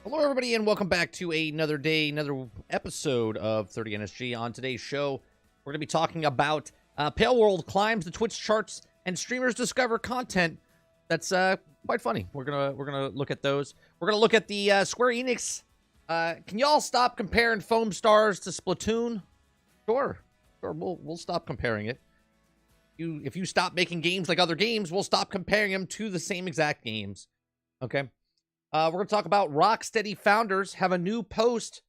Hello, everybody, and welcome back to another day, another episode of 30 NSG. On today's show, we're going to be talking about Palworld climbs the Twitch charts and streamers discover content that's quite funny. We're gonna look at those. We're gonna look at the Square Enix. Can y'all stop comparing Foamstars to Splatoon? Sure, we'll stop comparing it. If you stop making games like other games, we'll stop comparing them to the same exact games. Okay. We're going to talk about Rocksteady founders have a new post.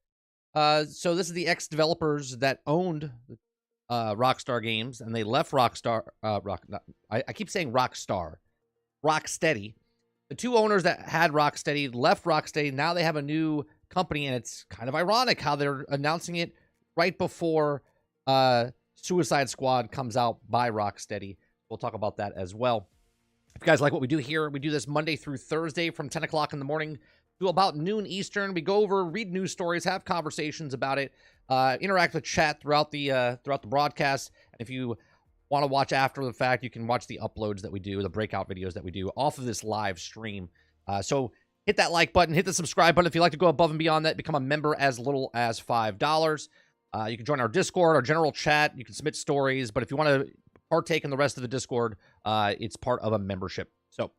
So this is the ex-developers that owned Rockstar Games, and they left Rockstar. I keep saying Rockstar. Rocksteady. The two owners that had Rocksteady left Rocksteady. Now they have a new company, and it's kind of ironic how they're announcing it right before Suicide Squad comes out by Rocksteady. We'll talk about that as well. If you guys like what we do here, we do this Monday through Thursday from 10 o'clock in the morning to about noon Eastern. We go over, read news stories, have conversations about it, interact with chat throughout the broadcast. And if you want to watch after the fact, you can watch the uploads that we do, the breakout videos that we do off of this live stream. So hit that like button, hit the subscribe button. If you'd like to go above and beyond that, become a member as little as $5. You can join our Discord, our general chat. You can submit stories. But if you want to partake in the rest of the Discord, it's part of a membership. So,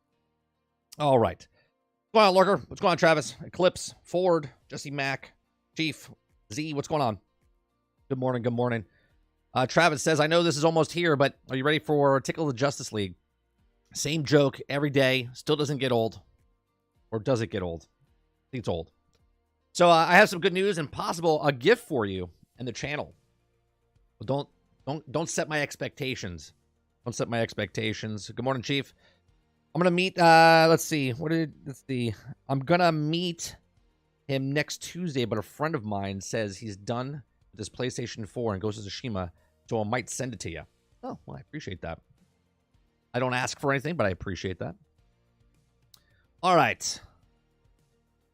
all right. What's going on, Lurker? What's going on, Travis? Eclipse, Ford, Jesse Mack, Chief, Z, what's going on? Good morning, good morning. Travis says, I know this is almost here, but are you ready for Tickle the Justice League? Same joke every day. Still doesn't get old. Or does it get old? I think it's old. So I have some good news and possible a gift for you and the channel. Well, don't set my expectations. Don't set my expectations. Good morning, Chief. I'm gonna meet. Let's see. I'm gonna meet him next Tuesday. But a friend of mine says he's done with his PlayStation 4 and goes to Tsushima, so I might send it to you. Oh, well, I appreciate that. I don't ask for anything, but I appreciate that. All right.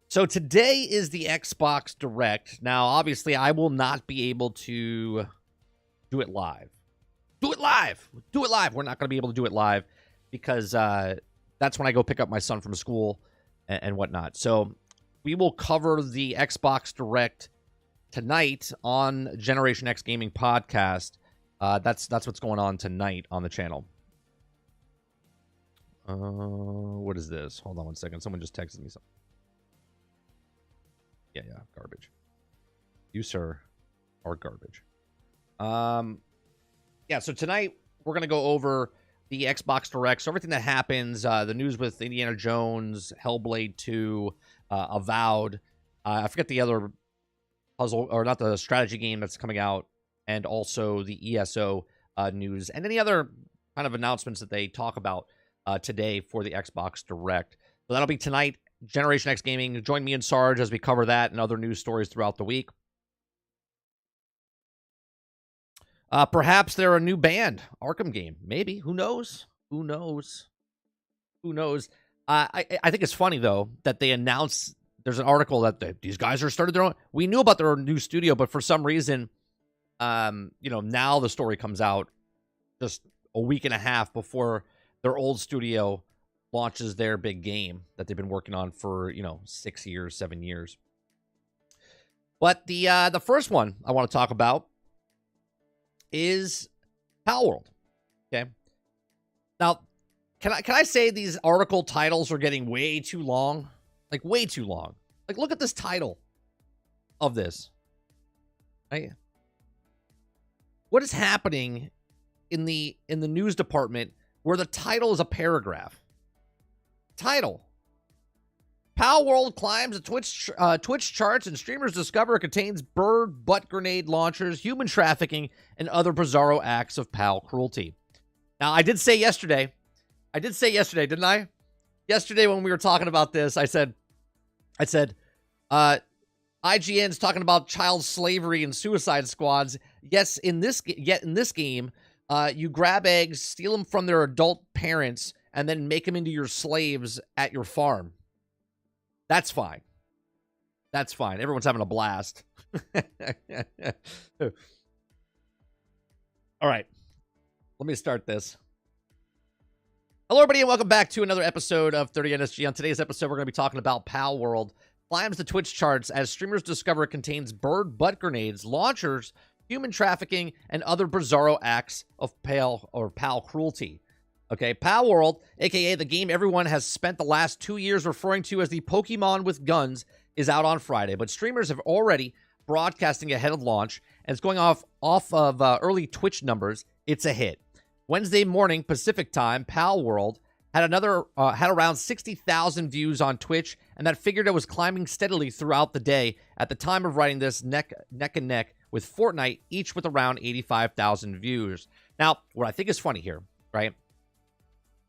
So today is the Xbox Direct. Now, obviously, I will not be able to do it live. Do it live. Do it live. We're not going to be able to do it live because that's when I go pick up my son from school and whatnot. So we will cover the Xbox Direct tonight on Generation X Gaming Podcast. That's what's going on tonight on the channel. What is this? Hold on one second. Someone just texted me something. Yeah, garbage. You, sir, are garbage. Yeah, so tonight we're going to go over the Xbox Direct. So everything that happens, the news with Indiana Jones, Hellblade 2, Avowed. I forget the other puzzle, or not the strategy game that's coming out, and also the ESO news, and any other kind of announcements that they talk about today for the Xbox Direct. So that'll be tonight, Generation X Gaming. Join me and Sarge as we cover that and other news stories throughout the week. Perhaps they're a new band, Arkham game. Maybe. Who knows? Who knows? Who knows? I think it's funny, though, that they announced there's an article that these guys are started their own. We knew about their new studio, but for some reason, now the story comes out just a week and a half before their old studio launches their big game that they've been working on for, 6 years, 7 years. But the first one I want to talk about is Palworld. Okay. Now, can I say these article titles are getting way too long? Like, way too long. Like, look at this title of this. Right? What is happening in the news department where the title is a paragraph? Title. Palworld climbs the Twitch charts and streamers discover it contains bird butt grenade launchers, human trafficking, and other bizarro acts of PAL cruelty. Now, I did say yesterday, didn't I? Yesterday when we were talking about this, I said, IGN's talking about child slavery and suicide squads. Yes, in this game, you grab eggs, steal them from their adult parents, and then make them into your slaves at your farm. That's fine. That's fine. Everyone's having a blast. All right. Let me start this. Hello, everybody, and welcome back to another episode of 30 NSG. On today's episode, we're going to be talking about Palworld. climbs the Twitch charts as streamers discover it contains bird butt grenades, launchers, human trafficking, and other bizarro acts of pal cruelty. Okay, Palworld, aka the game everyone has spent the last 2 years referring to as the Pokemon with guns, is out on Friday, but streamers have already broadcasting ahead of launch, and it's going off of early Twitch numbers. It's a hit. Wednesday morning Pacific time, Palworld had around 60,000 views on Twitch, and that figure that was climbing steadily throughout the day. At the time of writing this, neck and neck with Fortnite, each with around 85,000 views. Now, what I think is funny here, right?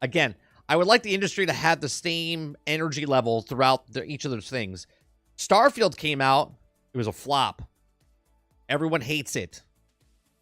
Again, I would like the industry to have the same energy level throughout each of those things. Starfield came out. It was a flop. Everyone hates it.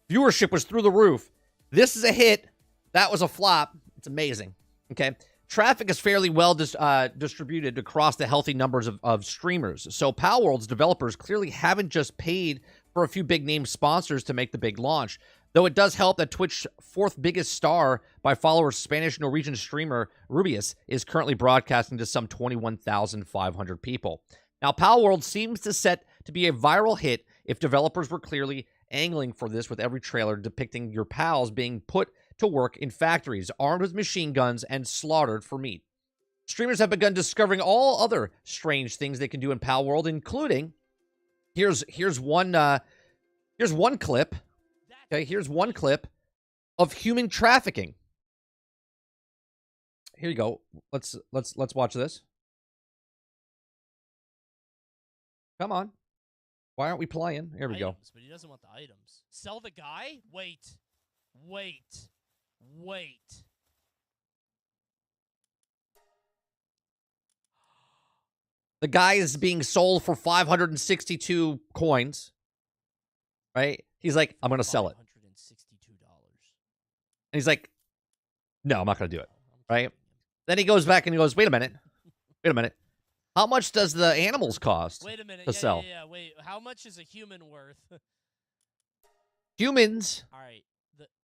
Viewership was through the roof. This is a hit. That was a flop. It's amazing. Okay. Traffic is fairly well distributed across the healthy numbers of streamers. So Palworld's developers clearly haven't just paid for a few big-name sponsors to make the big launch. Though it does help that Twitch's fourth biggest star by followers, Spanish-Norwegian streamer Rubius, is currently broadcasting to some 21,500 people. Now, Palworld seems set to be a viral hit if developers were clearly angling for this, with every trailer depicting your pals being put to work in factories, armed with machine guns and slaughtered for meat. Streamers have begun discovering all other strange things they can do in Palworld, including here's one clip. Okay, here's one clip of human trafficking. Here you go. Let's watch this. Come on. Why aren't we playing? Here we go. But he doesn't want the items. Sell the guy? Wait. The guy is being sold for 562 coins. Right? He's like, I'm going to sell it. $562. And he's like, no, I'm not going to do it. Right? Then he goes back and he goes, wait a minute. How much does the animals cost to sell? Yeah. Wait, how much is a human worth? Humans All right.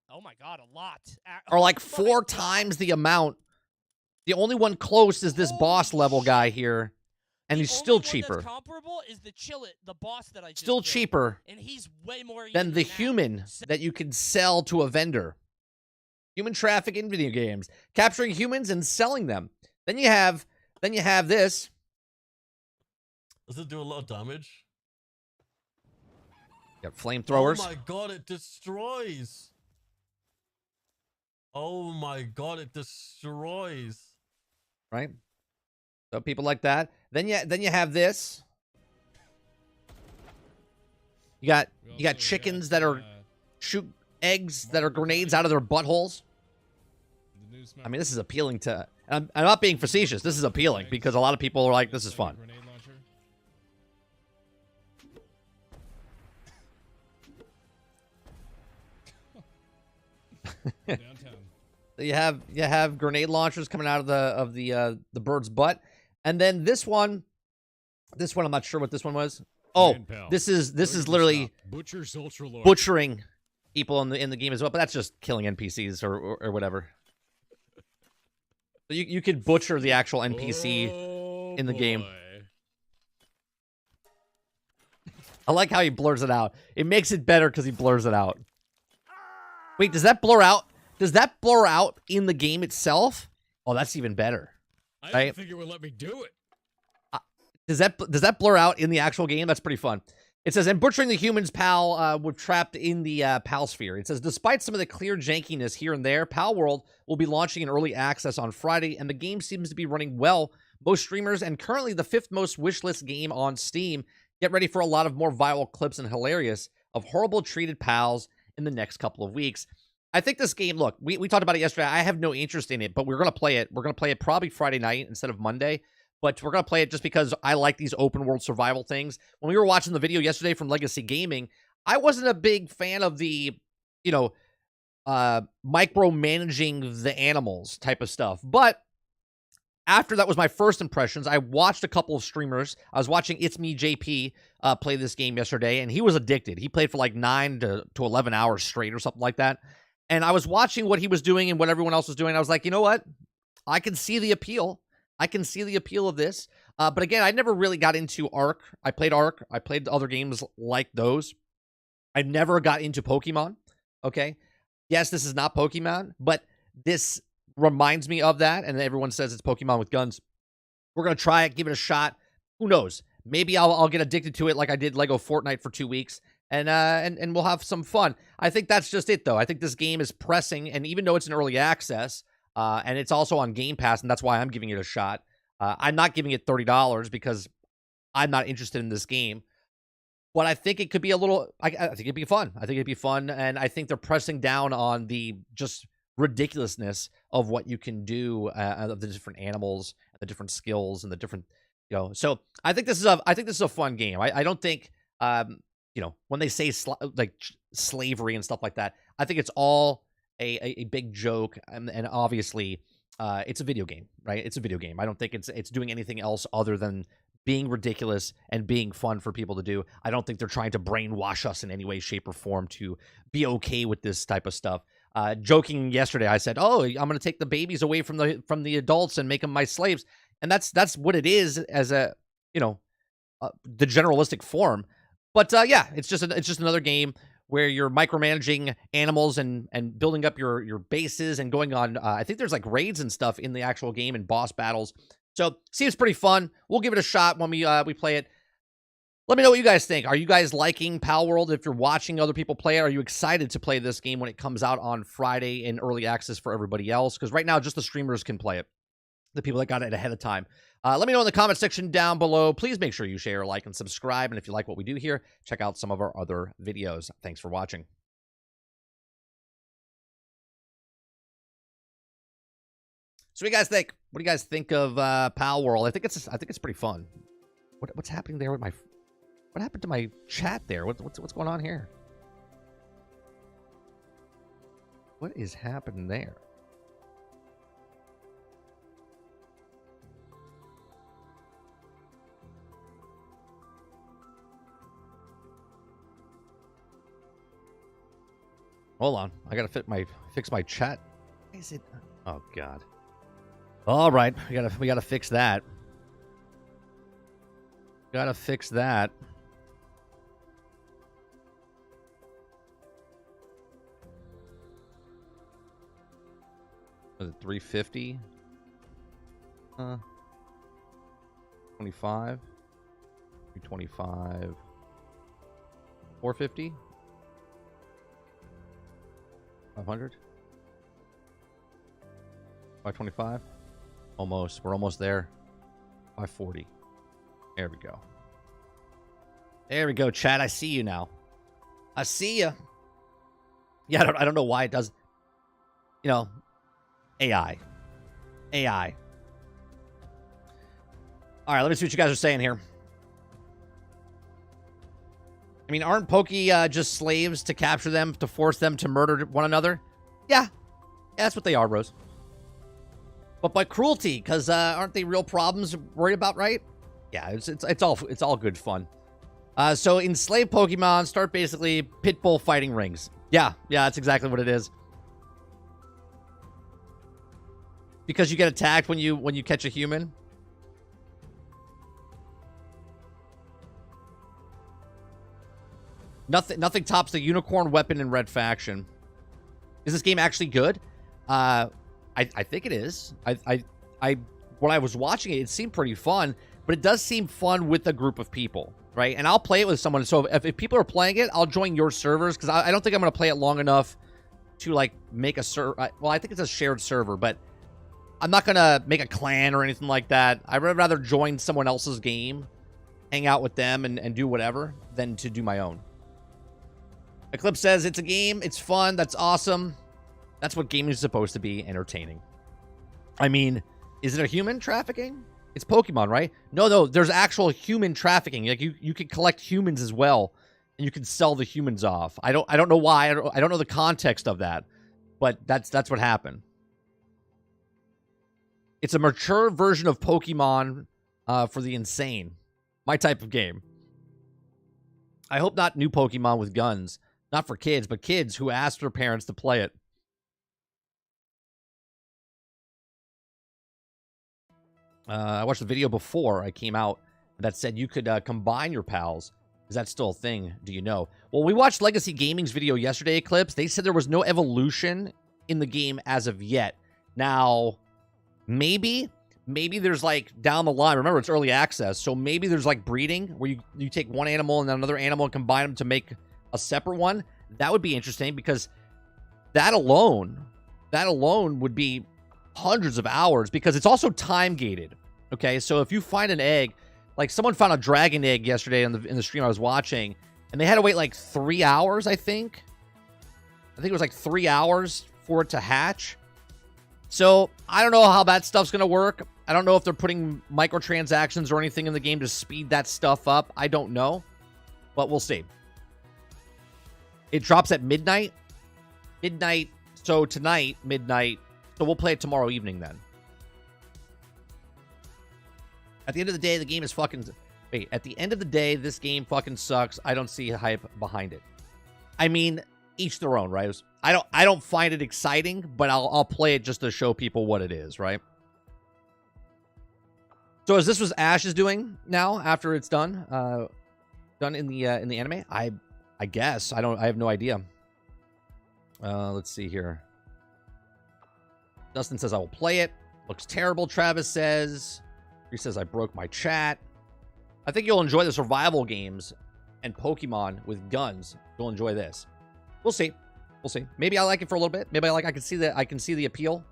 Oh my god, a lot. are like 4 times the amount. The only one close is this boss level guy here, and he's still cheaper. The comparable is the boss that I just Still did, cheaper and he's way more than the human that you can sell to a vendor. Human traffic in video games, capturing humans and selling them. Then you have this. Does it do a lot of damage? You got flamethrowers. Oh my god, it destroys. Oh my god, it destroys. Right? So people like that. Then you have this. You got chickens that are shoot eggs that are grenades out of their buttholes. I mean, this is appealing to... I'm not being facetious. This is appealing because a lot of people are like, this is fun. You have grenade launchers coming out of the bird's butt, and then this one I'm not sure what this one was. Oh, this is literally butchering people in the game as well, but that's just killing NPCs or whatever. So you could butcher the actual NPC in the game. I like how he blurs it out. It makes it better because he blurs it out. Wait, does that blur out? Does that blur out in the game itself? Oh, that's even better. I didn't think it would let me do it. Does that blur out in the actual game? That's pretty fun. It says, and butchering the humans, pal, were trapped in the pal sphere. It says, despite some of the clear jankiness here and there, Palworld will be launching in early access on Friday, and the game seems to be running well. Most streamers, and currently the 5th most wishlist game on Steam. Get ready for a lot of more viral clips and hilarious of horrible treated pals in the next couple of weeks. I think this game, look, we talked about it yesterday. I have no interest in it, but we're going to play it. We're going to play it probably Friday night instead of Monday. But we're going to play it just because I like these open world survival things. When we were watching the video yesterday from Legacy Gaming, I wasn't a big fan of the, micromanaging the animals type of stuff. But after that was my first impressions, I watched a couple of streamers. I was watching It's Me JP play this game yesterday, and he was addicted. He played for like 9 to 11 hours straight or something like that. And I was watching what he was doing and what everyone else was doing. I was like, you know what? I can see the appeal. I can see the appeal of this. But again, I never really got into Ark. I played Ark. I played other games like those. I never got into Pokemon. Okay. Yes, this is not Pokemon, but this reminds me of that. And everyone says it's Pokemon with guns. We're going to try it, give it a shot. Who knows? Maybe I'll get addicted to it like I did Lego Fortnite for 2 weeks. And we'll have some fun. I think that's just it, though. I think this game is pressing. And even though it's an early access, and it's also on Game Pass, and that's why I'm giving it a shot. I'm not giving it $30 because I'm not interested in this game. But I think it could be a little, I think it'd be fun. I think it'd be fun. And I think they're pressing down on the just ridiculousness of what you can do, of the different animals, the different skills, and the different, so I think this is a fun game. I don't think, when they say slavery and stuff like that, I think it's all a big joke. And obviously, it's a video game, right? It's a video game. I don't think it's doing anything else other than being ridiculous and being fun for people to do. I don't think they're trying to brainwash us in any way, shape, or form to be okay with this type of stuff. Joking yesterday, I said, "Oh, I'm going to take the babies away from the adults and make them my slaves," and that's what it is as the generalistic form. But yeah, it's just another game where you're micromanaging animals and building up your bases and going on. I think there's like raids and stuff in the actual game and boss battles. So seems pretty fun. We'll give it a shot when we play it. Let me know what you guys think. Are you guys liking Palworld? If you're watching other people play it, are you excited to play this game when it comes out on Friday in early access for everybody else? Because right now, just the streamers can play it. The people that got it ahead of time. Let me know in the comment section down below. Please make sure you share, like, and subscribe. And if you like what we do here, check out some of our other videos. Thanks for watching. So what do you guys think? What do you guys think of Palworld? I think it's pretty fun. What's happening there with my? What happened to my chat there? What's going on here? What is happening there? Hold on, I gotta fix my chat. Why is it? Oh God. All right, we gotta fix that. Gotta fix that. Was it 350? 25? 325? 450? 500? 525? Almost. We're almost there. 540. There we go. There we go, chat. I see you now. I see you. Yeah, I don't know why it does. AI. AI. All right, let me see what you guys are saying here. I mean, aren't Pokey just slaves to capture them, to force them to murder one another? Yeah, that's what they are, Rose. But by cruelty, because aren't they real problems to worry about, right? Yeah, it's all good fun. So enslaved Pokemon start basically pit bull fighting rings. Yeah, that's exactly what it is. Because you get attacked when you catch a human. Nothing tops the unicorn weapon in Red Faction. Is this game actually good? I think it is. When I was watching it, it seemed pretty fun, but it does seem fun with a group of people, right? And I'll play it with someone. So if people are playing it, I'll join your servers because I don't think I'm going to play it long enough to like make a server. Well, I think it's a shared server, but I'm not going to make a clan or anything like that. I'd rather join someone else's game, hang out with them, and do whatever than to do my own. Eclipse says, it's a game, it's fun, that's awesome. That's what gaming is supposed to be, entertaining. I mean, is it a human trafficking? It's Pokemon, right? No, there's actual human trafficking. Like you can collect humans as well, and you can sell the humans off. I don't know why. I don't know the context of that, but that's what happened. It's a mature version of Pokemon for the insane. My type of game. I hope not new Pokemon with guns. Not for kids, but kids who ask their parents to play it. I watched the video before I came out that said you could combine your pals. Is that still a thing? Do you know? Well, we watched Legacy Gaming's video yesterday, Eclipse. They said there was no evolution in the game as of yet. Now, maybe there's like down the line. Remember, it's early access, so maybe there's like breeding where you take one animal and another animal and combine them to make a separate one. That would be interesting because that alone would be hundreds of hours because it's also time gated. Okay, so if you find an egg, like someone found a dragon egg yesterday in the stream I was watching, and they had to wait like 3 hours. I think it was like 3 hours for it to hatch. So I don't know how that stuff's gonna work. I don't know if they're putting microtransactions or anything in the game to speed that stuff up. I don't know, but we'll see. It drops at midnight. So tonight, midnight. So we'll play it tomorrow evening then. At the end of the day, the game is fucking... Wait, at the end of the day, this game fucking sucks. I don't see hype behind it. I mean, each their own, right? I don't find it exciting, but I'll play it just to show people what it is, right? So is this what Ash is doing now after it's done? Done in the anime? I guess. I have no idea. Let's see here. Dustin says I will play it. Looks terrible, Travis says. He says I broke my chat. I think you'll enjoy the survival games and Pokemon with guns. You'll enjoy this. We'll see. We'll see. Maybe I like it for a little bit. Maybe I can see the appeal.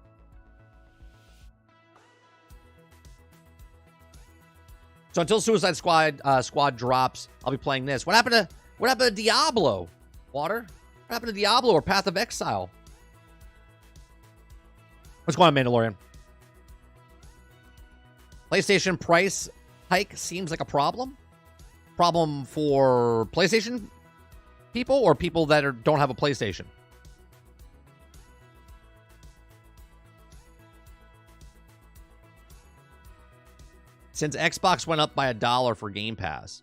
So until Suicide Squad drops, I'll be playing this. What happened to Diablo? Water? What happened to Diablo or Path of Exile? What's going on, Mandalorian? PlayStation price hike seems like a problem. Problem for PlayStation people or people that don't have a PlayStation? Since Xbox went up by $1 for Game Pass.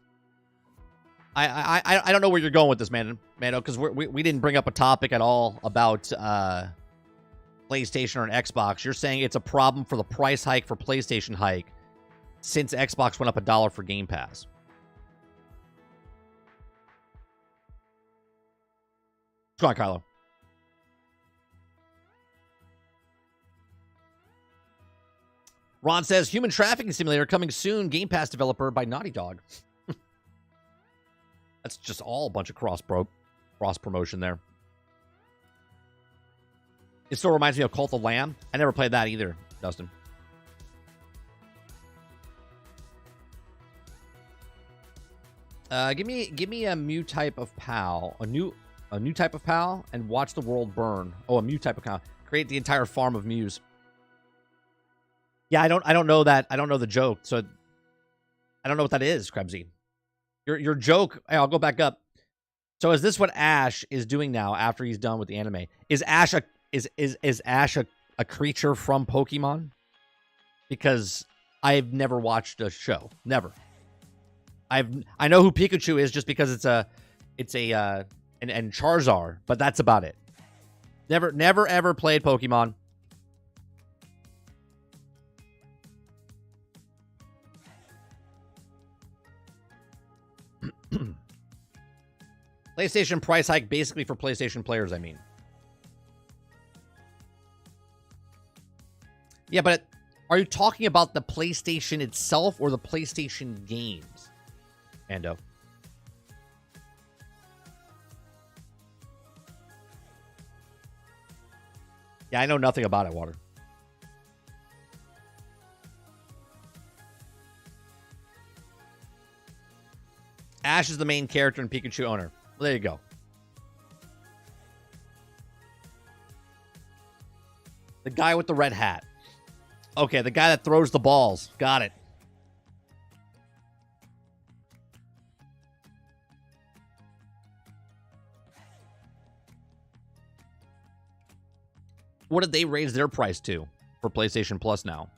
I don't know where you're going with this, Mando, because we didn't bring up a topic at all about PlayStation or an Xbox. You're saying it's a problem for the price hike for PlayStation hike since Xbox went up $1 for Game Pass. Go on, Kylo. Ron says, Human Trafficking Simulator coming soon. Game Pass developer by Naughty Dog. That's just all a bunch of cross promotion there. It still reminds me of Cult of Lamb. I never played that either, Dustin. Give me a Mew type of PAL. A new type of PAL and watch the world burn. Oh, a Mew type of PAL. Create the entire farm of Mews. Yeah, I don't know that. I don't know the joke, so I don't know what that is, Krebsy. Your joke. Hey, I'll go back up. So is this what Ash is doing now after he's done with the anime? Is Ash a creature from Pokemon? Because I've never watched a show. Never. I know who Pikachu is just because it's a and Charizard, but that's about it. Never ever played Pokemon. PlayStation price hike basically for PlayStation players, I mean. Yeah, but are you talking about the PlayStation itself or the PlayStation games, Ando? Yeah, I know nothing about it, Water. Ash is the main character and Pikachu owner. Well, there you go. The guy with the red hat. Okay, the guy that throws the balls. Got it. What did they raise their price to for PlayStation Plus now?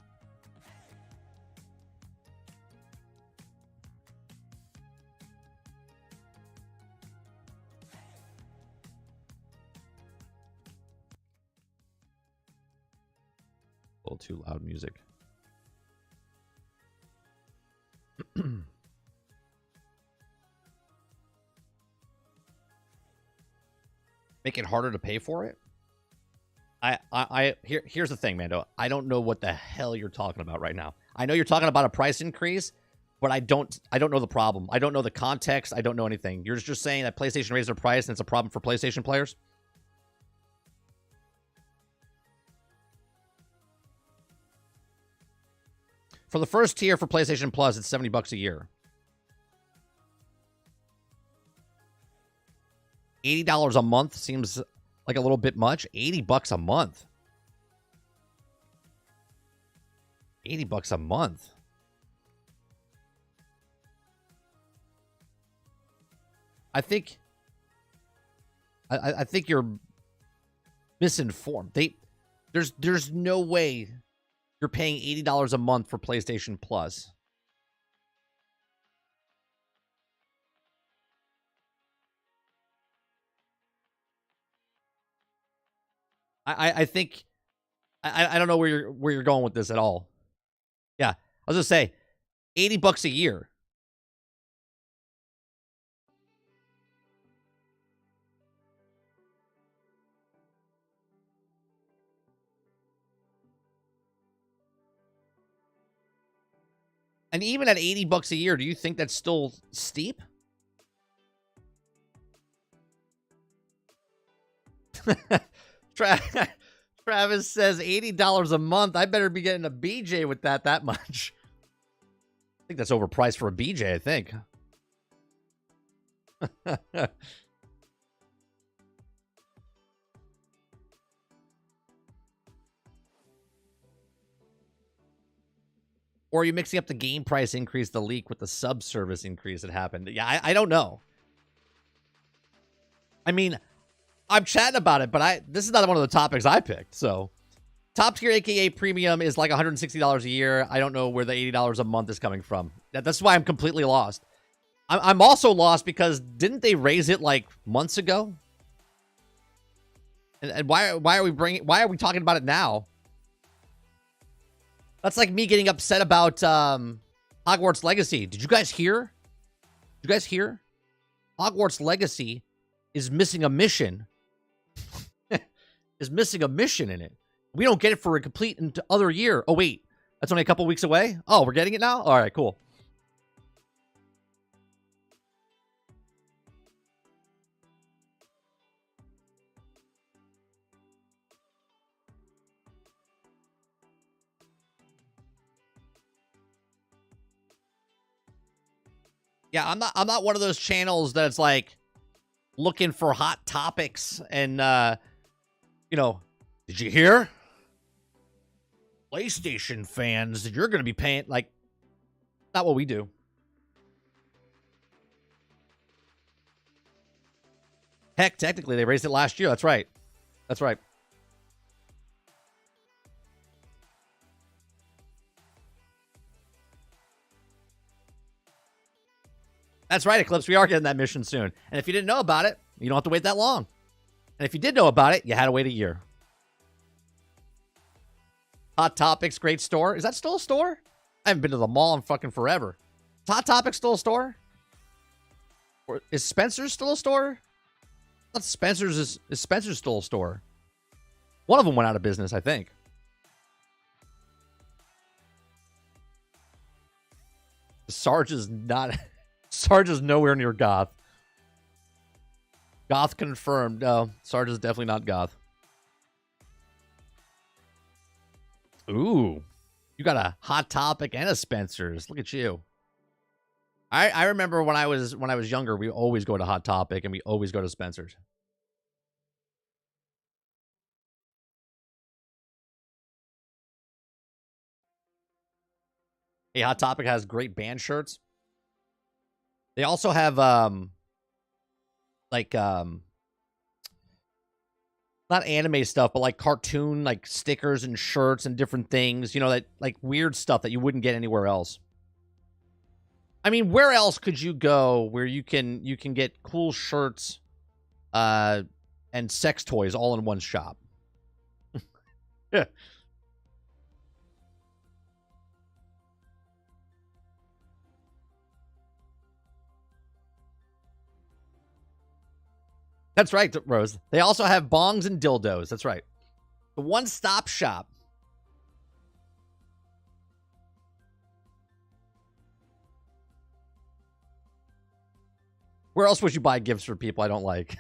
A little too loud music. make it harder to pay for it? Here's the thing, Mando. I don't know what the hell you're talking about right now. I know you're talking about a price increase, but I don't know the problem. I don't know the context. I don't know anything. You're just saying that PlayStation raised their price and it's a problem for PlayStation players? For the first tier for PlayStation Plus, it's $70 a year. $80 a month seems like a little bit much. $80 a month. $80 a month. I think you're misinformed. There's no way you're paying $80 a month for PlayStation Plus. I think I don't know where you're going with this at all. Yeah, I was gonna say $80 a year. And even at $80 a year, do you think that's still steep? Travis says $80 a month. I better be getting a BJ with that much. I think that's overpriced for a BJ, I think. Or are you mixing up the game price increase, the leak, with the sub-service increase that happened? Yeah, I don't know. I mean, I'm chatting about it, but this is not one of the topics I picked. So, top tier, aka premium, is like $160 a year. I don't know where the $80 a month is coming from. That's why I'm completely lost. I'm also lost because didn't they raise it like months ago? And why are we talking about it now? That's like me getting upset about Hogwarts Legacy. Did you guys hear? Did you guys hear? Hogwarts Legacy is missing a mission. Is missing a mission in it. We don't get it for a complete other year. Oh, wait. That's only a couple weeks away? Oh, we're getting it now? All right, cool. Yeah, I'm not one of those channels that's like looking for hot topics and you know, did you hear? PlayStation fans, you're going to be paying, like, not what we do. Heck, technically they raised it last year. That's right. That's right. That's right, Eclipse. We are getting that mission soon. And if you didn't know about it, you don't have to wait that long. And if you did know about it, you had to wait a year. Hot Topics, great store. Is that still a store? I haven't been to the mall in fucking forever. Is Hot Topics still a store? Or is Spencer's still a store? I thought Spencer's is Spencer's still a store. One of them went out of business, I think. Sarge is not... Sarge is nowhere near goth. Goth confirmed. No, Sarge is definitely not goth. Ooh. You got a Hot Topic and a Spencer's. Look at you. I remember when I was younger, we always go to Hot Topic and we always go to Spencer's. Hey, Hot Topic has great band shirts. They also have like not anime stuff, but like cartoon like stickers and shirts and different things, you know, that like weird stuff that you wouldn't get anywhere else. I mean, where else could you go where you can get cool shirts and sex toys all in one shop? Yeah. That's right, Rose. They also have bongs and dildos. That's right. The one-stop shop. Where else would you buy gifts for people I don't like?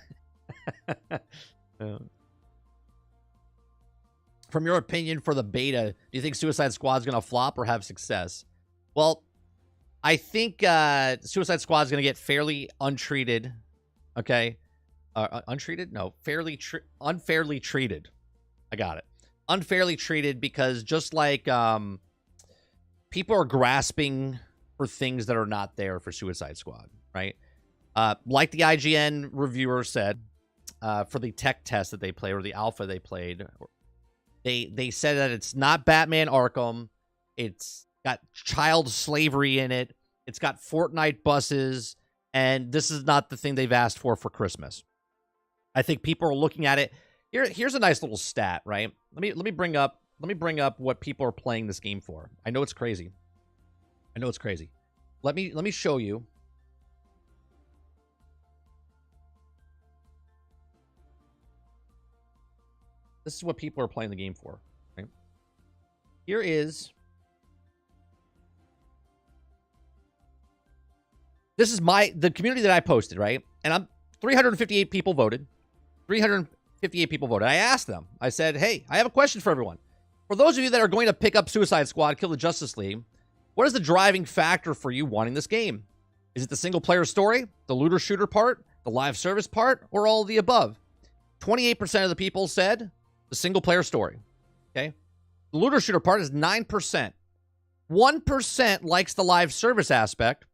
From your opinion for the beta, do you think Suicide Squad's going to flop or have success? Well, I think Suicide Squad's going to get fairly untreated. Okay? Untreated? No, unfairly treated. I got it. Unfairly treated because just like people are grasping for things that are not there for Suicide Squad, right? Like the IGN reviewer said, for the tech test that they played, or the alpha they played, they said that it's not Batman Arkham. It's got child slavery in it. It's got Fortnite buses, and this is not the thing they've asked for Christmas. I think people are looking at it. Here's a nice little stat, right? Let me bring up what people are playing this game for. I know it's crazy. Let me show you. This is what people are playing the game for, right? Here is... This is the community that I posted, right? And 358 people voted. 358 people voted. I asked them. I said, hey, I have a question for everyone. For those of you that are going to pick up Suicide Squad, Kill the Justice League, what is the driving factor for you wanting this game? Is it the single-player story, the looter-shooter part, the live service part, or all of the above? 28% of the people said the single-player story. Okay? The looter-shooter part is 9%. 1% likes the live service aspect,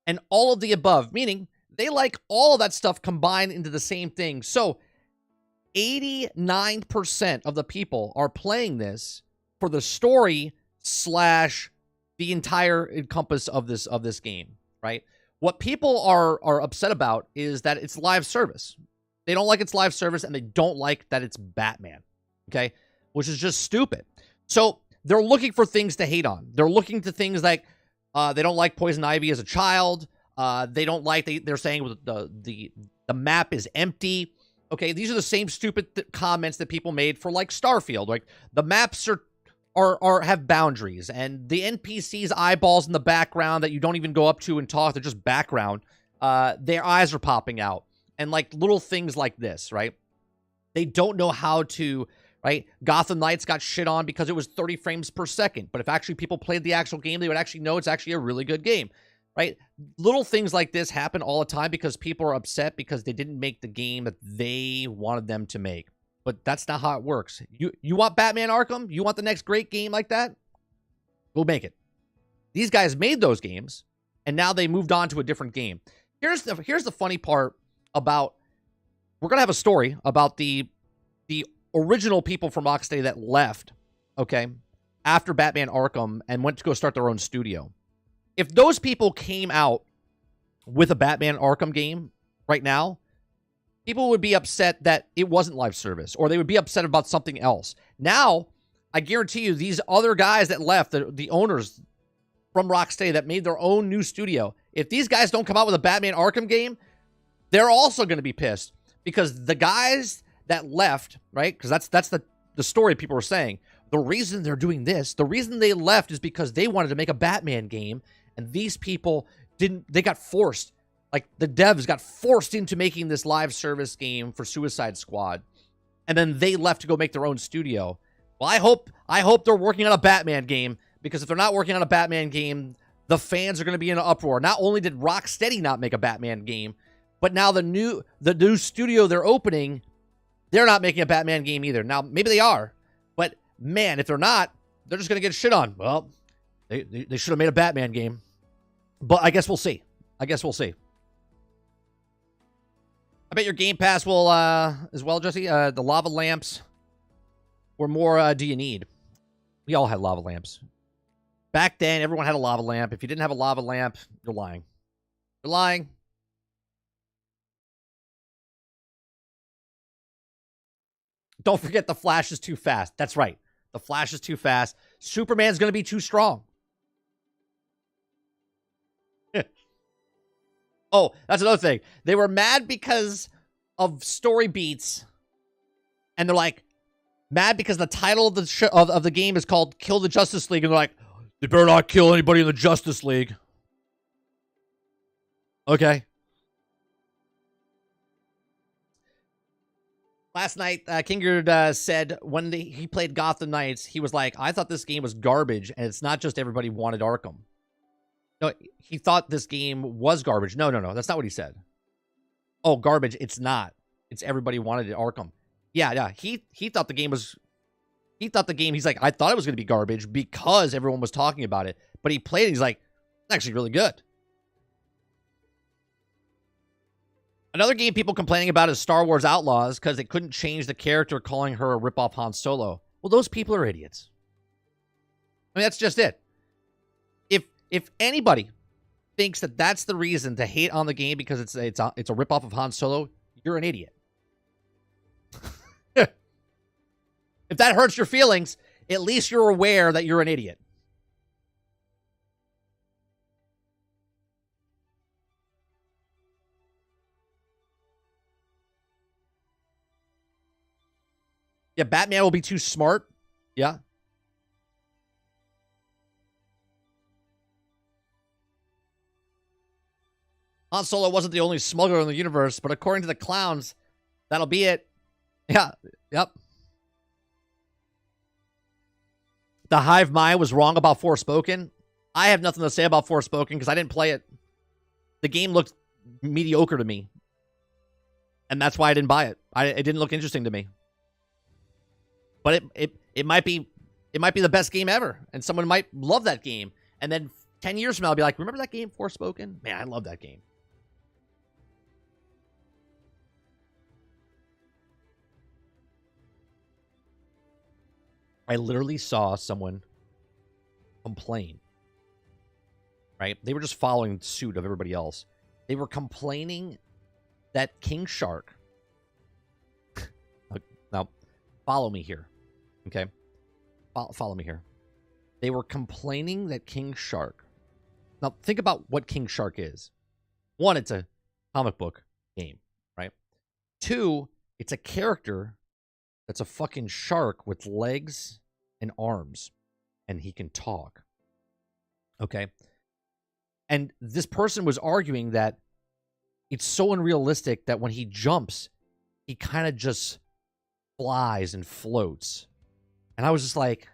and all of the above, meaning they like all of that stuff combined into the same thing. So 89% of the people are playing this for the story / the entire encompass of this game, right? What people are upset about is that it's live service. They don't like it's live service, and they don't like that it's Batman, okay? Which is just stupid. So they're looking for things to hate on. They're looking to things like they don't like Poison Ivy as a child. They don't like, they're saying the map is empty. Okay, these are the same stupid comments that people made for like Starfield. Like the maps have boundaries, and the NPCs' eyeballs in the background that you don't even go up to and talk, they're just background. Their eyes are popping out, and like little things like this, right? They don't know how to, right? Gotham Knights got shit on because it was 30 frames per second, but if actually people played the actual game, they would actually know it's actually a really good game, right? Little things like this happen all the time because people are upset because they didn't make the game that they wanted them to make. But that's not how it works. You want Batman Arkham? You want the next great game like that? We'll make it. These guys made those games, and now they moved on to a different game. Here's the funny part about... We're going to have a story about the original people from Rocksteady that left, okay, after Batman Arkham and went to go start their own studio. If those people came out with a Batman Arkham game right now, people would be upset that it wasn't live service, or they would be upset about something else. Now, I guarantee you, these other guys that left, the owners from Rocksteady that made their own new studio, if these guys don't come out with a Batman Arkham game, they're also going to be pissed, because the guys that left, right, because that's the story people were saying, the reason they're doing this, the reason they left is because they wanted to make a Batman game, and these people didn't, they got forced. Like, the devs got forced into making this live service game for Suicide Squad. And then they left to go make their own studio. Well, I hope they're working on a Batman game, because if they're not working on a Batman game, the fans are going to be in an uproar. Not only did Rocksteady not make a Batman game, but now the new studio they're opening, they're not making a Batman game either. Now, maybe they are, but man, if they're not, they're just going to get shit on. Well, they should have made a Batman game. But I guess we'll see. I bet your Game Pass will, as well, Jesse, the lava lamps. What more do you need? We all had lava lamps. Back then, everyone had a lava lamp. If you didn't have a lava lamp, you're lying. You're lying. Don't forget the Flash is too fast. That's right. The Flash is too fast. Superman's going to be too strong. Oh, that's another thing. They were mad because of story beats, and they're like mad because the title of the of the game is called "Kill the Justice League," and they're like, "They better not kill anybody in the Justice League." Okay. Last night, Kingard said when he played Gotham Knights, he was like, "I thought this game was garbage, and it's not just everybody wanted Arkham." No, he thought this game was garbage. No, that's not what he said. Oh, garbage. It's not. It's everybody wanted it Arkham. Yeah. He thought the game was... He thought the game... He's like, I thought it was going to be garbage because everyone was talking about it. But he played it. He's like, it's actually really good. Another game people complaining about is Star Wars Outlaws because they couldn't change the character calling her a ripoff Han Solo. Well, those people are idiots. I mean, that's just it. If anybody thinks that that's the reason to hate on the game because it's a ripoff of Han Solo, you're an idiot. If that hurts your feelings, at least you're aware that you're an idiot. Yeah, Batman will be too smart. Yeah. Han Solo wasn't the only smuggler in the universe, but according to the clowns, that'll be it. Yeah, yep. The Hive Mind was wrong about Forspoken. I have nothing to say about Forspoken because I didn't play it. The game looked mediocre to me. And that's why I didn't buy it. It didn't look interesting to me. But it might be the best game ever. And someone might love that game. And then 10 years from now, I'll be like, remember that game, Forspoken? Man, I love that game. I literally saw someone complain, right? They were just following suit of everybody else. They were complaining that King Shark... Now, follow me here, okay? Follow me here. They were complaining that King Shark... Now, think about what King Shark is. One, it's a comic book game, right? Two, it's a character that's a fucking shark with legs and arms, and he can talk. Okay? And this person was arguing that it's so unrealistic that when he jumps, he kind of just flies and floats. And I was just like,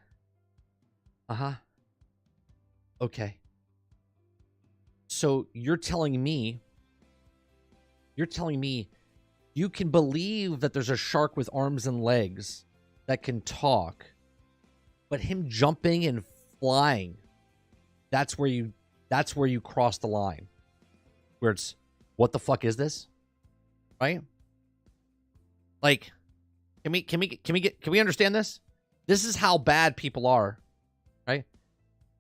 okay. So you're telling me you can believe that there's a shark with arms and legs that can talk, but him jumping and flying, that's where you cross the line. Where it's, what the fuck is this? Right? Like, can we understand this? This is how bad people are, right?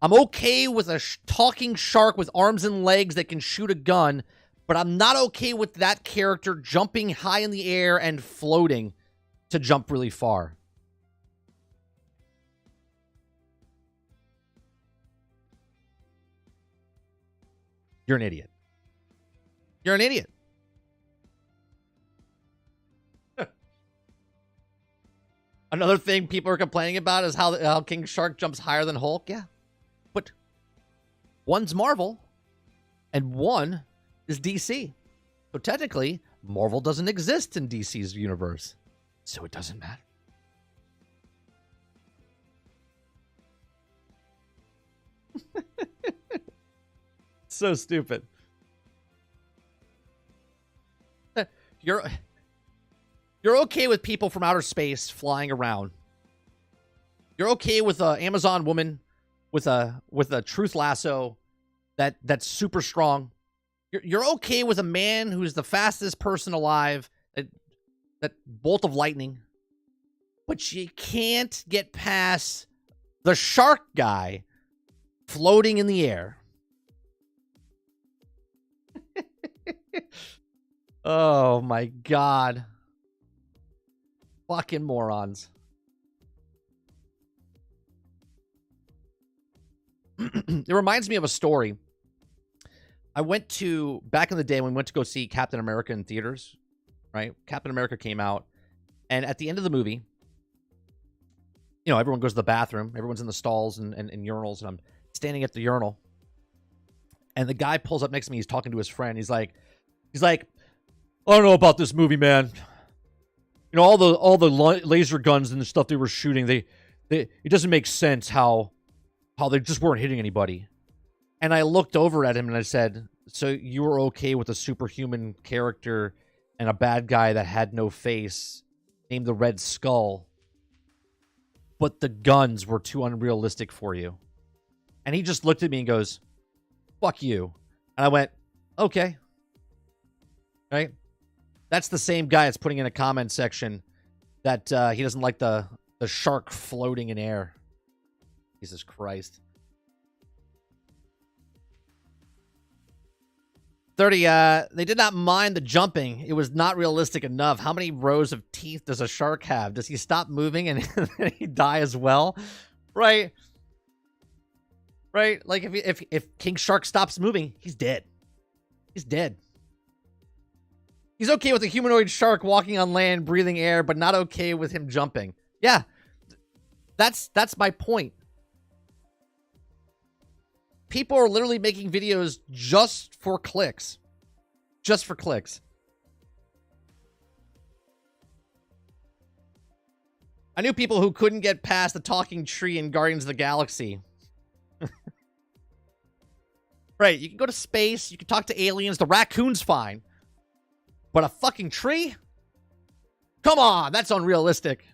I'm okay with a talking shark with arms and legs that can shoot a gun, but I'm not okay with that character jumping high in the air and floating to jump really far. You're an idiot. You're an idiot. Another thing people are complaining about is how King Shark jumps higher than Hulk. Yeah. But one's Marvel and one is DC. So technically, Marvel doesn't exist in DC's universe. So it doesn't matter. So stupid. You're okay with people from outer space flying around. You're okay with an Amazon woman with a truth lasso that's super strong. You're okay with a man who's the fastest person alive, that bolt of lightning. But you can't get past the shark guy floating in the air. Oh my God. Fucking morons. It reminds me of a story. I went to, back in the day when we went to go see Captain America in theaters, right? Captain America came out, and at the end of the movie, you know, everyone goes to the bathroom. Everyone's in the stalls and urinals, and I'm standing at the urinal. And the guy pulls up next to me. He's talking to his friend. He's like, I don't know about this movie, man. You know, all the laser guns and the stuff they were shooting, it doesn't make sense how they just weren't hitting anybody. And I looked over at him and I said, so you were okay with a superhuman character and a bad guy that had no face named the Red Skull, but the guns were too unrealistic for you? And he just looked at me and goes, fuck you. And I went, okay. Right? That's the same guy that's putting in a comment section that he doesn't like the shark floating in air. Jesus Christ. 30, they did not mind the jumping. It was not realistic enough. How many rows of teeth does a shark have? Does he stop moving and he die as well? Right? Right? Like, if King Shark stops moving, he's dead. He's dead. He's okay with a humanoid shark walking on land, breathing air, but not okay with him jumping. Yeah. That's my point. People are literally making videos just for clicks. Just for clicks. I knew people who couldn't get past the talking tree in Guardians of the Galaxy. Right, you can go to space, you can talk to aliens, the raccoon's fine. But a fucking tree? Come on, that's unrealistic.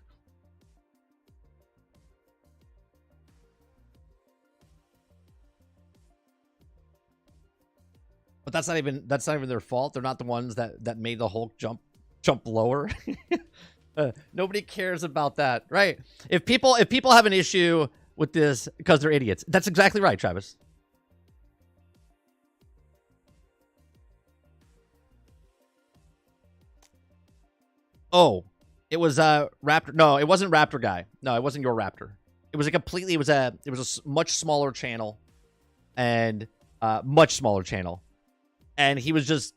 But that's not even their fault. They're not the ones that made the Hulk jump lower. Nobody cares about that, right? If people have an issue with this because they're idiots, that's exactly right, Travis. Oh, it was Raptor. No, it wasn't Raptor guy. No, it wasn't your Raptor. It was a much smaller channel, and much smaller channel. And he was just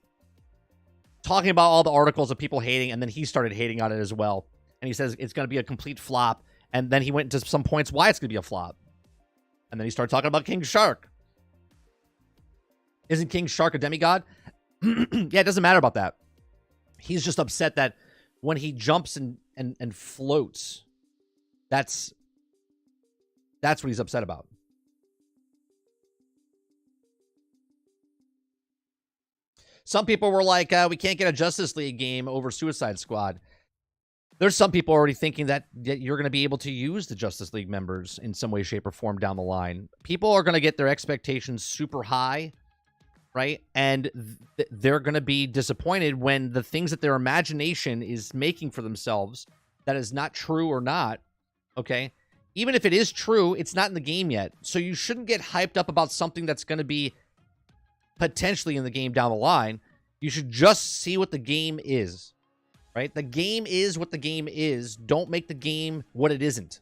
talking about all the articles of people hating, and then he started hating on it as well. And he says it's going to be a complete flop. And then he went into some points why it's going to be a flop. And then he started talking about King Shark. Isn't King Shark a demigod? Yeah, it doesn't matter about that. He's just upset that when he jumps and floats, that's what he's upset about. Some people were like, we can't get a Justice League game over Suicide Squad. There's some people already thinking that you're going to be able to use the Justice League members in some way, shape, or form down the line. People are going to get their expectations super high, right? And they're going to be disappointed when the things that their imagination is making for themselves, that is not true or not, okay? Even if it is true, it's not in the game yet. So you shouldn't get hyped up about something that's going to be potentially in the game down the line. You should just see what the game is, right? The game is what the game is. Don't make the game what it isn't.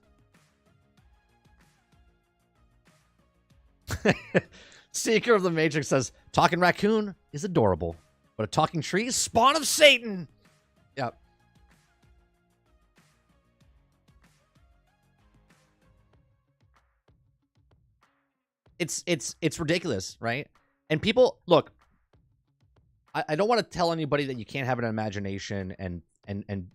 Seeker of the Matrix says, talking raccoon is adorable, but a talking tree is spawn of Satan. Yep. It's ridiculous, right? And people, look, I don't want to tell anybody that you can't have an imagination and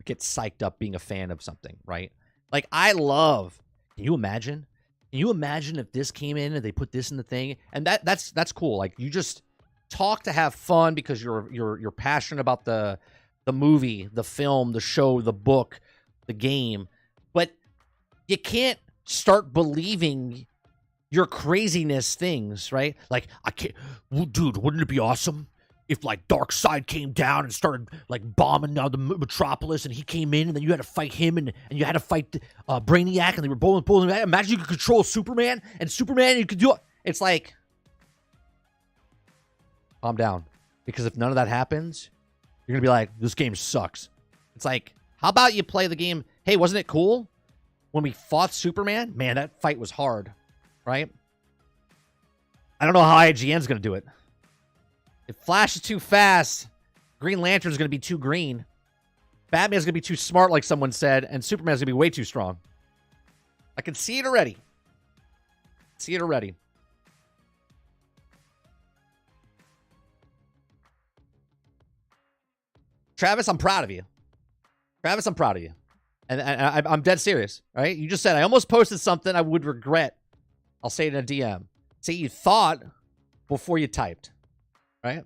get psyched up being a fan of something, right? Like, can you imagine? Can you imagine if this came in and they put this in the thing? And that's cool. Like, you just talk to have fun because you're passionate about the movie, the film, the show, the book, the game. But you can't start believing your craziness things, right? Like, I can't, dude, wouldn't it be awesome if, like, Darkseid came down and started, like, bombing down the metropolis, and he came in, and then you had to fight him, and you had to fight Brainiac, and they were bowling. Imagine you could control Superman, and Superman, you could do it. It's like, calm down. Because if none of that happens, you're going to be like, this game sucks. It's like, how about you play the game, hey, wasn't it cool when we fought Superman? Man, that fight was hard. Right? I don't know how IGN's going to do it. If Flash is too fast, Green Lantern's going to be too green. Batman's going to be too smart, like someone said, and Superman's going to be way too strong. I can see it already. See it already. Travis, I'm proud of you. Travis, I'm proud of you. And I'm dead serious, right? You just said, I almost posted something I would regret. I'll say it in a DM. Say you thought before you typed, right?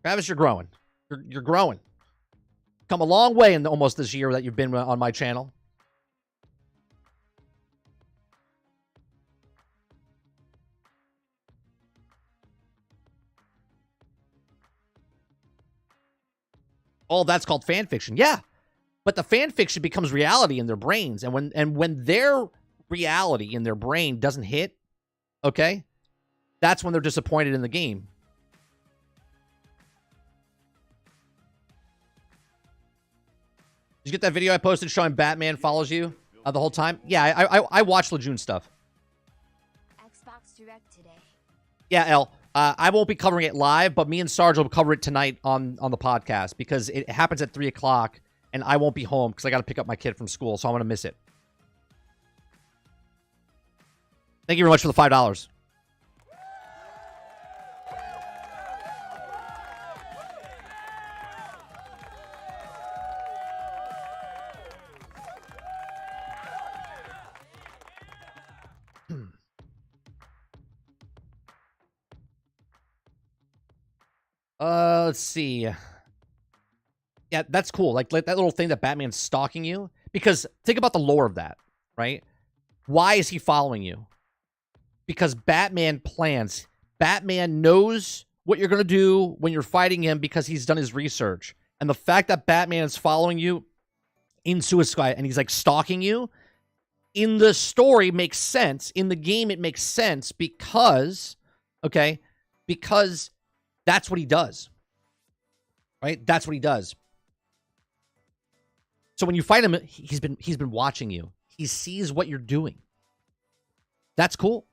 Travis, you're growing. You're growing. Come a long way in almost this year that you've been on my channel. Oh, that's called fan fiction. Yeah. But the fan fiction becomes reality in their brains. And when their reality in their brain doesn't hit, okay, that's when they're disappointed in the game. Did you get that video I posted showing Batman follows you the whole time? Yeah, I watched Lejeune stuff. Xbox Direct today. Yeah, L. I won't be covering it live, but me and Sarge will cover it tonight on the podcast because it happens at 3 o'clock, and I won't be home because I got to pick up my kid from school, so I'm going to miss it. Thank you very much for the $5. Let's see. Yeah, that's cool. Like that little thing that Batman's stalking you. Because think about the lore of that, right? Why is he following you? Because Batman plans. Batman knows what you're going to do when you're fighting him because he's done his research. And the fact that Batman is following you in Suicide and he's like stalking you, in the story makes sense. In the game, it makes sense because, okay, because that's what he does. Right? That's what he does. So when you fight him, he's been watching you. He sees what you're doing. That's cool.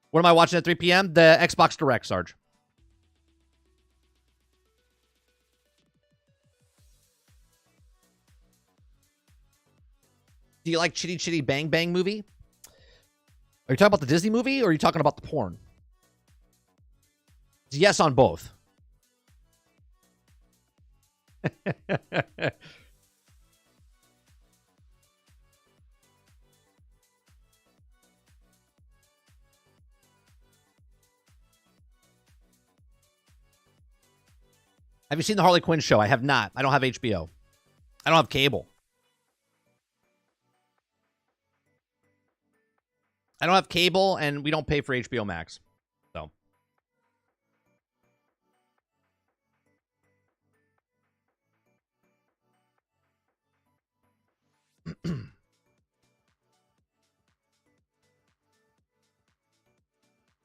What am I watching at 3 p.m.? The Xbox Direct, Sarge. Do you like Chitty Chitty Bang Bang movie? Are you talking about the Disney movie or are you talking about the porn? Yes on both. Have you seen the Harley Quinn show? I have not. I don't have HBO. I don't have cable. I don't have cable, and we don't pay for HBO Max. So.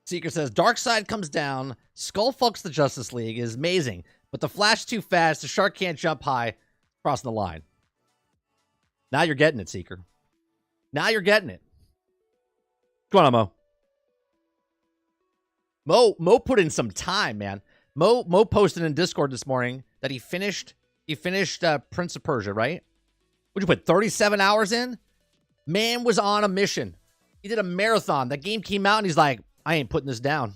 Seeker says, Darkseid comes down, Skull fucks the Justice League is amazing, but the Flash is too fast, the shark can't jump high, crossing the line. Now you're getting it, Seeker. Now you're getting it. What's going on, Mo? Mo put in some time, man. Mo posted in Discord this morning that he finished Prince of Persia, right? What'd you put, 37 hours in? Man was on a mission. He did a marathon. That game came out and he's like, I ain't putting this down.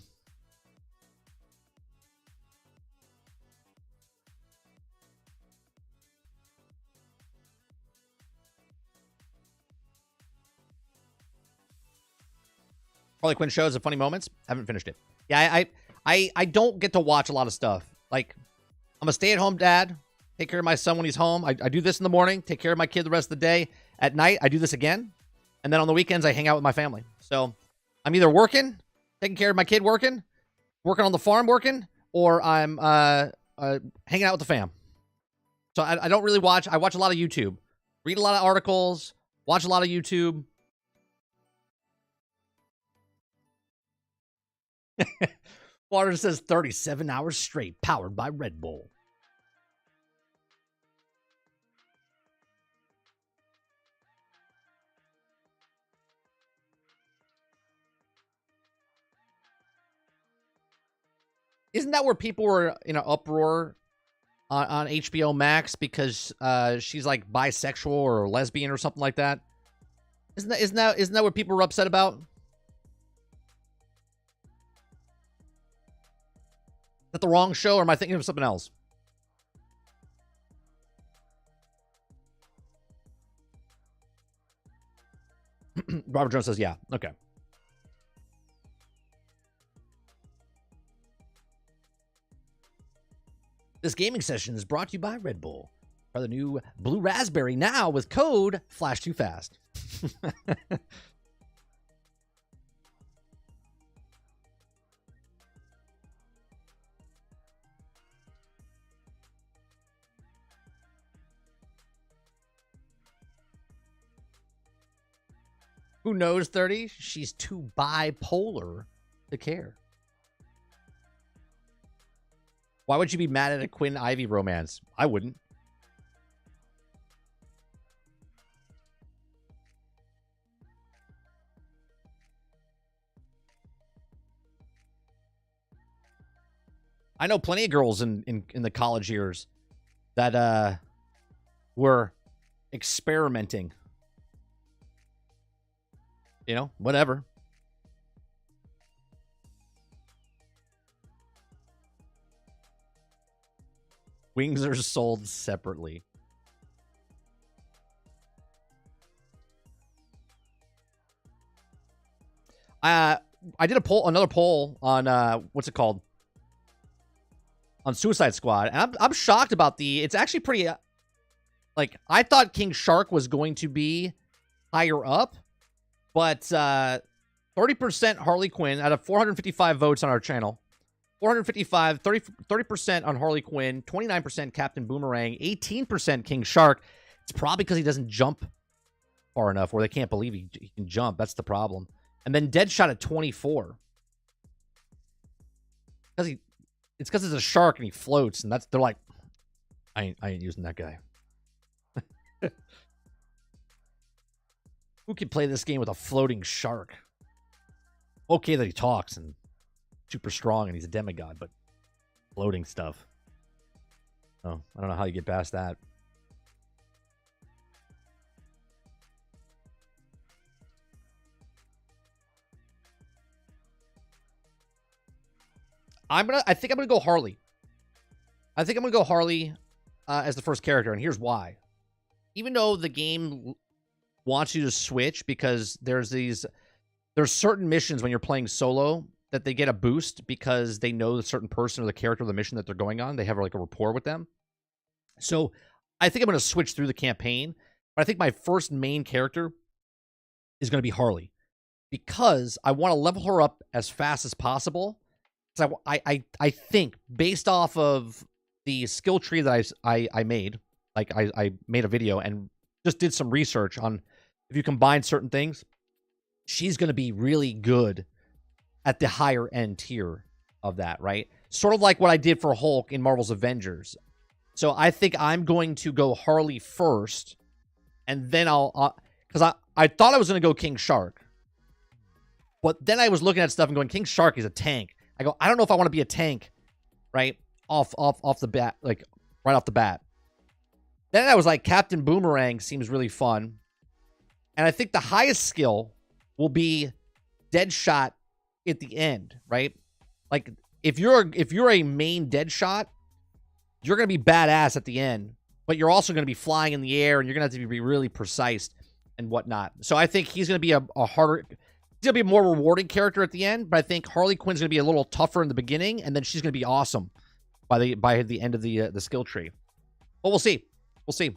Harley Quinn shows and funny moments. Haven't finished it. Yeah, I don't get to watch a lot of stuff. Like, I'm a stay-at-home dad. Take care of my son when he's home. I do this in the morning. Take care of my kid the rest of the day. At night, I do this again. And then on the weekends, I hang out with my family. So I'm either working, taking care of my kid working on the farm working, or I'm hanging out with the fam. So I don't really watch. I watch a lot of YouTube. Read a lot of articles. Watch a lot of YouTube. Water says 37 hours straight, powered by Red Bull. Isn't that where people were in an uproar on HBO Max because she's like bisexual or lesbian or something like that? Isn't that what people were upset about? Is that the wrong show, or am I thinking of something else? Robert Jones says, yeah. Okay. This gaming session is brought to you by Red Bull. Try the new Blue Raspberry now with code FLASH2FAST. Who knows, 30? She's too bipolar to care. Why would you be mad at a Quinn Ivy romance? I wouldn't. I know plenty of girls in the college years that were experimenting. You know, whatever. Wings are sold separately. I did another poll on what's it called? On Suicide Squad, and I'm shocked about it's actually pretty like, I thought King Shark was going to be higher up, but 30% Harley Quinn out of 455 votes on our channel. 455, 30% on Harley Quinn, 29% Captain Boomerang, 18% King Shark. It's probably because he doesn't jump far enough, or they can't believe he can jump. That's the problem. And then Deadshot at 24. It's because it's a shark and he floats, and they're like, I ain't using that guy. Who can play this game with a floating shark? Okay that he talks and super strong and he's a demigod, but floating stuff. Oh, I don't know how you get past that. I think I'm gonna go Harley. I think I'm gonna go Harley as the first character, and here's why. Even though the game wants you to switch, because there's certain missions when you're playing solo that they get a boost because they know the certain person or the character of the mission that they're going on. They have like a rapport with them. So I think I'm going to switch through the campaign, but I think my first main character is going to be Harley, because I want to level her up as fast as possible. So I think, based off of the skill tree that I made, like I made a video and just did some research on, if you combine certain things, she's going to be really good at the higher end tier of that, right? Sort of like what I did for Hulk in Marvel's Avengers. So I think I'm going to go Harley first, and then because I thought I was going to go King Shark, but then I was looking at stuff and going, King Shark is a tank. I go, I don't know if I want to be a tank, right? Off the bat, like right off the bat. Then I was like, Captain Boomerang seems really fun. And I think the highest skill will be Deadshot at the end, right? Like, if you're a main Deadshot, you're going to be badass at the end, but you're also going to be flying in the air, and you're going to have to be really precise and whatnot. So I think he's going to be a harder... He's going to be a more rewarding character at the end, but I think Harley Quinn's going to be a little tougher in the beginning, and then she's going to be awesome by the end of the skill tree. But we'll see. We'll see.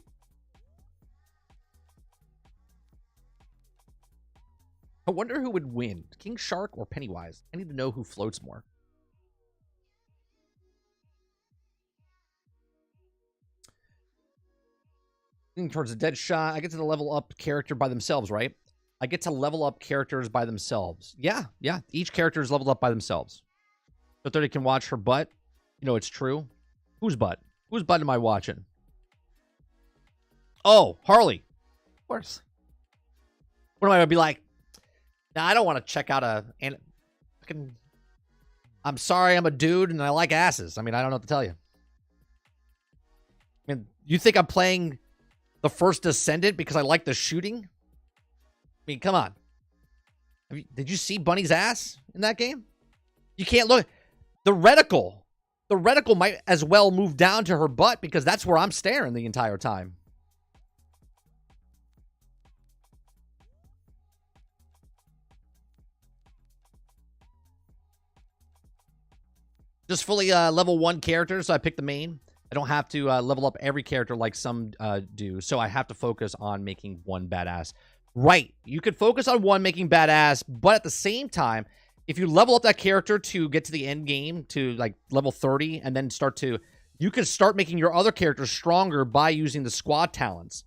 I wonder who would win, King Shark or Pennywise. I need to know who floats more. Towards a Deadshot, I get to the level up character by themselves, right? I get to level up characters by themselves. Yeah. Each character is leveled up by themselves. So 30 can watch her butt. You know, it's true. Whose butt? Whose butt am I watching? Oh, Harley. Of course. What am I going to be like? Nah, I don't want to check out I'm sorry, I'm a dude and I like asses. I mean, I don't know what to tell you. I mean, you think I'm playing the first Descendant because I like the shooting? I mean, come on. Did you see Bunny's ass in that game? You can't look. The reticle. The reticle might as well move down to her butt because that's where I'm staring the entire time. Just fully level 1 character, so I picked the main. I don't have to level up every character like some do, so I have to focus on making one badass. Right, you could focus on one making badass, but at the same time, if you level up that character to get to the end game, to like level 30, and then you can start making your other characters stronger by using the squad talents,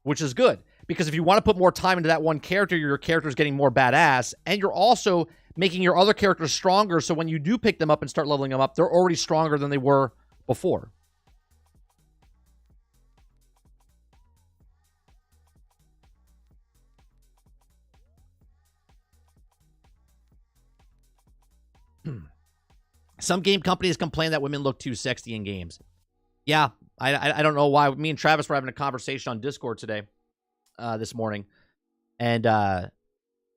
which is good. Because if you want to put more time into that one character, your character is getting more badass, and you're also making your other characters stronger, so when you do pick them up and start leveling them up, they're already stronger than they were before. Some game companies complain that women look too sexy in games. Yeah, I don't know why. Me and Travis were having a conversation on Discord today, this morning, and I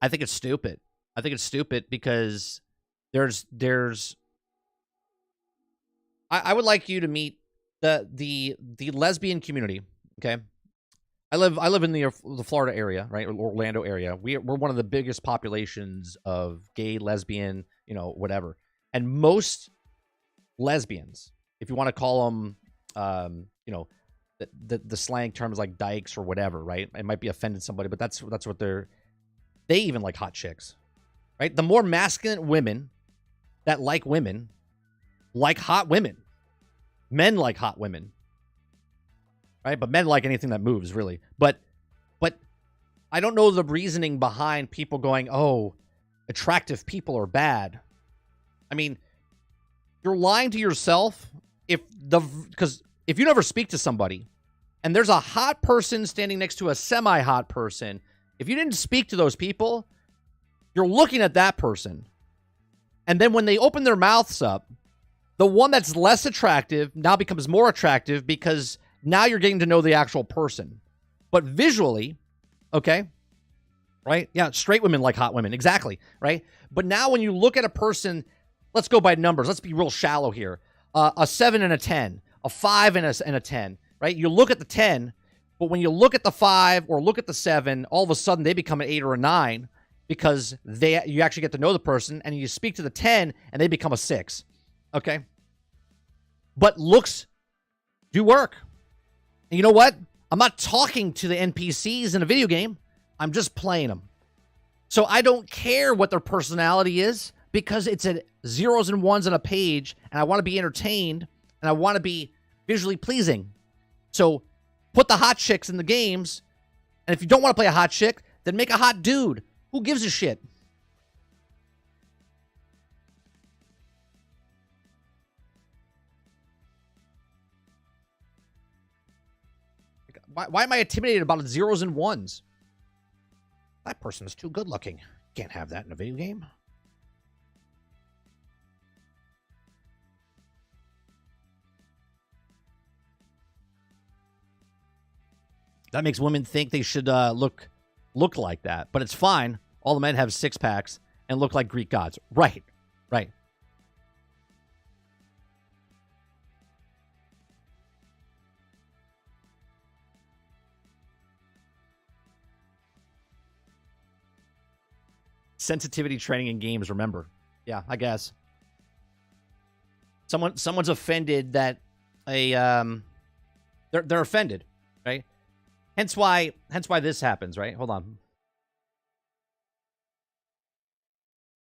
think it's stupid. I think it's stupid because I would like you to meet the lesbian community. Okay, I live in the Florida area, right, Orlando area. We're one of the biggest populations of gay, lesbian, whatever. And most lesbians, if you want to call them, the slang terms like dykes or whatever, right? It might be offending somebody, but that's what they even like hot chicks, right? The more masculine women that like women like hot women. Men like hot women, right? But men like anything that moves, really. But I don't know the reasoning behind people going, oh, attractive people are bad. I mean, you're lying to yourself because if you never speak to somebody and there's a hot person standing next to a semi-hot person, if you didn't speak to those people, you're looking at that person. And then when they open their mouths up, the one that's less attractive now becomes more attractive because now you're getting to know the actual person. But visually, okay, right? Yeah, straight women like hot women, exactly, right? But now when you look at a person, let's go by numbers. Let's be real shallow here. A 7 and a 10, a 5 and a 10, right? You look at the 10, but when you look at the 5 or look at the 7, all of a sudden they become an 8 or a 9 because you actually get to know the person, and you speak to the 10 and they become a 6, okay? But looks do work. And you know what? I'm not talking to the NPCs in a video game. I'm just playing them. So I don't care what their personality is because it's at zeros and ones on a page, and I want to be entertained, and I want to be visually pleasing. So put the hot chicks in the games, and if you don't want to play a hot chick, then make a hot dude. Who gives a shit? Why am I intimidated about zeros and ones? That person is too good looking. Can't have that in a video game. That makes women think they should look like that. But it's fine. All the men have six-packs and look like Greek gods. Right. Right. Sensitivity training in games, remember. Yeah, I guess. Someone's offended that they're offended, right? Hence why this happens, right? Hold on.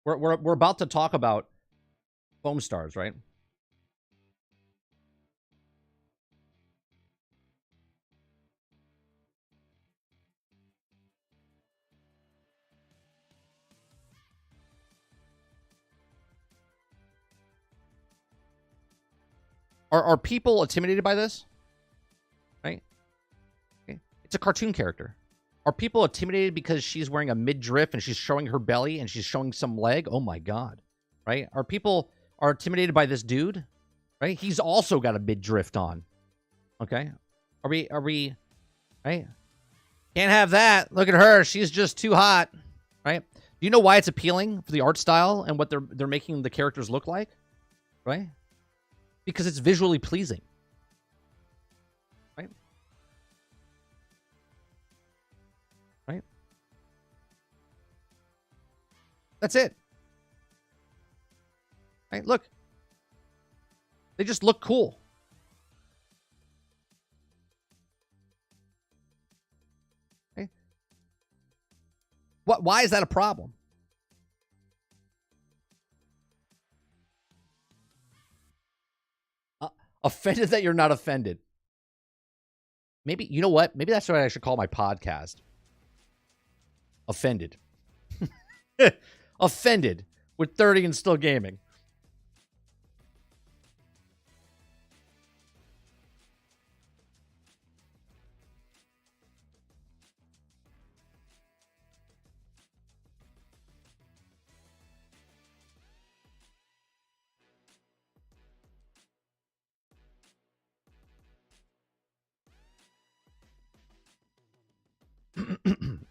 We're about to talk about Foamstars, right? Are people intimidated by this? Right? Okay. It's a cartoon character. Are people intimidated because she's wearing a midriff and she's showing her belly and she's showing some leg? Oh my god. Right? Are people are intimidated by this dude, right? He's also got a mid drift on. Okay? Are we right? Can't have that. Look at her. She's just too hot, right? Do you know why it's appealing for the art style and what they're making the characters look like? Right? Because it's visually pleasing. Right? Right? That's it. Right? Look. They just look cool. Okay? Why is that a problem? Offended that you're not offended. Maybe, you know what? Maybe that's what I should call my podcast. Offended. Offended with 30 and still gaming.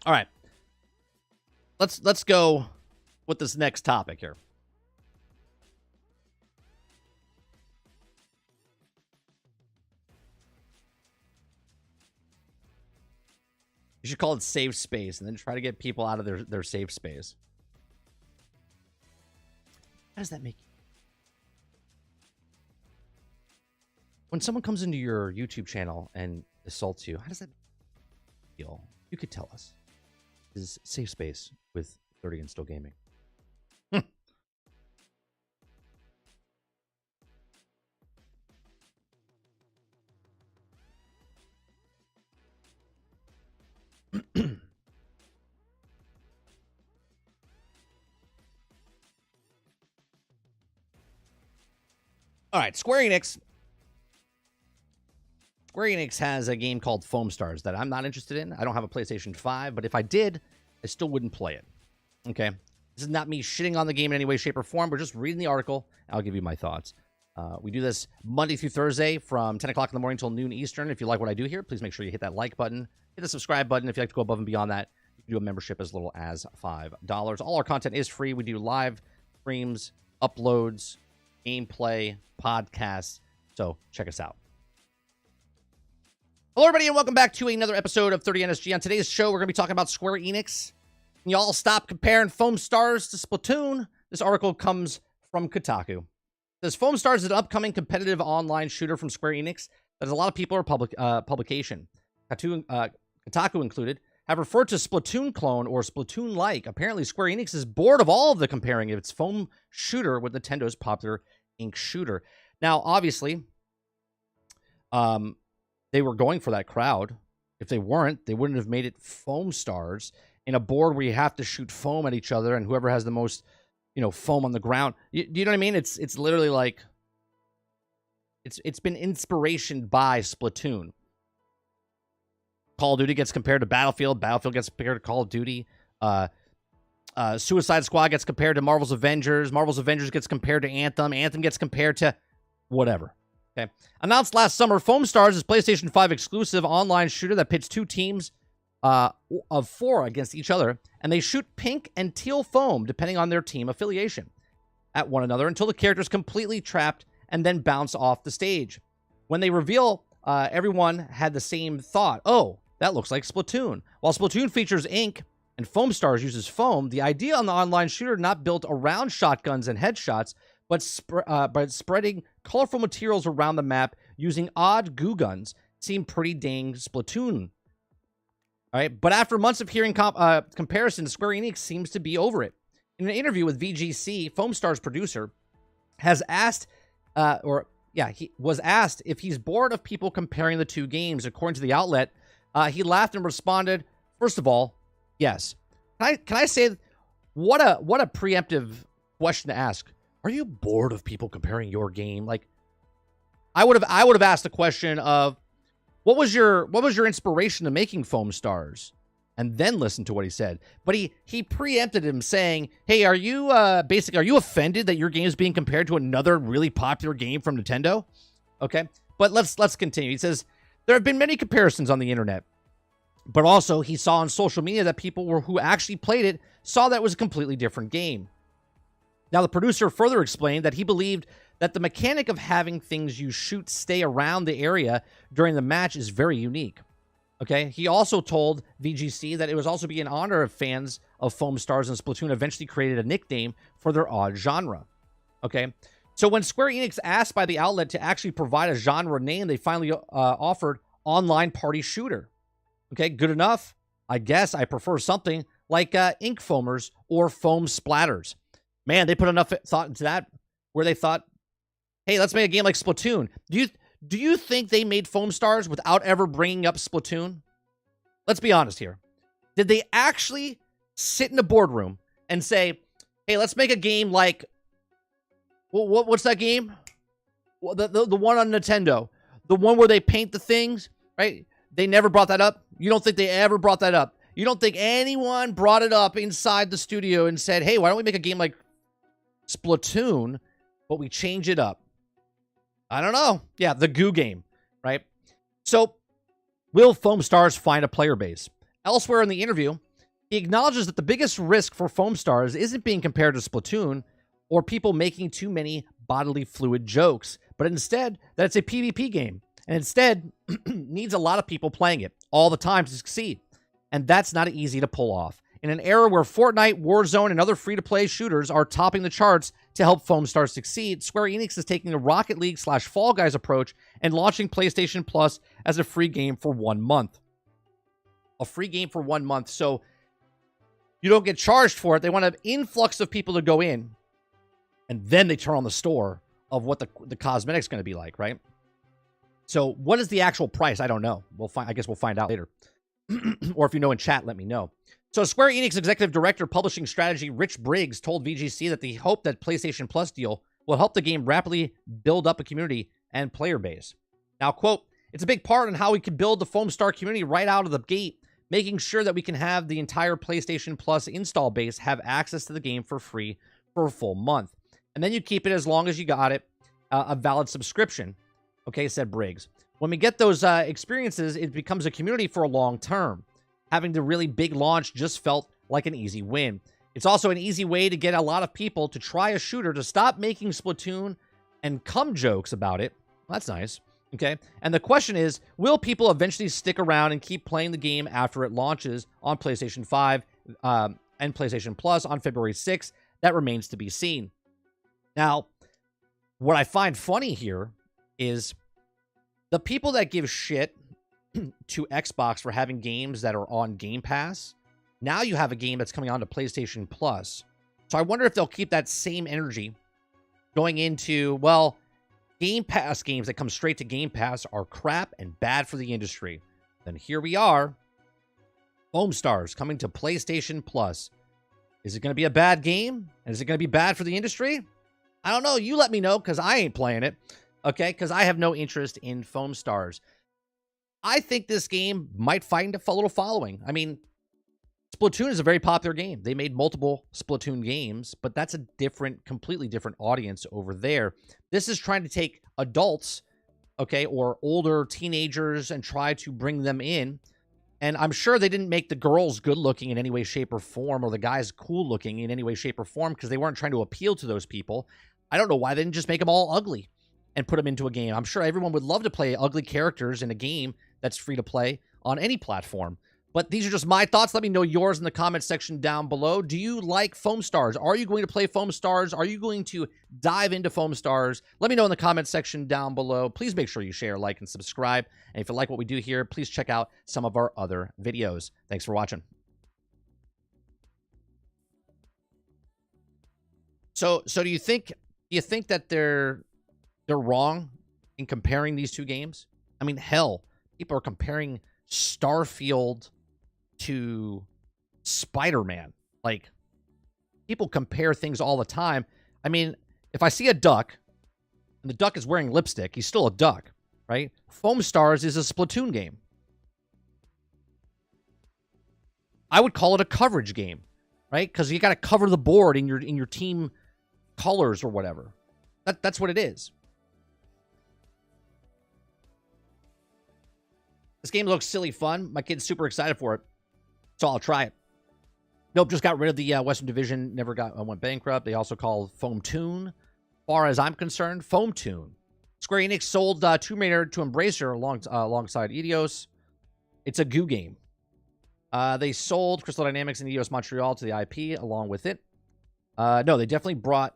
All right. Let's go with this next topic here. You should call it safe space and then try to get people out of their safe space. How does that make you? When someone comes into your YouTube channel and assaults you, how does that feel? You could tell us. This is safe space with 30 and still gaming. All right, Square Enix has a game called Foamstars that I'm not interested in. I don't have a PlayStation 5, but if I did, I still wouldn't play it. Okay? This is not me shitting on the game in any way, shape, or form. We're just reading the article. I'll give you my thoughts. We do this Monday through Thursday from 10 o'clock in the morning until noon Eastern. If you like what I do here, please make sure you hit that like button. Hit the subscribe button. If you like to go above and beyond that, you can do a membership as little as $5. All our content is free. We do live streams, uploads, gameplay, podcasts. So check us out. Hello, everybody, and welcome back to another episode of 30NSG. On today's show, we're going to be talking about Square Enix. Can y'all stop comparing Foamstars to Splatoon? This article comes from Kotaku. It says, Foamstars is an upcoming competitive online shooter from Square Enix that has a lot of people are publication. Kotaku included, have referred to Splatoon clone or Splatoon-like. Apparently, Square Enix is bored of all of the comparing of its foam shooter with Nintendo's popular ink shooter. Now, obviously, they were going for that crowd. If they weren't, they wouldn't have made it Foamstars in a board where you have to shoot foam at each other and whoever has the most, foam on the ground. You know what I mean? It's literally like it's been inspiration by Splatoon. Call of Duty gets compared to Battlefield. Battlefield gets compared to Call of Duty. Suicide Squad gets compared to Marvel's Avengers. Marvel's Avengers gets compared to Anthem. Anthem gets compared to whatever. Okay. Announced last summer, Foamstars is PlayStation 5 exclusive online shooter that pits two teams of 4 against each other, and they shoot pink and teal foam depending on their team affiliation at one another until the character's completely trapped and then bounce off the stage. When they reveal, everyone had the same thought. Oh, that looks like Splatoon. While Splatoon features ink and Foamstars uses foam, the idea on the online shooter not built around shotguns and headshots, but spreading colorful materials around the map using odd goo guns seemed pretty dang Splatoon. All right, but after months of hearing comparisons, Square Enix seems to be over it. In an interview with VGC, Foamstars producer has asked, he was asked if he's bored of people comparing the two games. According to the outlet, he laughed and responded, "First of all, yes." Can I say, what a preemptive question to ask? Are you bored of people comparing your game? Like, I would have asked the question of, what was your inspiration to making Foamstars? and then listen to what he said. But he preempted him saying, hey, are you basically, are you offended that your game is being compared to another really popular game from Nintendo? Okay, but let's continue. He says, there have been many comparisons on the internet, but also he saw on social media that people who actually played it saw that it was a completely different game. Now, the producer further explained that he believed that the mechanic of having things you shoot stay around the area during the match is very unique. Okay, he also told VGC that it was also be an honor if fans of Foamstars and Splatoon eventually created a nickname for their odd genre. Okay, so when Square Enix asked by the outlet to actually provide a genre name, they finally offered online party shooter. Okay, good enough. I guess I prefer something like ink foamers or foam splatters. Man, they put enough thought into that where they thought, hey, let's make a game like Splatoon. Do you think they made Foamstars without ever bringing up Splatoon? Let's be honest here. Did they actually sit in a boardroom and say, hey, let's make a game like, what's that game? The one on Nintendo. The one where they paint the things, right? They never brought that up? You don't think they ever brought that up? You don't think anyone brought it up inside the studio and said, hey, why don't we make a game like Splatoon, but we change it up? I don't know. Yeah, the Goo game, right? So, will Foamstars find a player base? Elsewhere in the interview, he acknowledges that the biggest risk for Foamstars isn't being compared to Splatoon or people making too many bodily fluid jokes, but instead that it's a PvP game, and instead needs a lot of people playing it all the time to succeed. And that's not easy to pull off. In an era where Fortnite, Warzone, and other free-to-play shooters are topping the charts to help Foamstars succeed, Square Enix is taking a Rocket League / Fall Guys approach and launching PlayStation Plus as a free game for 1 month. A free game for 1 month, so you don't get charged for it. They want an influx of people to go in, and then they turn on the store of what the cosmetic's going to be like, right? So what is the actual price? I don't know. I guess we'll find out later. Or if you know in chat, let me know. So Square Enix Executive Director Publishing Strategy Rich Briggs told VGC that they hope that PlayStation Plus deal will help the game rapidly build up a community and player base. Now, quote, it's a big part in how we can build the Foamstar community right out of the gate, making sure that we can have the entire PlayStation Plus install base have access to the game for free for a full month. And then you keep it as long as you got it, a valid subscription. Okay, said Briggs. When we get those experiences, it becomes a community for a long term. Having the really big launch just felt like an easy win. It's also an easy way to get a lot of people to try a shooter to stop making Splatoon and cum jokes about it. Well, that's nice. Okay. And the question is, will people eventually stick around and keep playing the game after it launches on PlayStation 5 and PlayStation Plus on February 6th? That remains to be seen. Now, what I find funny here is the people that give shit to Xbox for having games that are on Game Pass. Now you have a game that's coming on to PlayStation Plus. So I wonder if they'll keep that same energy going into, well, Game Pass games that come straight to Game Pass are crap and bad for the industry. Then here we are. Foamstars coming to PlayStation Plus. Is it going to be a bad game? And is it going to be bad for the industry? I don't know. You let me know, because I ain't playing it. Okay? Because I have no interest in Foamstars. I think this game might find a little following. I mean, Splatoon is a very popular game. They made multiple Splatoon games, but that's a completely different audience over there. This is trying to take adults, okay, or older teenagers and try to bring them in. And I'm sure they didn't make the girls good looking in any way, shape, or form, or the guys cool looking in any way, shape, or form, because they weren't trying to appeal to those people. I don't know why they didn't just make them all ugly and put them into a game. I'm sure everyone would love to play ugly characters in a game that's free to play on any platform. But these are just my thoughts. Let me know yours in the comment section down below. Do you like Foamstars? Are you going to play Foamstars? Are you going to dive into Foamstars? Let me know in the comment section down below. Please make sure you share, like, and subscribe. And if you like what we do here, please check out some of our other videos. Thanks for watching. So do you think that they're wrong in comparing these two games? I mean, hell, people are comparing Starfield to Spider-Man. Like, people compare things all the time. I mean, if I see a duck and the duck is wearing lipstick, he's still a duck, right? Foamstars is a Splatoon game. I would call it a coverage game, right? Because you got to cover the board in your team colors or whatever. That's what it is. This game looks silly fun. My kid's super excited for it, so I'll try it. Nope, just got rid of the Western Division. Never went bankrupt. They also call Foamtoon. Far as I'm concerned, Foamtoon. Square Enix sold Tomb Raider to Embracer alongside Eidos. It's a goo game. They sold Crystal Dynamics and Eidos Montreal to the IP along with it. No, they definitely brought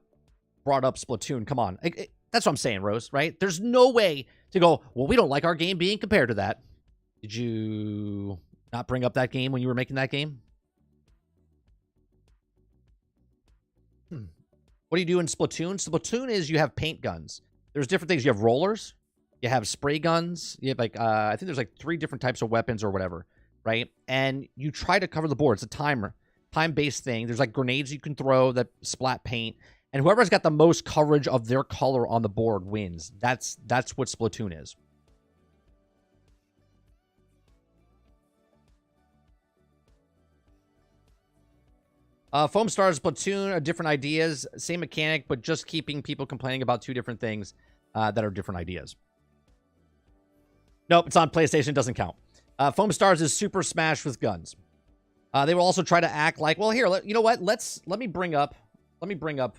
up Splatoon. Come on. That's what I'm saying, Rose, right? There's no way to go, well, we don't like our game being compared to that. Did you not bring up that game when you were making that game? What do you do in Splatoon? Splatoon is you have paint guns. There's different things. You have rollers. You have spray guns. You have like, I think there's like 3 different types of weapons or whatever, right? And you try to cover the board. It's a time-based thing. There's like grenades you can throw that splat paint. And whoever's got the most coverage of their color on the board wins. That's what Splatoon is. Foamstars, Splatoon are different ideas. Same mechanic, but just keeping people complaining about 2 different things that are different ideas. Nope, it's on PlayStation. It doesn't count. Foamstars is Super Smash with guns. They will also try to act like, well, here, you know what? Let me bring up Foamstar.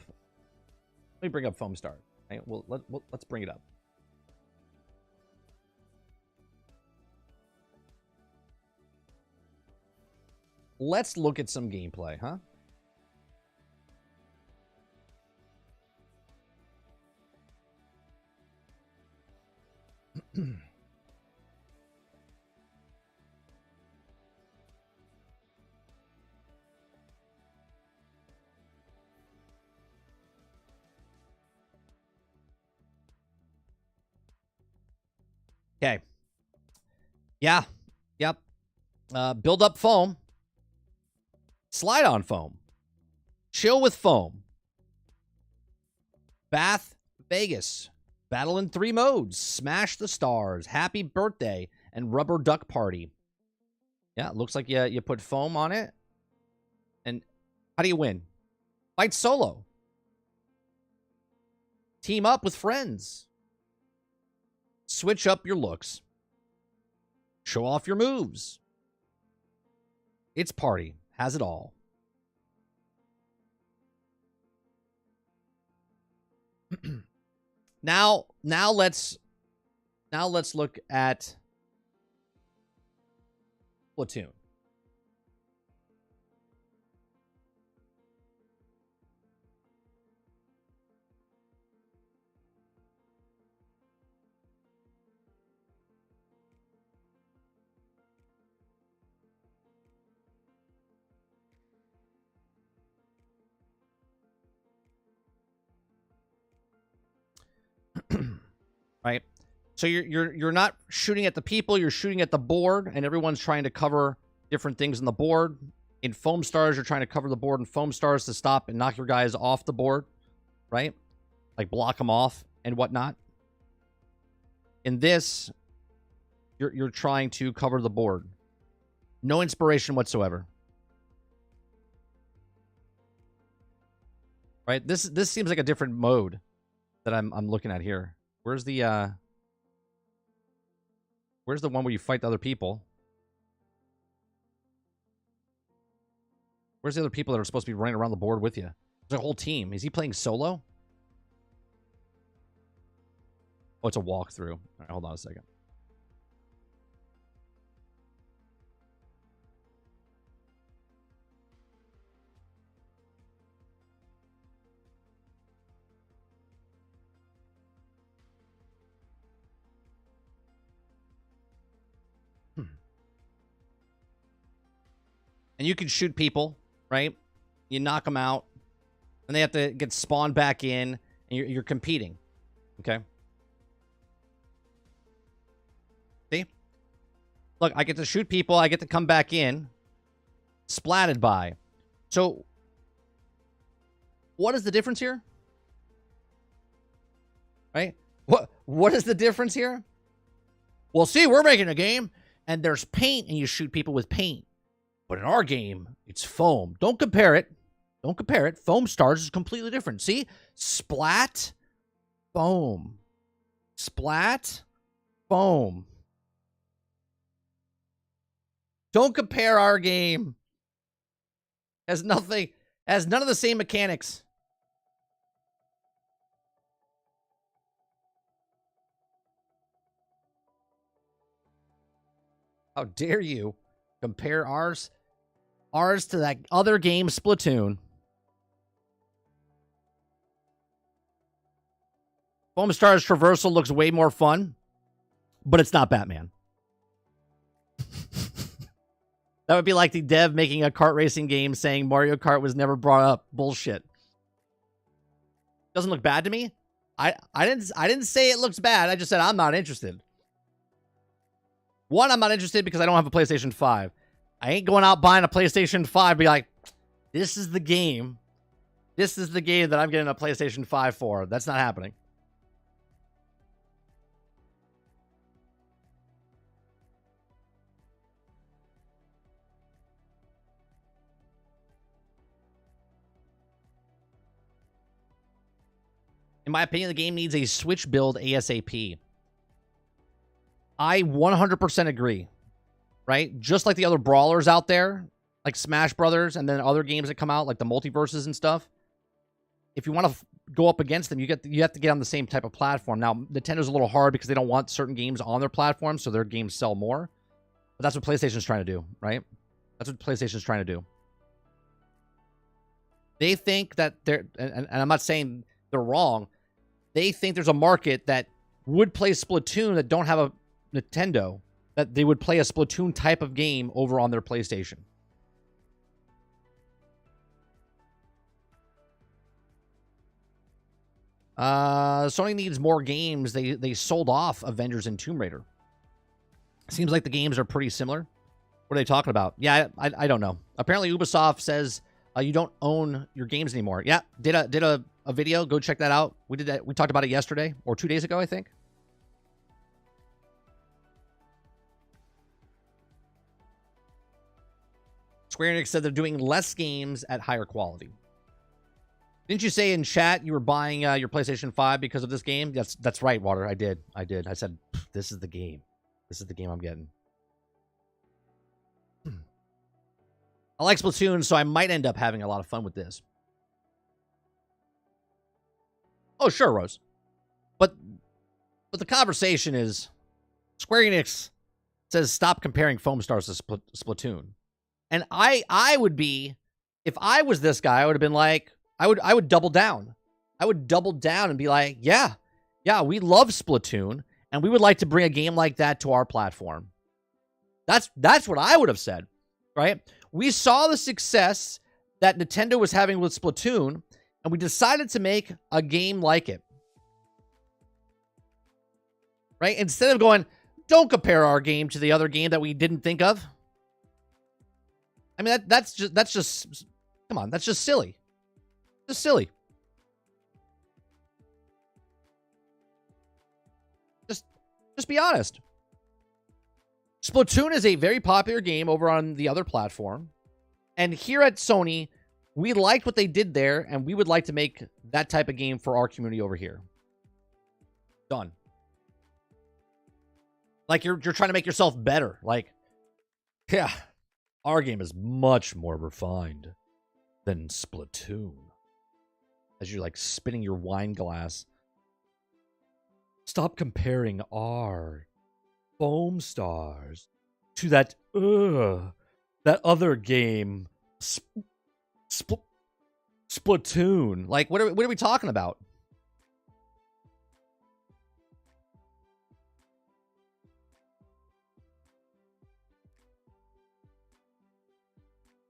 Right? Well, let's bring it up. Let's look at some gameplay, huh? Okay. Yeah. Yep. Build up foam. Slide on foam. Chill with foam. Bath, Vegas. Battle in 3 modes. Smash the stars. Happy birthday. And rubber duck party. Yeah, it looks like you put foam on it. And how do you win? Fight solo. Team up with friends. Switch up your looks. Show off your moves. It's party. Has it all. Now let's look at Splatoon. Right? So you're not shooting at the people, you're shooting at the board, and everyone's trying to cover different things on the board. In Foamstars, you're trying to cover the board in Foamstars to stop and knock your guys off the board, right? Like block them off and whatnot. In this, you're trying to cover the board. No inspiration whatsoever. Right? This seems like a different mode that I'm looking at here. Where's the one where you fight the other people? Where's the other people that are supposed to be running around the board with you? There's a whole team. Is he playing solo? Oh, it's a walkthrough. All right, hold on a second. And you can shoot people, right? You knock them out, and they have to get spawned back in, and you're competing, okay? See? Look, I get to shoot people, I get to come back in, splatted by. So, what is the difference here? Right? What is the difference here? Well, see, we're making a game, and there's paint, and you shoot people with paint. But in our game, it's foam. Don't compare it. Don't compare it. Foamstars is completely different. See? Splat, foam. Splat, foam. Don't compare our game. Has none of the same mechanics. How dare you compare ours to that other game, Splatoon. Foamstars Traversal looks way more fun, but it's not Batman. That would be like the dev making a kart racing game saying Mario Kart was never brought up. Bullshit. Doesn't look bad to me. I didn't say it looks bad. I just said I'm not interested. One, I'm not interested because I don't have a PlayStation 5. I ain't going out buying a PlayStation 5 be like, this is the game. This is the game that I'm getting a PlayStation 5 for. That's not happening. In my opinion, the game needs a Switch build ASAP. I 100% agree, right? Just like the other brawlers out there, like Smash Brothers, and then other games that come out, like the multiverses and stuff. If you want to go up against them, you have to get on the same type of platform. Now, Nintendo's a little hard because they don't want certain games on their platform, so their games sell more. But that's what PlayStation's trying to do, right? That's what PlayStation's trying to do. They think that they're, and I'm not saying they're wrong. They think there's a market that would play Splatoon that don't have a Nintendo, that they would play a Splatoon type of game over on their PlayStation. Sony needs more games. They sold off Avengers and Tomb Raider. Seems like the games are pretty similar. What are they talking about? Yeah, I don't know. Apparently Ubisoft says you don't own your games anymore. Yeah, did a video. Go check that out. We did that. We talked about it yesterday or 2 days ago, I think. Square Enix said they're doing less games at higher quality. Didn't you say in chat you were buying your PlayStation 5 because of this game? That's right, Water. I did. I said, this is the game. This is the game I'm getting. I like Splatoon, so I might end up having a lot of fun with this. Oh, sure, Rose. But the conversation is Square Enix says stop comparing Foamstars to Splatoon. And I would be, if I was this guy, I would have been like, I would double down. I would double down and be like, yeah, we love Splatoon, and we would like to bring a game like that to our platform. That's what I would have said, right? We saw the success that Nintendo was having with Splatoon, and we decided to make a game like it. Right? Instead of going, don't compare our game to the other game that we didn't think of. I mean, that's just, come on, that's just silly. Just silly. Just be honest. Splatoon is a very popular game over on the other platform. And here at Sony, we liked what they did there, and we would like to make that type of game for our community over here. Done. Like, you're trying to make yourself better. Like, yeah, our game is much more refined than Splatoon. As you're, like, spinning your wine glass. Stop comparing our Foamstars to that other game, Splatoon. Like, what are we talking about?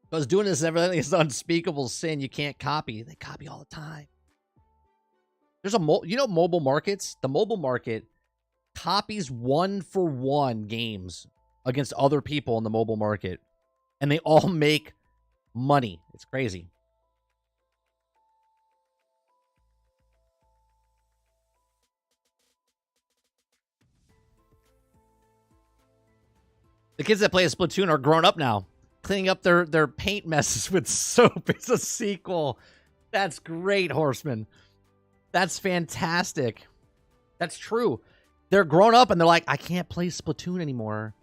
Because doing this and everything is an unspeakable sin. You can't copy. They copy all the time. There's mobile markets. The mobile market copies 1-for-1 games against other people in the mobile market, and they all make money. It's crazy. The kids that play Splatoon are grown up now. cleaning up their paint messes with soap. It's a sequel. That's great, Horseman. That's fantastic. That's true. They're grown up and they're like, I can't play Splatoon anymore.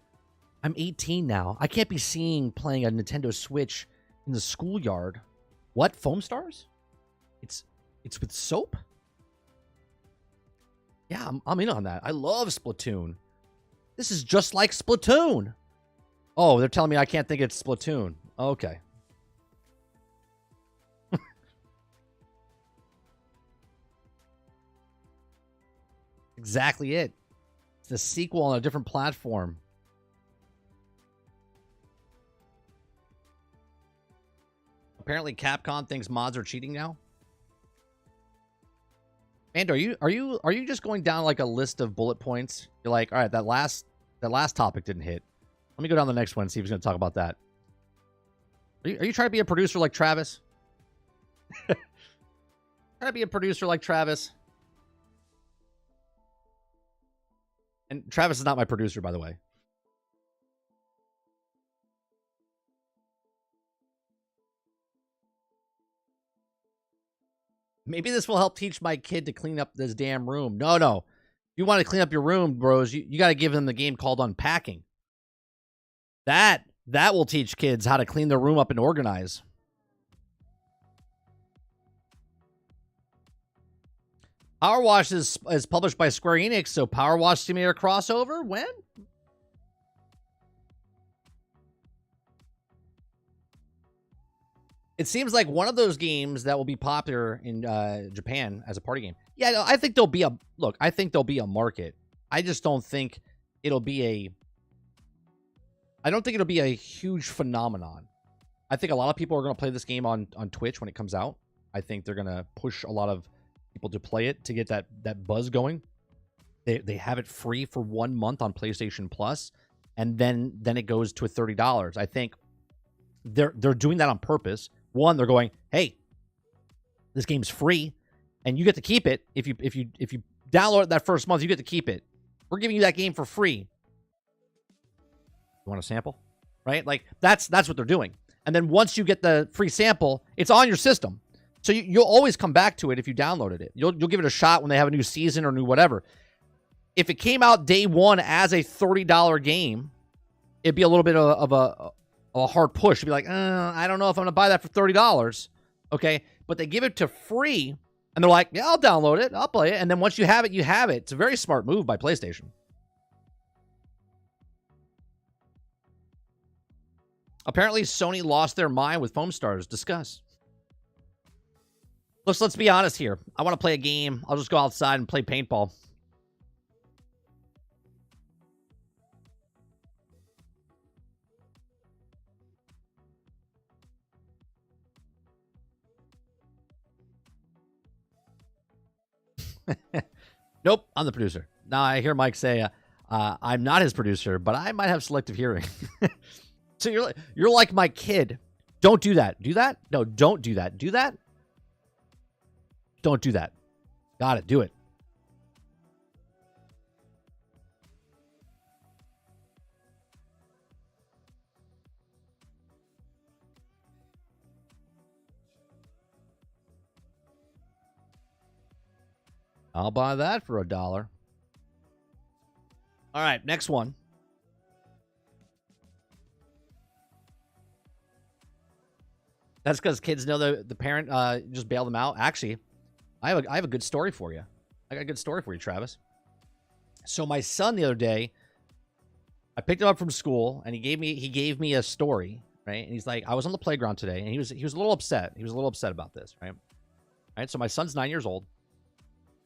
I'm 18 now. I can't be seen playing a Nintendo Switch in the schoolyard. What? Foamstars? It's with soap? Yeah, I'm in on that. I love Splatoon. This is just like Splatoon. Oh, they're telling me I can't think it's Splatoon. Okay. Exactly it. It's the sequel on a different platform. Apparently Capcom thinks mods are cheating now. And are you just going down like a list of bullet points? You're like, all right, that last topic didn't hit. Let me go down the next one and see if he's going to talk about that. Are you trying to be a producer like Travis? Trying to be a producer like Travis? And Travis is not my producer, by the way. Maybe this will help teach my kid to clean up this damn room. No. If you want to clean up your room, bros, you got to give them the game called Unpacking. That will teach kids how to clean their room up and organize. Power Wash is published by Square Enix, so Power Wash Simulator crossover? When? It seems like one of those games that will be popular in Japan as a party game. Yeah, no, I think there'll be a market. I just don't think it'll be a huge phenomenon. I think a lot of people are going to play this game on Twitch when it comes out. I think they're going to push a lot of people to play it to get that buzz going. They have it free for 1 month on PlayStation Plus, and then it goes to $30. I think they're doing that on purpose. One, they're going, hey, this game's free, and you get to keep it. If you download it that first month, you get to keep it. We're giving you that game for free. You want a sample? Right? Like that's what they're doing. And then once you get the free sample, it's on your system. So you'll always come back to it if you downloaded it. You'll give it a shot when they have a new season or new whatever. If it came out day one as a $30 game, it'd be a little bit of a hard push to be like, I don't know if I'm going to buy that for $30. Okay. But they give it to free and they're like, yeah, I'll download it. I'll play it. And then once you have it, you have it. It's a very smart move by PlayStation. Apparently Sony lost their mind with Foamstars. Discuss. Let's be honest here. I want to play a game. I'll just go outside and play paintball. Nope, I'm the producer. Now I hear Mike say, I'm not his producer, but I might have selective hearing. So you're like my kid. Don't do that. Do that? No, don't do that. Do that? Don't do that. Got it. Do it. I'll buy that for $1. All right, next one. That's because kids know the parent just bailed them out. Actually, I have a good story for you. I got a good story for you, Travis. So my son the other day, I picked him up from school, and he gave me a story, right? And he's like, I was on the playground today, and he was a little upset. He was a little upset about this, right? Right. So my son's 9 years old,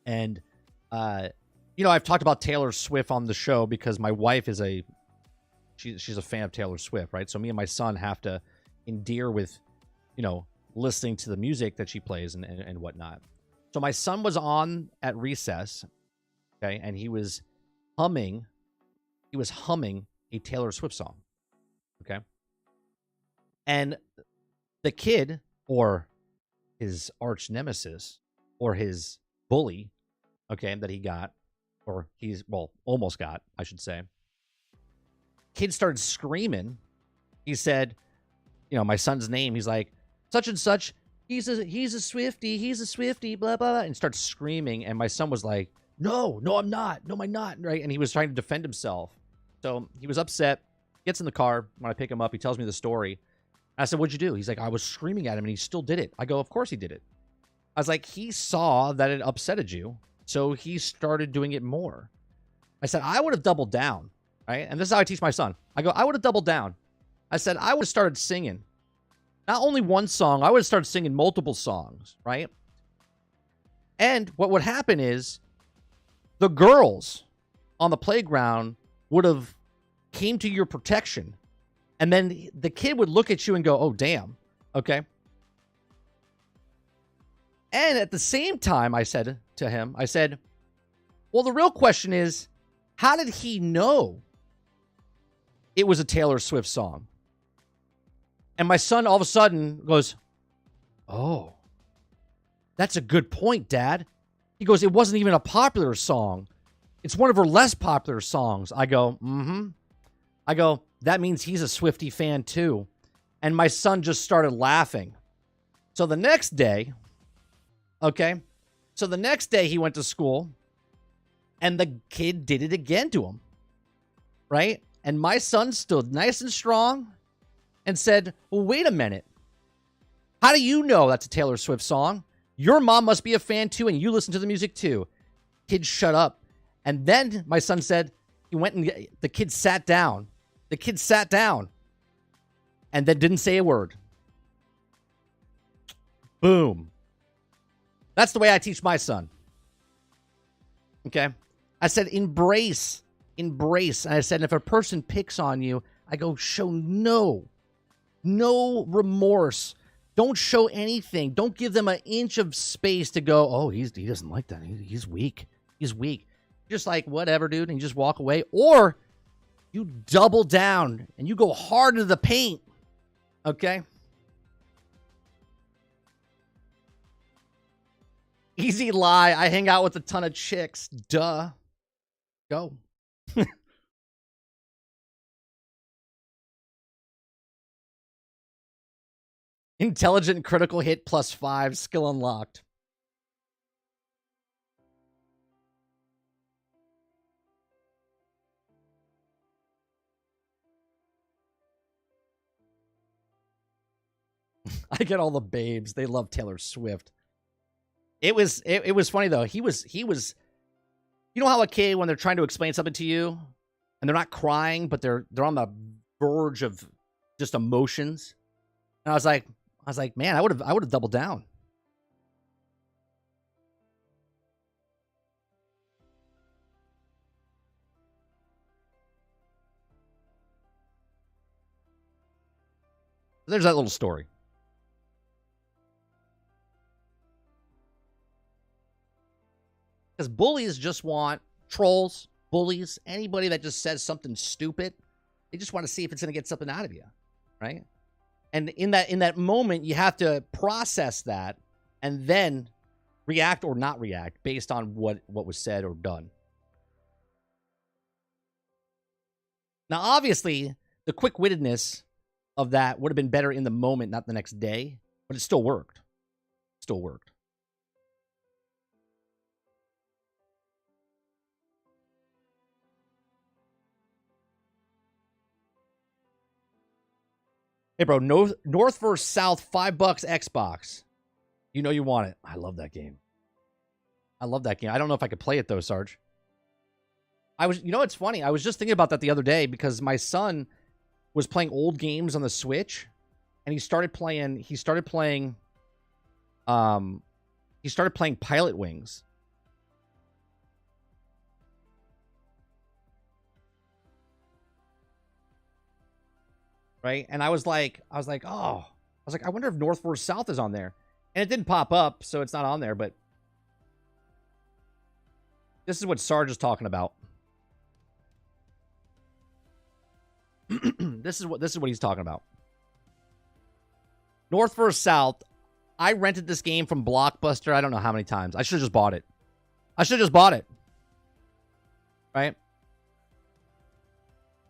and I've talked about Taylor Swift on the show because my wife is she's a fan of Taylor Swift, right? So me and my son have to endear with, listening to the music that she plays and whatnot. So my son was on at recess, okay, and he was humming a Taylor Swift song, okay? And the kid, or his arch nemesis, or his bully, okay, that he got, or almost got, I should say. Kid started screaming. He said, my son's name. He's like, such and such. He's a Swifty, blah, blah, blah, and starts screaming. And my son was like, no, I'm not. No, I'm not. Right. And he was trying to defend himself. So he was upset, gets in the car. When I pick him up, he tells me the story. I said, what'd you do? He's like, I was screaming at him and he still did it. I go, of course he did it. I was like, he saw that it upsetted you. So he started doing it more. I said, I would have doubled down. Right. And this is how I teach my son. I go, I would have doubled down. I said, I would have started singing. Not only one song, I would have started singing multiple songs, right? And what would happen is the girls on the playground would have came to your protection. And then the kid would look at you and go, oh, damn. Okay. And at the same time, I said to him, I said, well, the real question is, how did he know it was a Taylor Swift song? And my son all of a sudden goes, oh, that's a good point, Dad. He goes, it wasn't even a popular song. It's one of her less popular songs. I go, mm-hmm. I go, that means he's a Swiftie fan too. And my son just started laughing. So the next day, he went to school and the kid did it again to him. Right? And my son stood nice and strong and said, well, wait a minute. How do you know that's a Taylor Swift song? Your mom must be a fan too, and you listen to the music too. Kid, shut up. And then my son said, he went and the kid sat down. The kid sat down and then didn't say a word. Boom. That's the way I teach my son. Okay? I said, embrace. And I said, if a person picks on you, I go, show no remorse. Don't show anything. Don't give them an inch of space to go, oh, he doesn't like that. He's weak. He's weak. Just like, whatever, dude. And you just walk away. Or you double down and you go hard into the paint. Okay? Easy lie. I hang out with a ton of chicks. Duh. Go. Intelligent critical hit +5. Skill unlocked. I get all the babes. They love Taylor Swift. It was funny though. He was you know how a kid, when they're trying to explain something to you and they're not crying, but they're on the verge of just emotions. And I was like, man, I would have doubled down. There's that little story. Because bullies just want trolls, bullies, anybody that just says something stupid. They just want to see if it's going to get something out of you, right? And in that moment, you have to process that and then react or not react based on what was said or done. Now, obviously, the quick-wittedness of that would have been better in the moment, not the next day, but it still worked. Still worked. Hey, bro, North versus South, $5 Xbox. You know you want it. I love that game. I love that game. I don't know if I could play it, though, Sarge. You know, it's funny. I was just thinking about that the other day because my son was playing old games on the Switch, and he started playing Pilot Wings. Right? And I was like, I wonder if North versus South is on there. And it didn't pop up, so it's not on there, but this is what Sarge is talking about. This is what he's talking about. North versus South. I rented this game from Blockbuster. I don't know how many times. I should have just bought it. Right?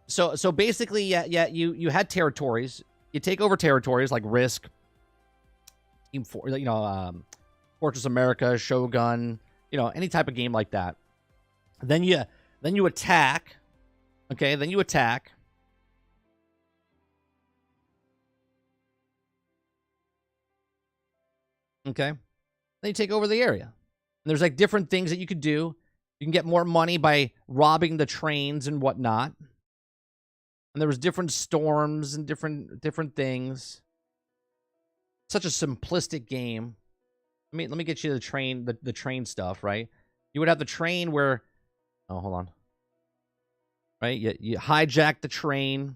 So basically, yeah, you had territories. you take over territories like Risk, Fortress America, Shogun, any type of game like that. Then you attack. Okay, then you attack. Okay. Then you take over the area. And there's like different things that you could do. You can get more money by robbing the trains and whatnot. And there was different storms and different things. Such a simplistic game. Let me get you the train stuff, right? You would have the train where hold on. Right? You hijack the train.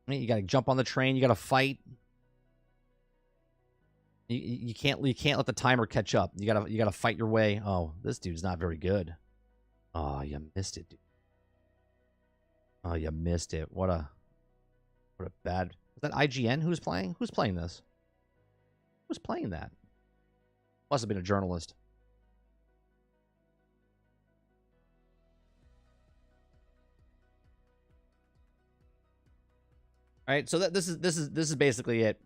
Right? You gotta jump on the train, you gotta fight. You can't let the timer catch up. You gotta fight your way. Oh, this dude's not very good. Oh, you missed it, dude. Oh, you missed it. What a bad. Is that IGN who's playing? Who's playing this? Who's playing that? Must have been a journalist. All right, so this is basically it.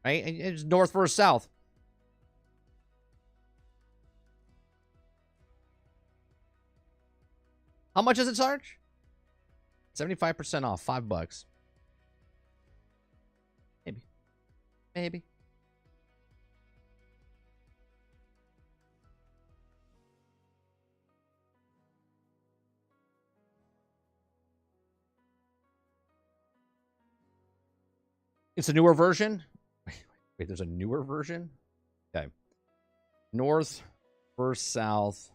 Right? And it's north versus south. How much does it charge? 75% off, $5. Maybe. It's a newer version. Wait, there's a newer version? Okay. North versus south.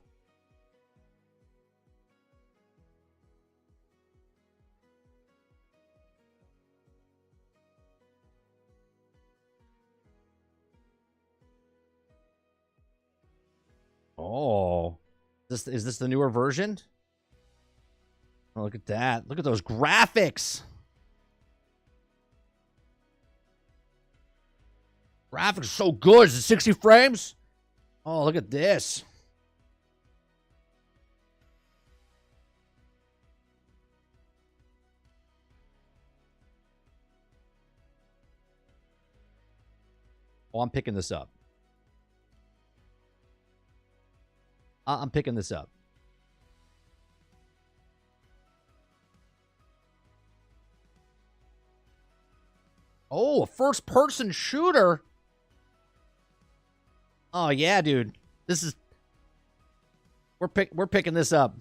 Oh. Is this the newer version? Oh, look at that. Look at those graphics. Graphics are so good. Is it 60 frames? Oh, look at this. Oh, I'm picking this up. I'm picking this up. Oh, a first-person shooter. Oh yeah, dude. This is we're picking this up.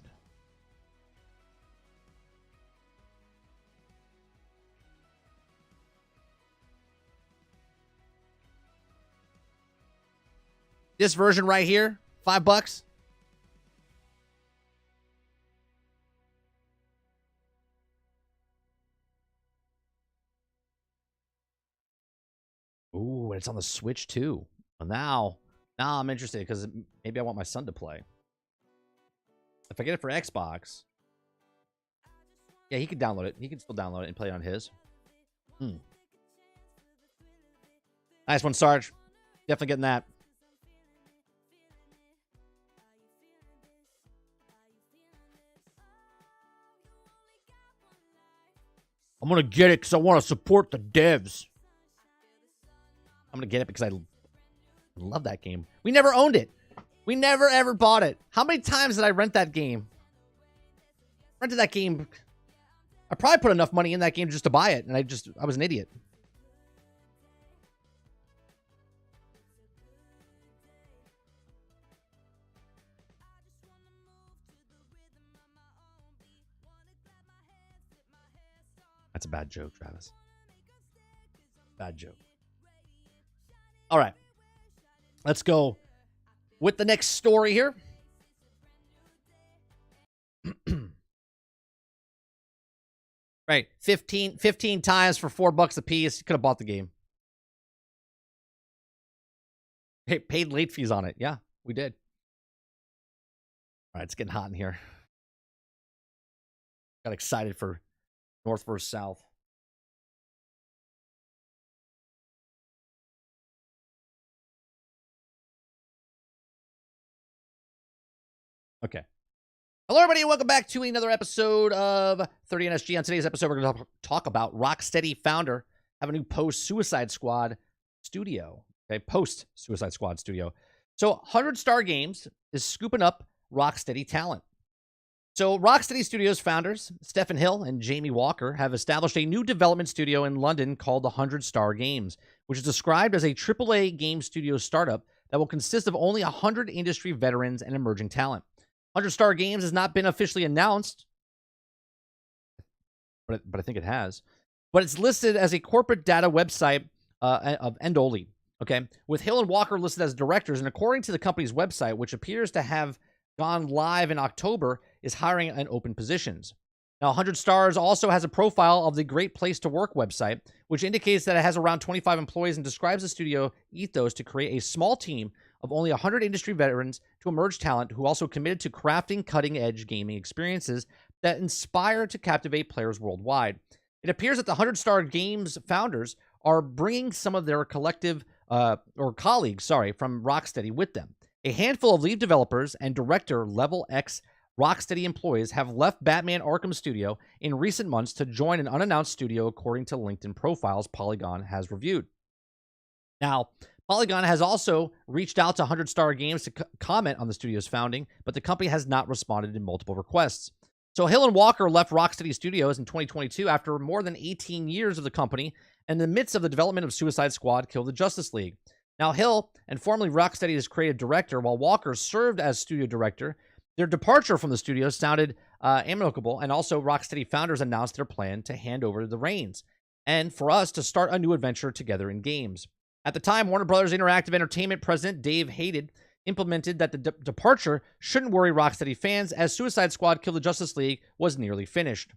This version right here, $5. Ooh, and it's on the Switch too. Well, now I'm interested because maybe I want my son to play. If I get it for Xbox, yeah, he can download it. He can still download it and play it on his. Nice one, Sarge. Definitely getting that. I'm going to get it because I want to support the devs. I'm going to get it because I love that game. We never owned it. We never, ever bought it. How many times did I rent that game? Rented that game. I probably put enough money in that game just to buy it, and I was an idiot. That's a bad joke, Travis. Bad joke. All right. Let's go with the next story here. Right. 15 times for $4 a piece. You could have bought the game. Hey, paid late fees on it. Yeah, we did. All right, it's getting hot in here. Got excited for North versus South. Okay. Hello, everybody, and welcome back to another episode of 30NSG. On today's episode, we're going to talk about Rocksteady founder have a new post-Suicide Squad studio. Okay, post-Suicide Squad studio. So, 100 Star Games is scooping up Rocksteady talent. So, Rocksteady Studios founders Stephen Hill and Jamie Walker have established a new development studio in London called the 100 Star Games, which is described as a AAA game studio startup that will consist of only 100 industry veterans and emerging talent. 100 Star Games has not been officially announced, but I think it has. But it's listed as a corporate data website of Endoli, okay? With Hill and Walker listed as directors, and according to the company's website, which appears to have gone live in October, is hiring and open positions. Now, 100 Stars also has a profile of the Great Place to Work website, which indicates that it has around 25 employees and describes the studio ethos to create a small team of only 100 industry veterans to emerge talent who also committed to crafting cutting-edge gaming experiences that inspire to captivate players worldwide. It appears that the 100 Star Games founders are bringing some of their collective colleagues from Rocksteady with them. A handful of lead developers and director level X Rocksteady employees have left Batman Arkham Studio in recent months to join an unannounced studio, according to LinkedIn profiles Polygon has reviewed. Now, Polygon has also reached out to 100 Star Games to comment on the studio's founding, but the company has not responded to multiple requests. So Hill and Walker left Rocksteady Studios in 2022 after more than 18 years of the company and in the midst of the development of Suicide Squad Kill the Justice League. Now, Hill, and formerly Rocksteady's creative director, while Walker served as studio director, their departure from the studio sounded amicable, and also Rocksteady founders announced their plan to hand over the reins and for us to start a new adventure together in games. At the time, Warner Brothers Interactive Entertainment president Dave Hayden implemented that the departure shouldn't worry Rocksteady fans, as Suicide Squad Kill the Justice League was nearly finished.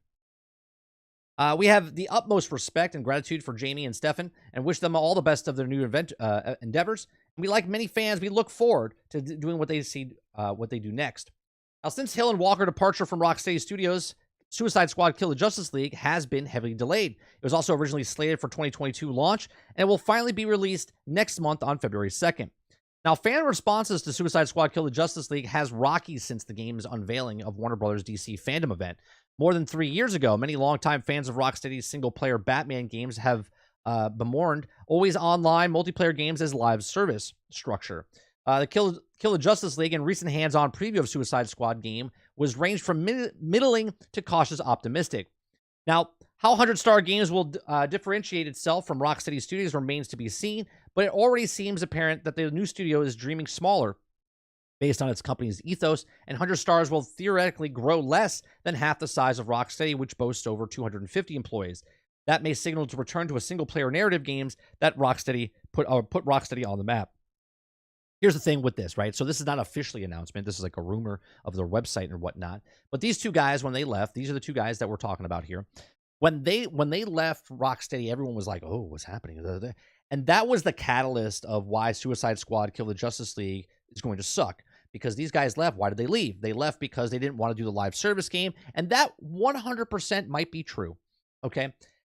We have the utmost respect and gratitude for Jamie and Stefan and wish them all the best of their new endeavors. And we, like many fans, we look forward to doing what they do next. Now, since Hill and Walker departure from Rocksteady Studios, Suicide Squad Kill the Justice League has been heavily delayed. It was also originally slated for 2022 launch, and it will finally be released next month on February 2nd. Now, fan responses to Suicide Squad Kill the Justice League has rocky since the game's unveiling of Warner Brothers DC fandom event. More than 3 years ago, many longtime fans of Rocksteady's single-player Batman games have bemoaned always online multiplayer games as live service structure. The Kill the Justice League and recent hands-on preview of Suicide Squad game was ranged from middling to cautious optimistic. Now, how 100 Star Games will differentiate itself from Rocksteady Studios remains to be seen, but it already seems apparent that the new studio is dreaming smaller based on its company's ethos, and 100 Stars will theoretically grow less than half the size of Rocksteady, which boasts over 250 employees. That may signal to return to a single-player narrative games that Rocksteady put Rocksteady on the map. Here's the thing with this, right? So this is not officially an announcement. This is like a rumor of their website and whatnot. But these two guys, when they left, these are the two guys that we're talking about here. When they left Rocksteady, everyone was like, "Oh, what's happening?" And that was the catalyst of why Suicide Squad Kill the Justice League is going to suck. Because these guys left. Why did they leave? They left because they didn't want to do the live service game. And that 100% might be true. Okay?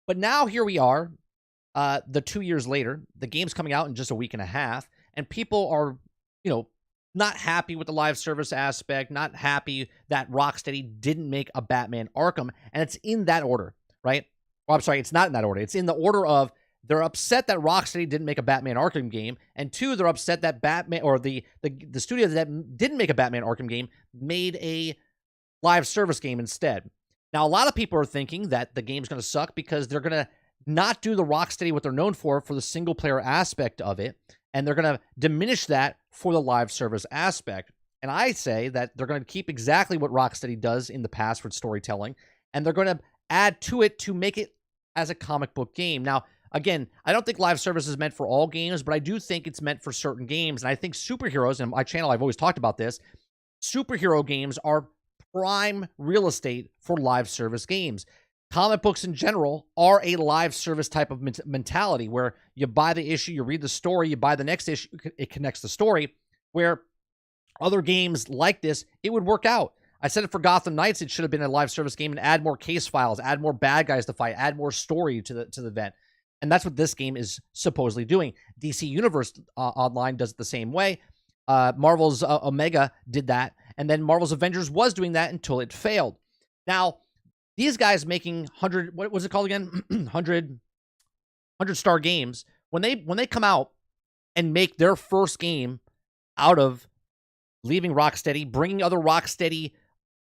But now here we are, the 2 years later. The game's coming out in just a week and a half. And people are, not happy with the live service aspect, not happy that Rocksteady didn't make a Batman Arkham. And it's in that order, right? Well, I'm sorry, it's not in that order. It's in the order of they're upset that Rocksteady didn't make a Batman Arkham game. And two, they're upset that Batman, or the studio that didn't make a Batman Arkham game, made a live service game instead. Now, a lot of people are thinking that the game's going to suck because they're going to not do the Rocksteady what they're known for the single-player aspect of it. And they're going to diminish that for the live service aspect. And I say that they're going to keep exactly what Rocksteady does in the past for storytelling, and they're going to add to it to make it as a comic book game. Now, again, I don't think live service is meant for all games, but I do think it's meant for certain games. And I think superheroes, and my channel, I've always talked about this, superhero games are prime real estate for live service games. Comic books in general are a live service type of mentality where you buy the issue, you read the story, you buy the next issue, it connects the story, where other games like this, it would work out. I said it for Gotham Knights, it should have been a live service game and add more case files, add more bad guys to fight, add more story to the event. And that's what this game is supposedly doing. DC Universe Online does it the same way. Marvel's Omega did that. And then Marvel's Avengers was doing that until it failed. Now, these guys making 100, what was it called again? 100-star games. When they come out and make their first game out of leaving Rocksteady, bringing other Rocksteady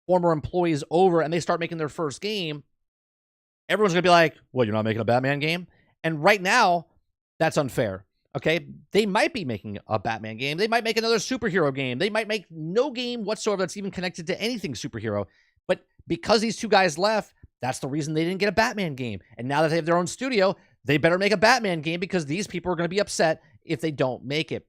former employees over, and they start making their first game, everyone's going to be like, well, you're not making a Batman game? And right now, that's unfair. Okay? They might be making a Batman game. They might make another superhero game. They might make no game whatsoever that's even connected to anything superhero. But because these two guys left, that's the reason they didn't get a Batman game. And now that they have their own studio, they better make a Batman game because these people are going to be upset if they don't make it.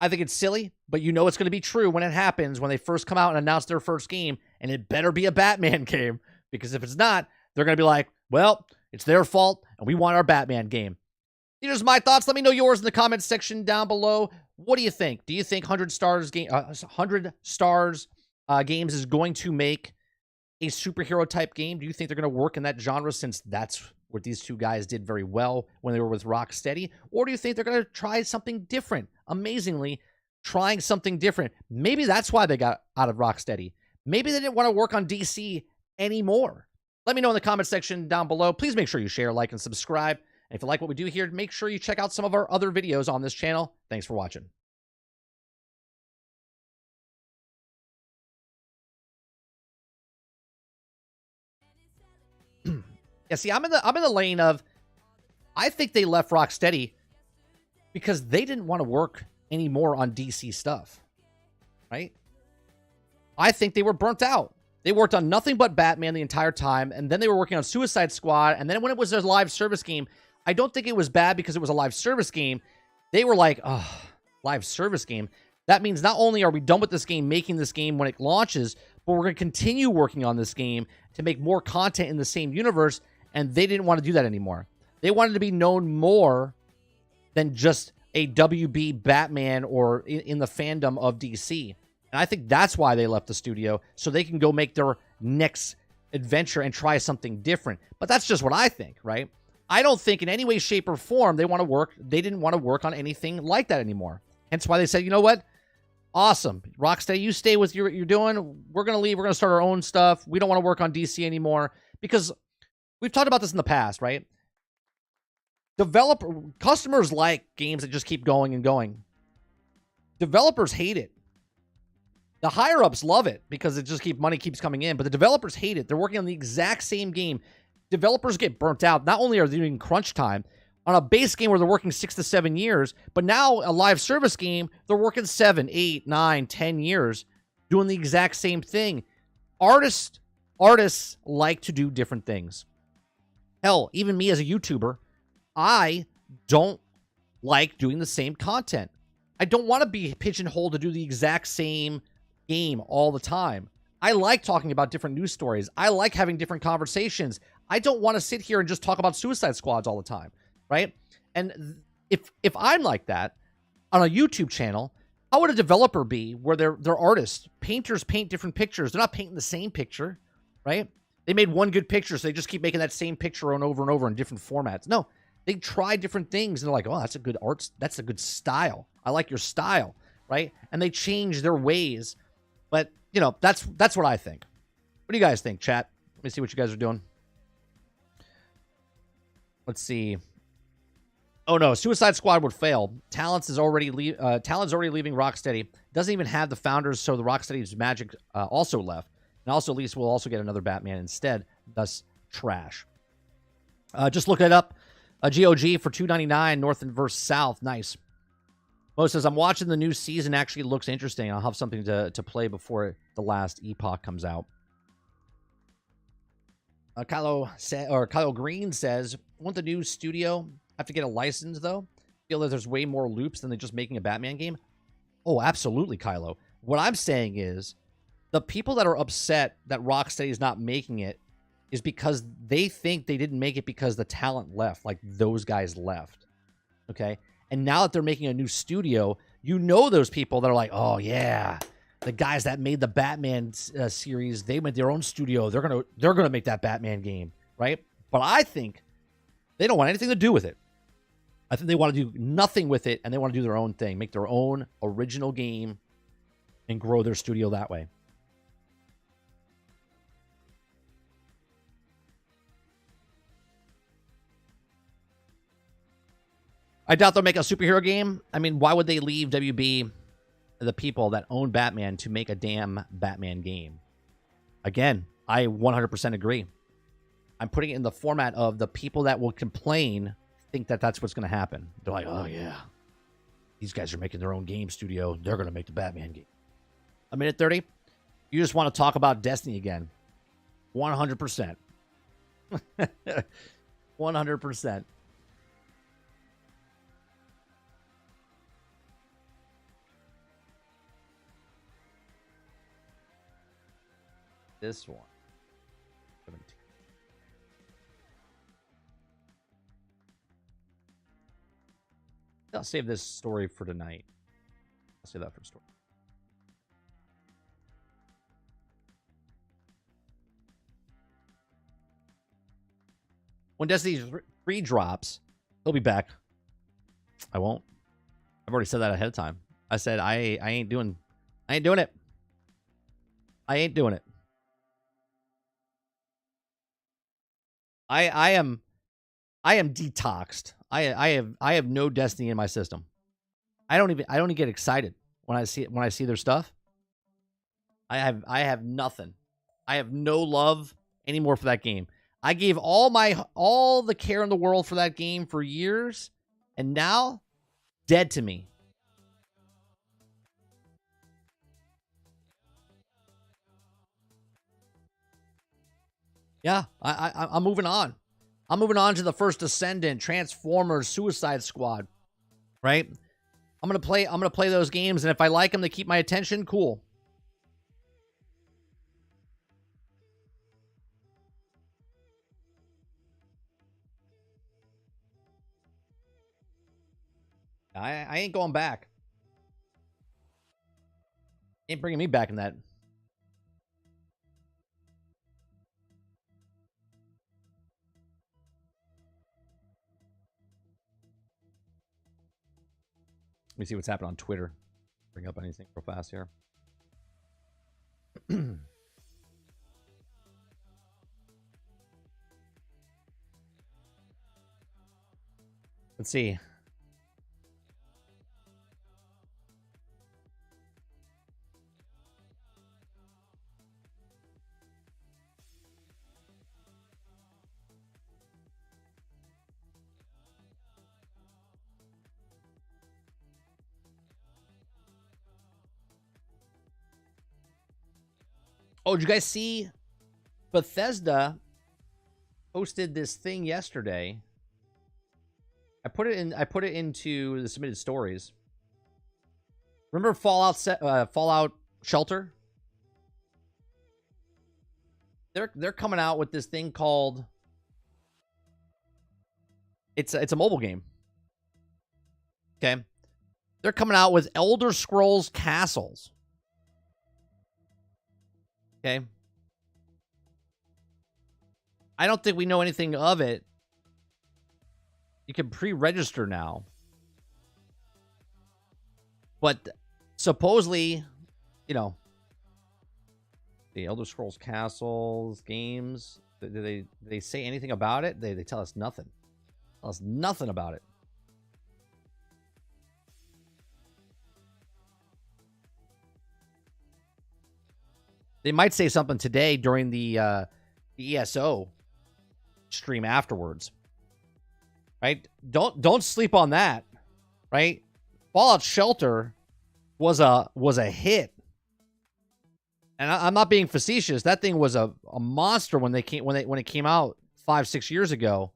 I think it's silly, but you know it's going to be true when it happens, when they first come out and announce their first game, and it better be a Batman game, because if it's not, they're going to be like, well, it's their fault, and we want our Batman game. These are my thoughts. Let me know yours in the comments section down below. What do you think? Do you think 100 stars games is going to make a superhero type game? Do you think they're going to work in that genre, since that's what these two guys did very well when they were with Rocksteady? Or do you think they're going to try something different? Amazingly, trying something different. Maybe that's why they got out of Rocksteady. Maybe they didn't want to work on DC anymore. Let me know in the comment section down below. Please make sure you share, like, and subscribe. And if you like what we do here, make sure you check out some of our other videos on this channel. Thanks for watching. Yeah, see, I'm in the lane of, I think they left Rocksteady because they didn't want to work anymore on DC stuff, right? I think they were burnt out. They worked on nothing but Batman the entire time, and then they were working on Suicide Squad, and then when it was a live service game, I don't think it was bad because it was a live service game. They were like, oh, live service game. That means not only are we done with this game, making this game when it launches, but we're going to continue working on this game to make more content in the same universe. And they didn't want to do that anymore. They wanted to be known more than just a WB Batman or in the fandom of DC. And I think that's why they left the studio, so they can go make their next adventure and try something different. But that's just what I think, right? I don't think in any way, shape, or form they didn't want to work on anything like that anymore. Hence why they said, you know what? Awesome. Rocksteady, you stay with what you're doing. We're going to leave. We're going to start our own stuff. We don't want to work on DC anymore. Because we've talked about this in the past, right? Customers like games that just keep going and going. Developers hate it. The higher-ups love it because money keeps coming in, but the developers hate it. They're working on the exact same game. Developers get burnt out. Not only are they doing crunch time on a base game where they're working 6 to 7 years, but now a live service game, they're working 7, 8, 9, 10 years doing the exact same thing. Artists like to do different things. Hell, even me as a YouTuber, I don't like doing the same content. I don't want to be pigeonholed to do the exact same game all the time. I like talking about different news stories. I like having different conversations. I don't want to sit here and just talk about Suicide Squads all the time, right? And if I'm like that on a YouTube channel, how would a developer be where they're artists? Painters paint different pictures. They're not painting the same picture, right? They made one good picture, so they just keep making that same picture over and over in different formats. No, they try different things, and they're like, oh, that's a good art. That's a good style. I like your style, right? And they change their ways. But, you know, that's what I think. What do you guys think, chat? Let me see what you guys are doing. Let's see. Oh, no, Suicide Squad would fail. Talent's already leaving Rocksteady. Doesn't even have the founders, so the Rocksteady's magic also left. And also, at least we'll also get another Batman instead. Thus, trash. Just look it up. A GOG for $2.99, North and versus South. Nice. Mo says, I'm watching the new season. Actually looks interesting. I'll have something to play before the last epoch comes out. Kyle Green says, want the new studio have to get a license, though? Feel that there's way more loops than just making a Batman game? Oh, absolutely, Kylo. What I'm saying is, the people that are upset that Rocksteady is not making it is because they think they didn't make it because the talent left, like those guys left, okay? And now that they're making a new studio, you know those people that are like, oh, yeah, the guys that made the Batman series, they made their own studio. They're gonna make that Batman game, right? But I think they don't want anything to do with it. I think they want to do nothing with it, and they want to do their own thing, make their own original game, and grow their studio that way. I doubt they'll make a superhero game. I mean, why would they leave WB, the people that own Batman, to make a damn Batman game? Again, I 100% agree. I'm putting it in the format of the people that will complain think that that's what's going to happen. They're like, oh, yeah. These guys are making their own game studio. They're going to make the Batman game. A minute 30. You just want to talk about Destiny again. 100%. 100%. This one. 17. I'll save this story for tonight. I'll save that for story. When Destiny 3 drops, he'll be back. I won't. I've already said that ahead of time. I said I ain't doing it. I ain't doing it. I am detoxed. I have no Destiny in my system. I don't even get excited when I see their stuff. I have nothing. I have no love anymore for that game. I gave all the care in the world for that game for years, and now dead to me. Yeah, I'm moving on. I'm moving on to the First Descendant, Transformers, Suicide Squad. Right? I'm gonna play those games, and if I like them, they keep my attention. Cool. I ain't going back. Ain't bringing me back in that. Let me see what's happening on Twitter. Bring up anything real fast here. Let's see. Oh, did you guys see Bethesda posted this thing yesterday? I put it into the submitted stories. Remember Fallout Shelter? They're coming out with this thing called it's a mobile game. Okay. They're coming out with Elder Scrolls Castles. Okay. I don't think we know anything of it. You can pre-register now. But supposedly, you know, the Elder Scrolls Castles games, do they say anything about it? They tell us nothing. Tell us nothing about it. They might say something today during the ESO stream afterwards. Right? Don't sleep on that. Right? Fallout Shelter was a hit. And I'm not being facetious. That thing was a monster when it came out 5-6 years ago.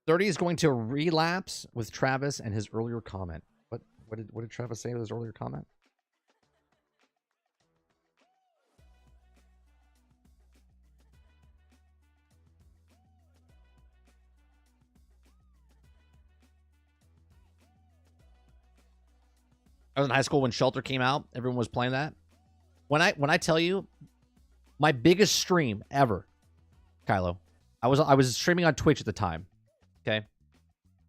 "30 is going to relapse with Travis and his earlier comment." What did Travis say with his earlier comment? I was in high school when Shelter came out. Everyone was playing that. When I tell you, my biggest stream ever, Kylo, I was streaming on Twitch at the time. Okay,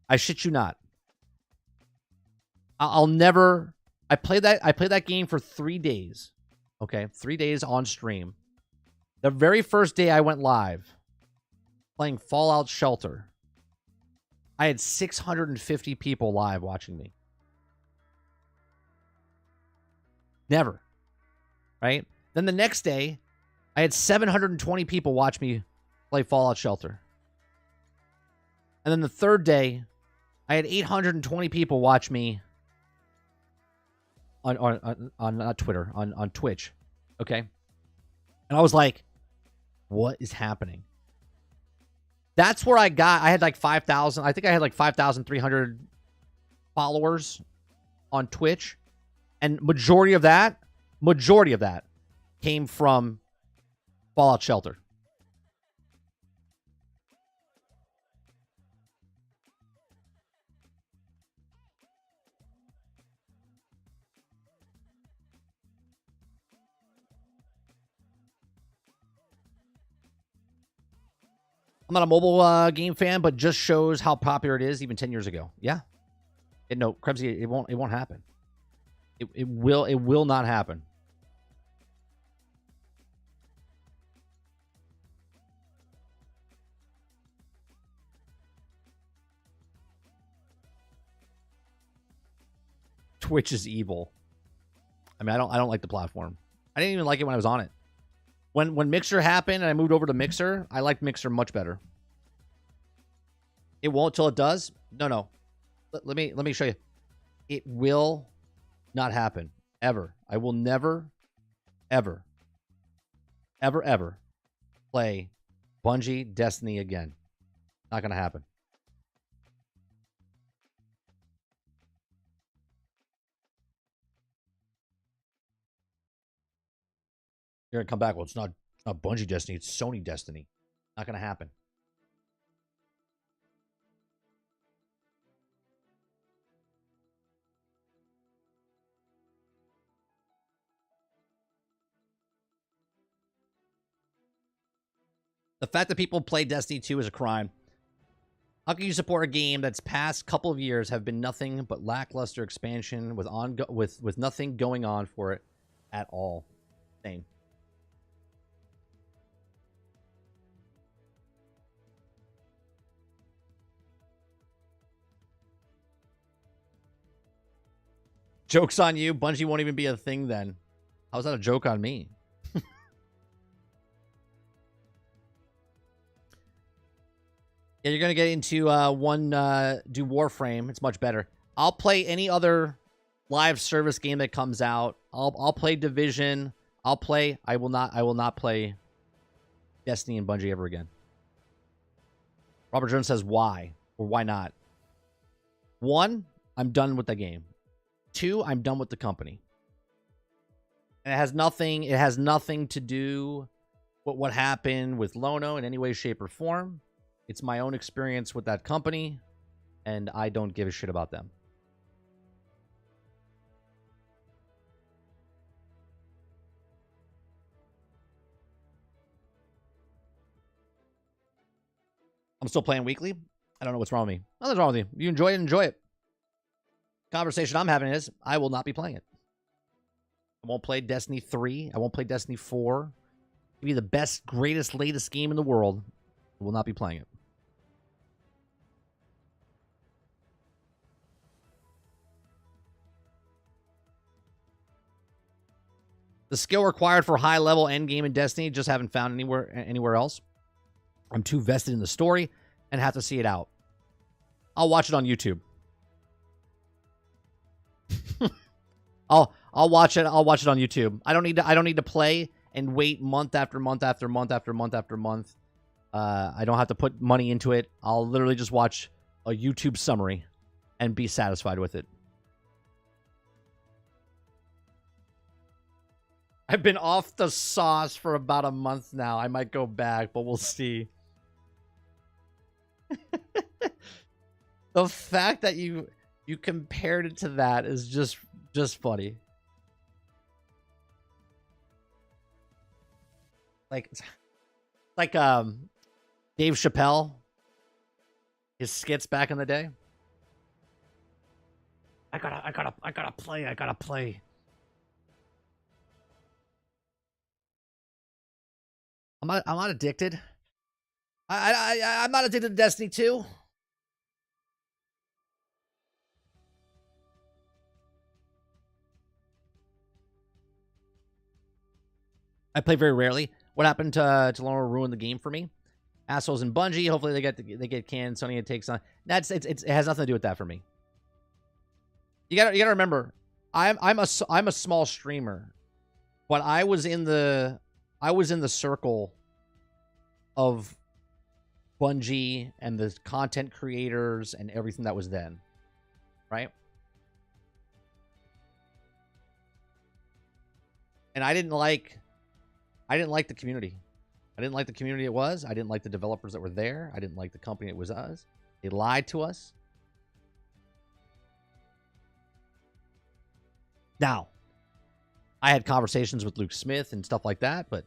I shit you not. I'll never. I played that game for 3 days. Okay, 3 days on stream. The very first day I went live playing Fallout Shelter, I had 650 people live watching me. Never. Right? Then the next day, I had 720 people watch me play Fallout Shelter. And then the third day, I had 820 people watch me on not Twitter, on Twitch. Okay? And I was like, what is happening? That's where I had like 5,000. I think I had like 5,300 followers on Twitch. And majority of that came from Fallout Shelter. I'm not a mobile game fan, but just shows how popular it is even 10 years ago. Yeah. No, Krebsy, it won't happen. It will not happen. Twitch is evil. I mean, I don't like the platform. I didn't even like it when I was on it. When Mixer happened and I moved over to Mixer, I liked Mixer much better. It won't till it does. No. Let me show you. It will not happen ever. I will never, ever play Bungie Destiny again. Not gonna happen. You're gonna come back. Well, it's not Bungie Destiny. It's Sony Destiny. Not gonna happen. The fact that people play Destiny 2 is a crime. How can you support a game that's past couple of years have been nothing but lackluster expansion with nothing going on for it at all? Same. Joke's on you. Bungie won't even be a thing then. How's that a joke on me? Yeah, you're going to get into do Warframe. It's much better. I'll play any other live service game that comes out. I'll play Division. I will not play Destiny and Bungie ever again. Robert Jones says why or why not? 1, I'm done with the game. 2, I'm done with the company. And it has nothing to do with what happened with Lono in any way, shape, or form. It's my own experience with that company, and I don't give a shit about them. I'm still playing weekly. I don't know what's wrong with me. Nothing's wrong with you. You enjoy it, enjoy it. Conversation I'm having is I will not be playing it. I won't play Destiny 3. I won't play Destiny 4. It'll be the best, greatest, latest game in the world. I will not be playing it. The skill required for high-level endgame in Destiny, just haven't found anywhere else. I'm too vested in the story and have to see it out. I'll watch it on YouTube. I'll watch it. I'll watch it on YouTube. I don't need to play and wait month after month after month after month after month. I don't have to put money into it. I'll literally just watch a YouTube summary and be satisfied with it. I've been off the sauce for about a month now. I might go back, but we'll see. The fact that you compared it to that is just funny. Like Dave Chappelle, his skits back in the day. I gotta play. I'm not addicted. I'm not addicted to Destiny 2. I play very rarely. What happened to Lorna ruin the game for me? Assholes in Bungie. Hopefully they get canned. Sony takes on. It has nothing to do with that for me. You gotta remember, I'm a small streamer, but I was in the circle of Bungie and the content creators and everything that was then, right? And I didn't like the community. I didn't like the community it was. I didn't like the developers that were there. I didn't like the company it was us. They lied to us. Now, I had conversations with Luke Smith and stuff like that, but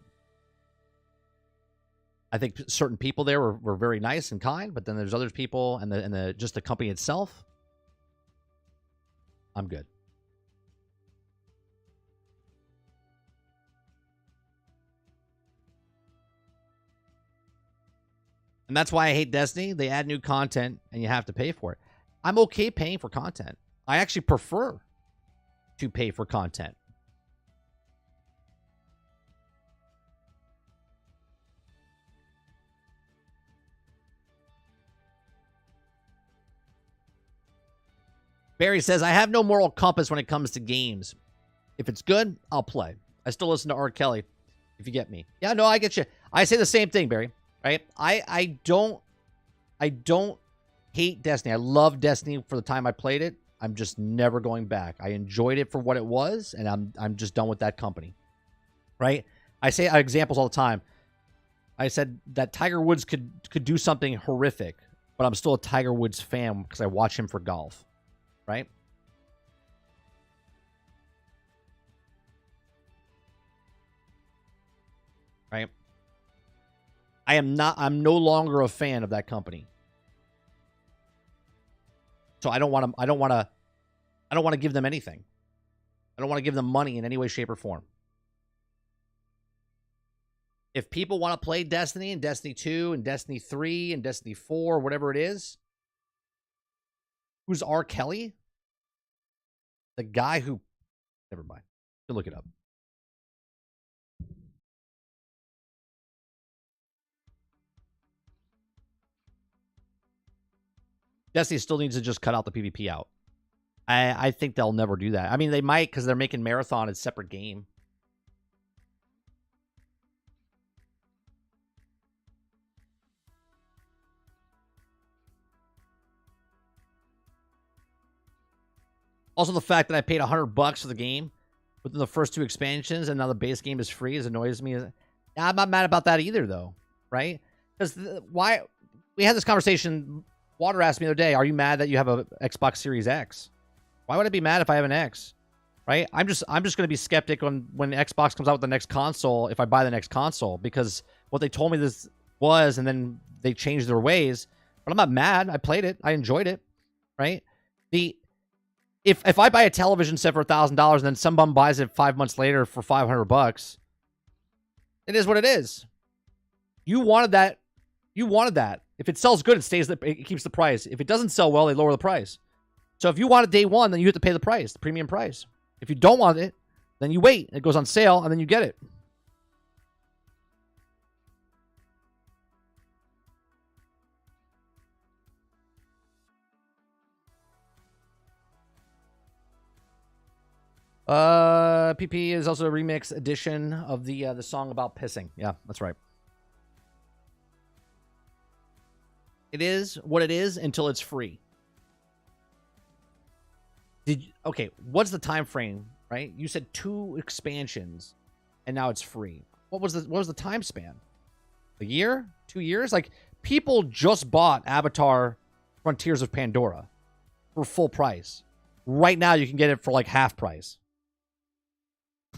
I think certain people there were very nice and kind, but then there's other people and the just the company itself. I'm good. And that's why I hate Destiny. They add new content and you have to pay for it. I'm okay paying for content. I actually prefer to pay for content. Barry says, I have no moral compass when it comes to games. If it's good, I'll play. I still listen to R. Kelly, if you get me. Yeah, no, I get you. I say the same thing, Barry. Right? I don't hate Destiny. I love Destiny for the time I played it. I'm just never going back. I enjoyed it for what it was, and I'm just done with that company. Right? I say examples all the time. I said that Tiger Woods could do something horrific, but I'm still a Tiger Woods fan because I watch him for golf. Right? Right? I'm no longer a fan of that company. So I don't want to give them anything. I don't want to give them money in any way, shape, or form. If people want to play Destiny and Destiny 2 and Destiny 3 and Destiny 4, whatever it is, who's R. Kelly? The guy who... Never mind. Go look it up. Destiny still needs to just cut out the PvP out. I think they'll never do that. I mean, they might because they're making Marathon a separate game. Also, the fact that I paid $100 for the game within the first 2 expansions and now the base game is free annoys me. I'm not mad about that either, though, right? Because why we had this conversation. Water asked me the other day, "Are you mad that you have a Xbox Series X?" Why would I be mad if I have an X? Right? I'm just going to be skeptic on when Xbox comes out with the next console if I buy the next console because what they told me this was, and then they changed their ways. But I'm not mad. I played it. I enjoyed it. Right? If I buy a television set for $1,000 and then some bum buys it 5 months later for $500, it is what it is. You wanted that. You wanted that. If it sells good, it keeps the price. If it doesn't sell well, they lower the price. So if you want it day one, then you have to pay the price, the premium price. If you don't want it, then you wait. It goes on sale, and then you get it. PP is also a remix edition of the song about pissing. Yeah, that's right. It is what it is until it's free. Okay, what's the time frame, right? You said 2 expansions and now it's free. What was the time span? A year? 2 years? Like, people just bought Avatar Frontiers of Pandora for full price. Right now you can get it for like half price.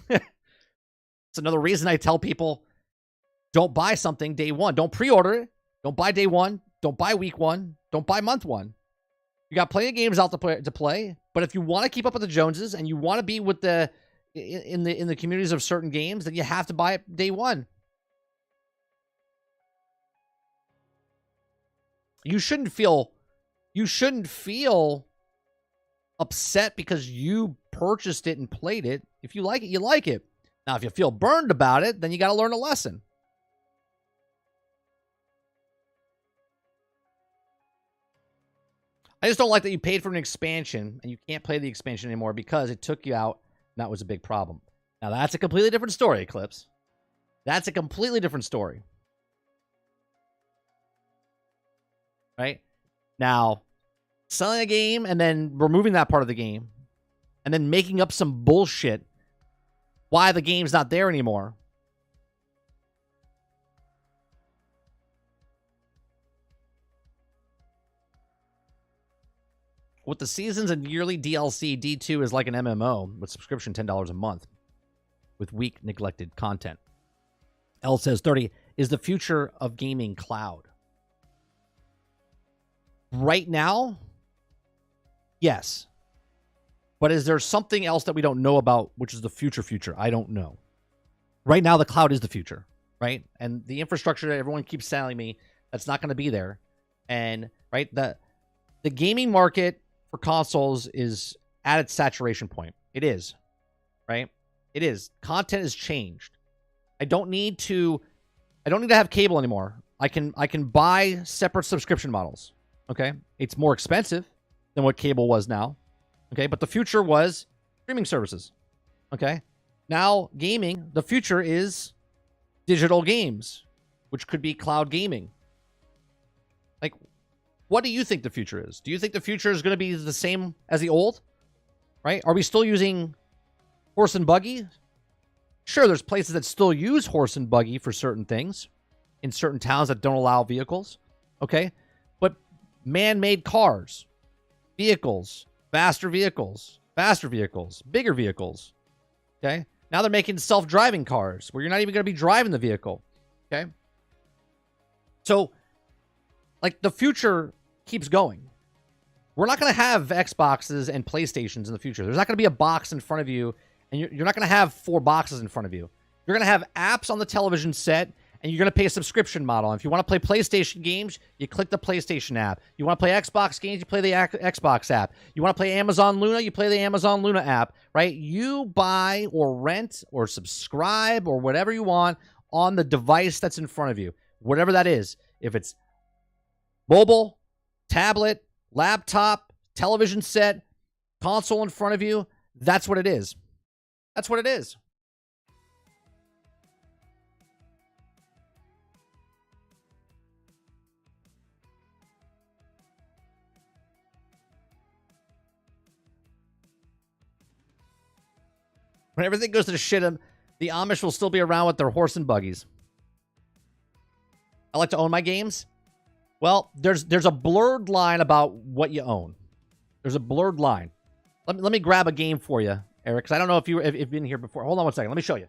It's another reason I tell people don't buy something day one. Don't pre-order it. Don't buy day one. Don't buy week one. Don't buy month one. You got plenty of games out to play, but if you want to keep up with the Joneses and you want to be with in the communities of certain games, then you have to buy it day one. You shouldn't feel upset because you purchased it and played it. If you like it, you like it. Now, if you feel burned about it, then you got to learn a lesson. I just don't like that you paid for an expansion and you can't play the expansion anymore because it took you out, and that was a big problem. Now, that's a completely different story, Eclipse. That's a completely different story. Right? Now, selling a game and then removing that part of the game and then making up some bullshit why the game's not there anymore. With the seasons and yearly DLC, D2 is like an MMO with subscription $10 a month with weak, neglected content. L says 30 is the future of gaming cloud. Right now, yes. But is there something else that we don't know about, which is the future? I don't know. Right now, the cloud is the future, right? And the infrastructure that everyone keeps telling me, that's not going to be there. And, right, the gaming market for consoles is at its saturation point. It is, right? It is. Content has changed. I don't need to have cable anymore. I can buy separate subscription models. Okay? It's more expensive than what cable was now. Okay? But the future was streaming services. Okay? Now, gaming, the future is digital games, which could be cloud gaming. Like, what do you think the future is? Do you think the future is going to be the same as the old? Right? Are we still using horse and buggy? Sure, there's places that still use horse and buggy for certain things in certain towns that don't allow vehicles. Okay? But man-made cars, vehicles, faster vehicles, bigger vehicles. Okay? Now they're making self-driving cars where you're not even going to be driving the vehicle. Okay? So, like, the future keeps going. We're not going to have Xboxes and PlayStations in the future. There's not going to be a box in front of you, and you're not going to have 4 boxes in front of you. You're going to have apps on the television set, and you're going to pay a subscription model. And if you want to play PlayStation games, you click the PlayStation app. You want to play Xbox games, you play the Xbox app. You want to play Amazon Luna, you play the Amazon Luna app, right? You buy or rent or subscribe or whatever you want on the device that's in front of you, whatever that is. If it's mobile, tablet, laptop, television set, console in front of you, that's what it is. That's what it is. When everything goes to the shit, the Amish will still be around with their horse and buggies. I like to own my games. Well, there's a blurred line about what you own. There's a blurred line. Let me grab a game for you, Eric, because I don't know if you've been here before. Hold on one second. Let me show you.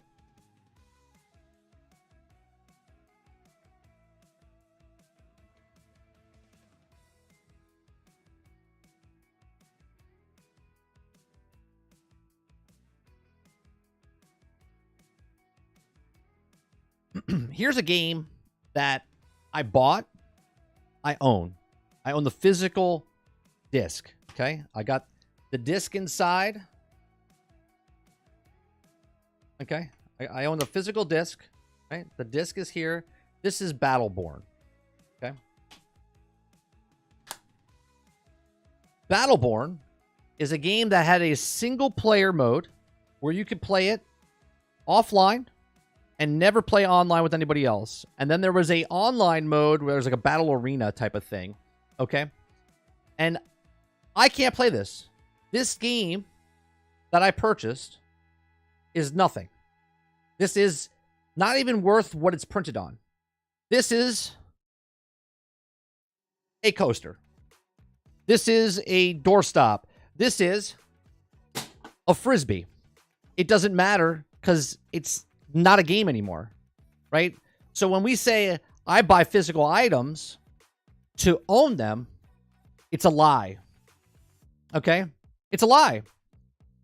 Here's a game that I bought. I own the physical disc. Okay. I got the disc inside. Okay. I own the physical disc. Right. The disc is here. This is Battleborn. Okay. Battleborn is a game that had a single player mode where you could play it offline and never play online with anybody else. And then there was a online mode where there's like a battle arena type of thing. Okay? And I can't play this. This game that I purchased is nothing. This is not even worth what it's printed on. This is a coaster. This is a doorstop. This is a Frisbee. It doesn't matter because it's not a game anymore, right? So when we say I buy physical items to own them, it's a lie. Okay? It's a lie.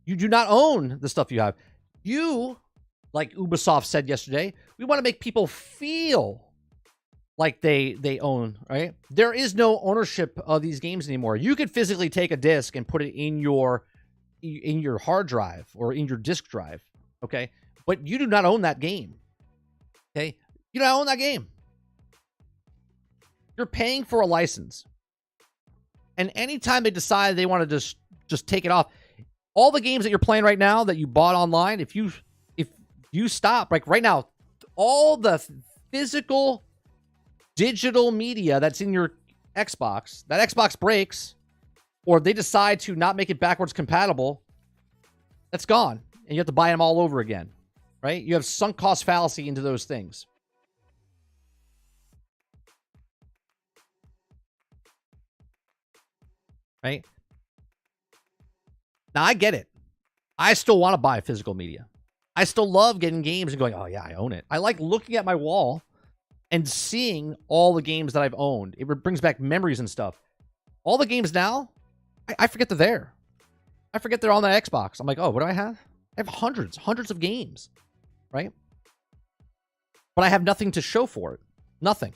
You do not own the stuff you have. You, like Ubisoft said yesterday, we want to make people feel like they own, right? There is no ownership of these games anymore. You could physically take a disc and put it in your hard drive or in your disk drive, okay? But you do not own that game, okay? You don't own that game. You're paying for a license. And anytime they decide they want to just take it off, all the games that you're playing right now that you bought online, if you stop, like right now, all the physical digital media that's in your Xbox, that Xbox breaks, or they decide to not make it backwards compatible, that's gone. And you have to buy them all over again, right? You have sunk cost fallacy into those things. Right? Now, I get it. I still want to buy physical media. I still love getting games and going, oh, yeah, I own it. I like looking at my wall and seeing all the games that I've owned. It brings back memories and stuff. All the games now, I forget they're there. I forget they're on the Xbox. I'm like, oh, what do I have? I have hundreds of games, right? But I have nothing to show for it. Nothing.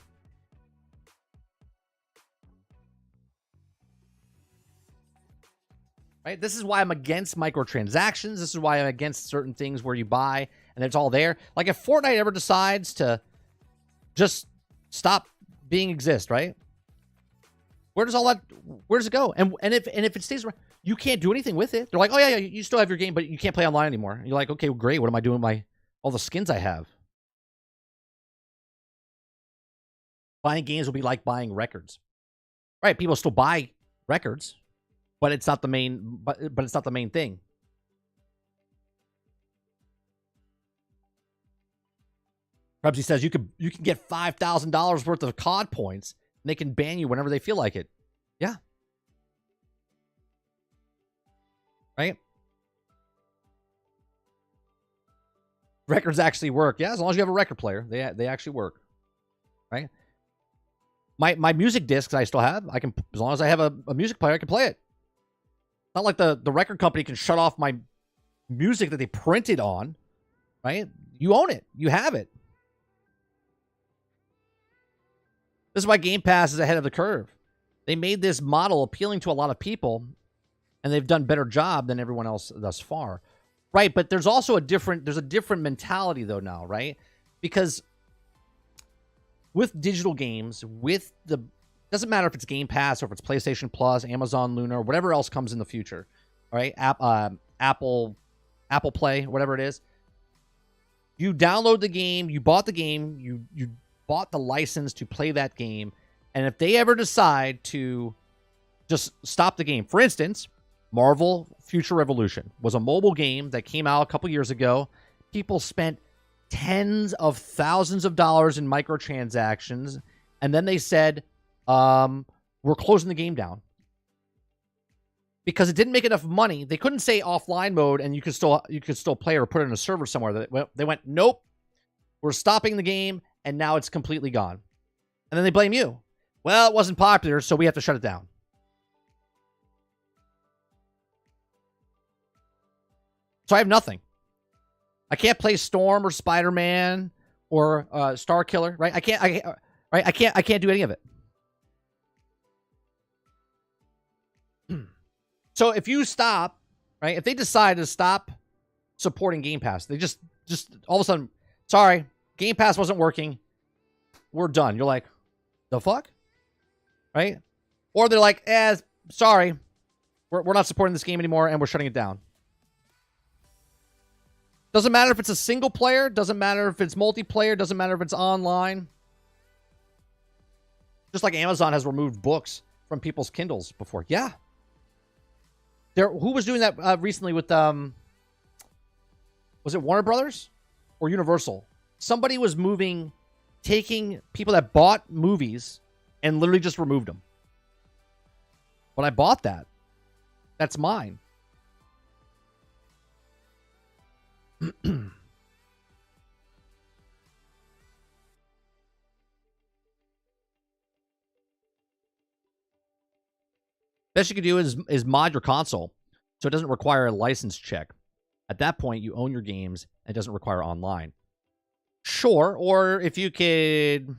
Right? This is why I'm against microtransactions. This is why I'm against certain things where you buy and it's all there. Like if Fortnite ever decides to just stop being exist, right? Where does it go? And if it stays around, you can't do anything with it. They're like, oh yeah, you still have your game, but you can't play online anymore. And you're like, okay, well, great. What am I doing with all the skins I have? Buying games will be like buying records. Right? People still buy records. But it's not the main. But it's not the main thing. Prebsy says you can get $5,000 worth of COD points, and they can ban you whenever they feel like it. Yeah. Right. Records actually work. Yeah, as long as you have a record player, they actually work. Right. My music discs I still have. I can, as long as I have a music player, I can play it. Not like the record company can shut off my music that they printed on, right? You own it. You have it. This is why Game Pass is ahead of the curve. They made this model appealing to a lot of people, and they've done a better job than everyone else thus far. Right, but there's also a different mentality though now, right? Because with digital games, doesn't matter if it's Game Pass or if it's PlayStation Plus, Amazon Luna, or whatever else comes in the future. All right, Apple Play, whatever it is. You download the game, you bought the game, you bought the license to play that game, and if they ever decide to just stop the game, for instance, Marvel Future Revolution was a mobile game that came out a couple years ago. People spent tens of thousands of dollars in microtransactions, and then they said, we're closing the game down because it didn't make enough money. They couldn't say offline mode and you could still play or put it in a server somewhere. They went, nope, we're stopping the game, and now it's completely gone. And then they blame you. Well, it wasn't popular, so we have to shut it down. So I have nothing. I can't play Storm or Spider-Man or Star Killer, right? I can't do any of it. So if you stop, right? If they decide to stop supporting Game Pass, they just all of a sudden, sorry, Game Pass wasn't working. We're done. You're like, the fuck? Right? Or they're like, sorry, we're not supporting this game anymore and we're shutting it down. Doesn't matter if it's a single player. Doesn't matter if it's multiplayer. Doesn't matter if it's online. Just like Amazon has removed books from people's Kindles before. Yeah. Who was doing that recently with, was it Warner Brothers or Universal? Somebody was taking people that bought movies and literally just removed them. But I bought that. That's mine. Best you can do is mod your console so it doesn't require a license check. At that point, you own your games and it doesn't require online. Sure, or if you could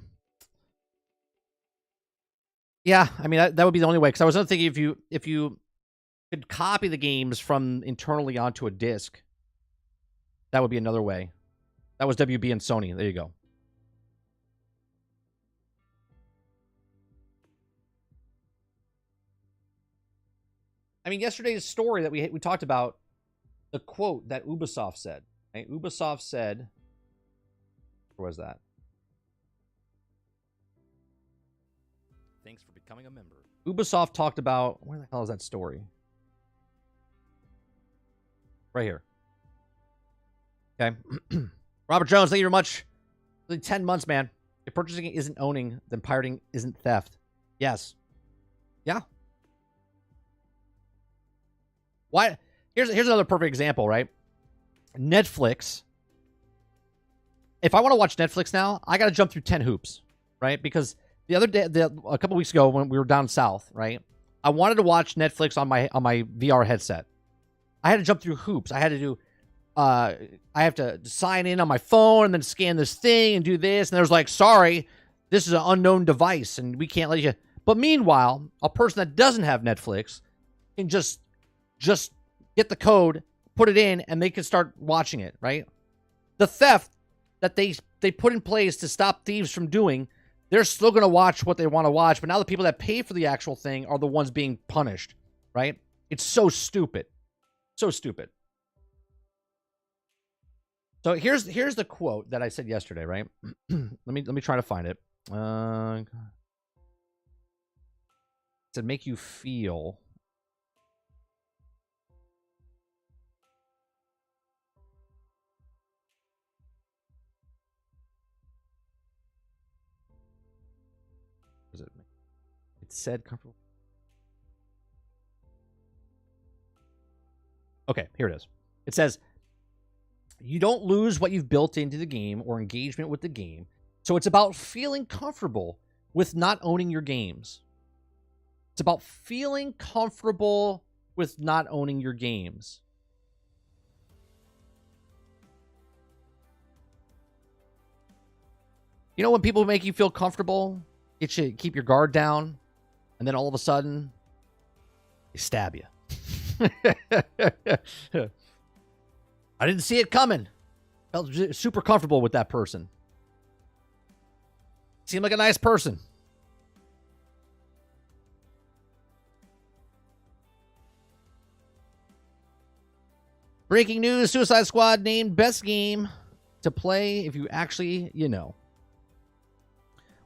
Yeah, I mean that would be the only way. Because I was thinking if you could copy the games from internally onto a disc, that would be another way. That was WB and Sony. There you go. I mean, yesterday's story that we talked about, the quote that Ubisoft said. Right? Ubisoft said, where was that? Thanks for becoming a member. Ubisoft talked about, where the hell is that story? Right here. Okay. Robert Jones, thank you very much. 10 months, man. If purchasing isn't owning, then pirating isn't theft. Yes. Yeah. Why? Here's another perfect example, right? Netflix. If I want to watch Netflix now, I got to jump through 10 hoops, right? Because the other day, a couple weeks ago when we were down south, right? I wanted to watch Netflix on my VR headset. I had to jump through hoops. I had to do I have to sign in on my phone and then scan this thing and do this. And there's like, sorry, this is an unknown device and we can't let you. But meanwhile, a person that doesn't have Netflix can just get the code, put it in, and they can start watching it, right? The theft that they put in place to stop thieves from doing, they're still going to watch what they want to watch. But now the people that pay for the actual thing are the ones being punished, right? It's so stupid. So stupid. So here's the quote that I said yesterday, right? let me try to find it. It said, make you feel. Is it? It said comfortable. Okay, here it is. It says, you don't lose what you've built into the game or engagement with the game. So it's about feeling comfortable with not owning your games. It's about feeling comfortable with not owning your games. You know when people make you feel comfortable, get you keep your guard down, and then all of a sudden, they stab you. I didn't see it coming. Felt super comfortable with that person. Seemed like a nice person. Breaking news, Suicide Squad named best game to play if you actually, you know.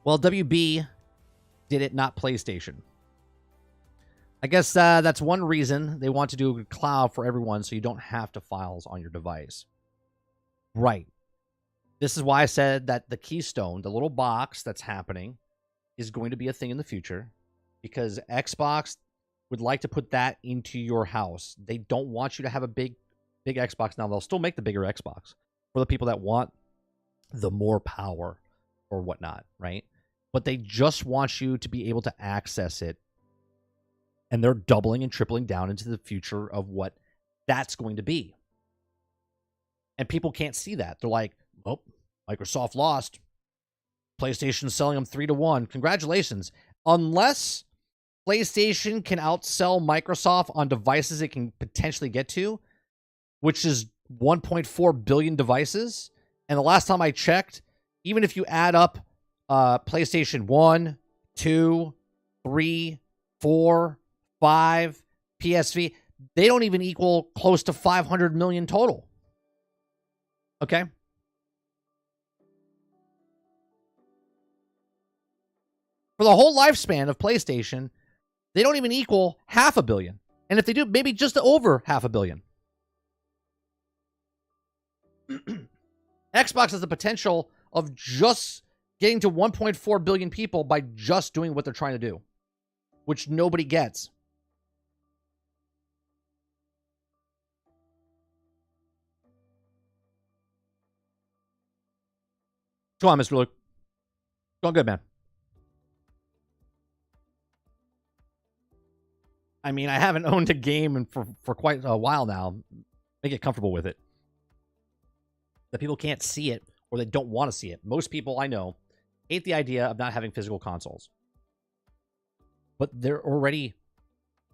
Well, WB did it, not PlayStation. I guess that's one reason they want to do a cloud for everyone so you don't have to files on your device. Right. This is why I said that the Keystone, the little box that's happening, is going to be a thing in the future because Xbox would like to put that into your house. They don't want you to have a big Xbox. Now, they'll still make the bigger Xbox for the people that want the more power or whatnot, right? But they just want you to be able to access it. And they're doubling and tripling down into the future of what that's going to be. And people can't see that. They're like, oh, Microsoft lost. PlayStation's selling them 3-1. Congratulations. Unless PlayStation can outsell Microsoft on devices it can potentially get to, which is 1.4 billion devices. And the last time I checked, even if you add up PlayStation 1, 2, 3, 4, 5, PSV, they don't even equal close to 500 million total. Okay? For the whole lifespan of PlayStation, they don't even equal 500 million. And if they do, maybe just over 500 million. Xbox has the potential of just getting to 1.4 billion people by just doing what they're trying to do, which nobody gets. Go on, Mr. Luke. Going good, man. I mean, I haven't owned a game for quite a while now. I get comfortable with it. The people can't see it or they don't want to see it. Most people I know hate the idea of not having physical consoles. but they're already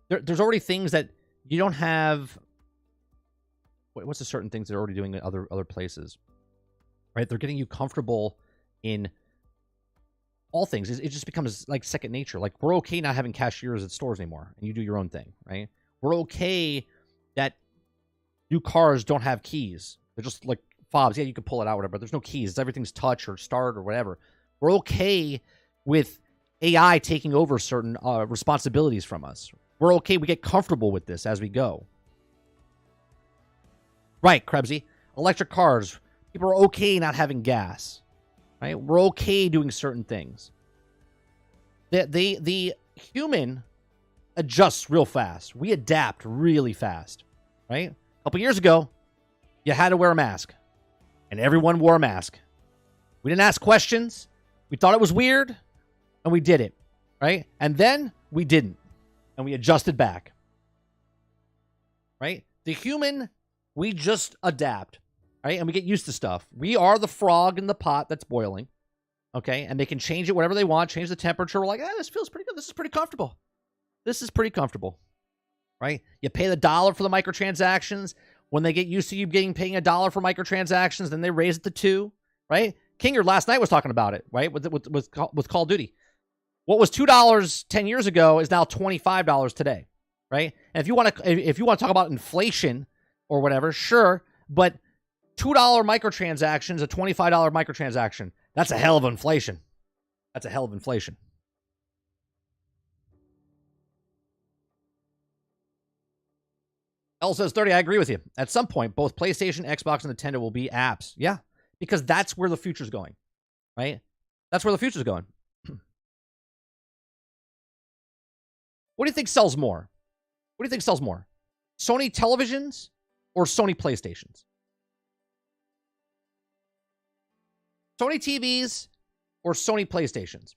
there's already things that you don't have. What's the certain things they're already doing in other places, right? They're getting you comfortable in all things. It just becomes like second nature. Like, we're okay not having cashiers at stores anymore, and you do your own thing, right? We're okay that new cars don't have keys. They're just like fobs. Yeah, you can pull it out, whatever, but there's no keys. Everything's touch or start or whatever. We're okay with AI taking over certain responsibilities from us. We're okay. We get comfortable with this as we go. Right, Krebsy. Electric cars. People are okay not having gas. Right? We're okay doing certain things. The human adjusts real fast. We adapt really fast. Right? A couple years ago, you had to wear a mask. And everyone wore a mask. We didn't ask questions. We thought it was weird. And we did it. Right? And then we didn't. And we adjusted back. Right? The human, we just adapt. Right? And we get used to stuff. We are the frog in the pot that's boiling. Okay? And they can change it whatever they want, change the temperature. We're like, this feels pretty good. This is pretty comfortable. This is pretty comfortable. Right? You pay the $1 for the microtransactions. When they get used to you paying $1 for microtransactions, then they raise it to $2. Right? Kinger last night was talking about it, right? With Call of Duty. What was $2 10 years ago is now $25 today. Right? And if you want to talk about inflation or whatever, sure, but $2 microtransactions, a $25 microtransaction. That's a hell of inflation. That's a hell of inflation. L says 30, I agree with you. At some point, both PlayStation, Xbox, and Nintendo will be apps. Yeah, because that's where the future's going, right? That's where the future's going. What do you think sells more? What do you think sells more? Sony televisions or Sony PlayStations? Sony TVs or Sony PlayStations?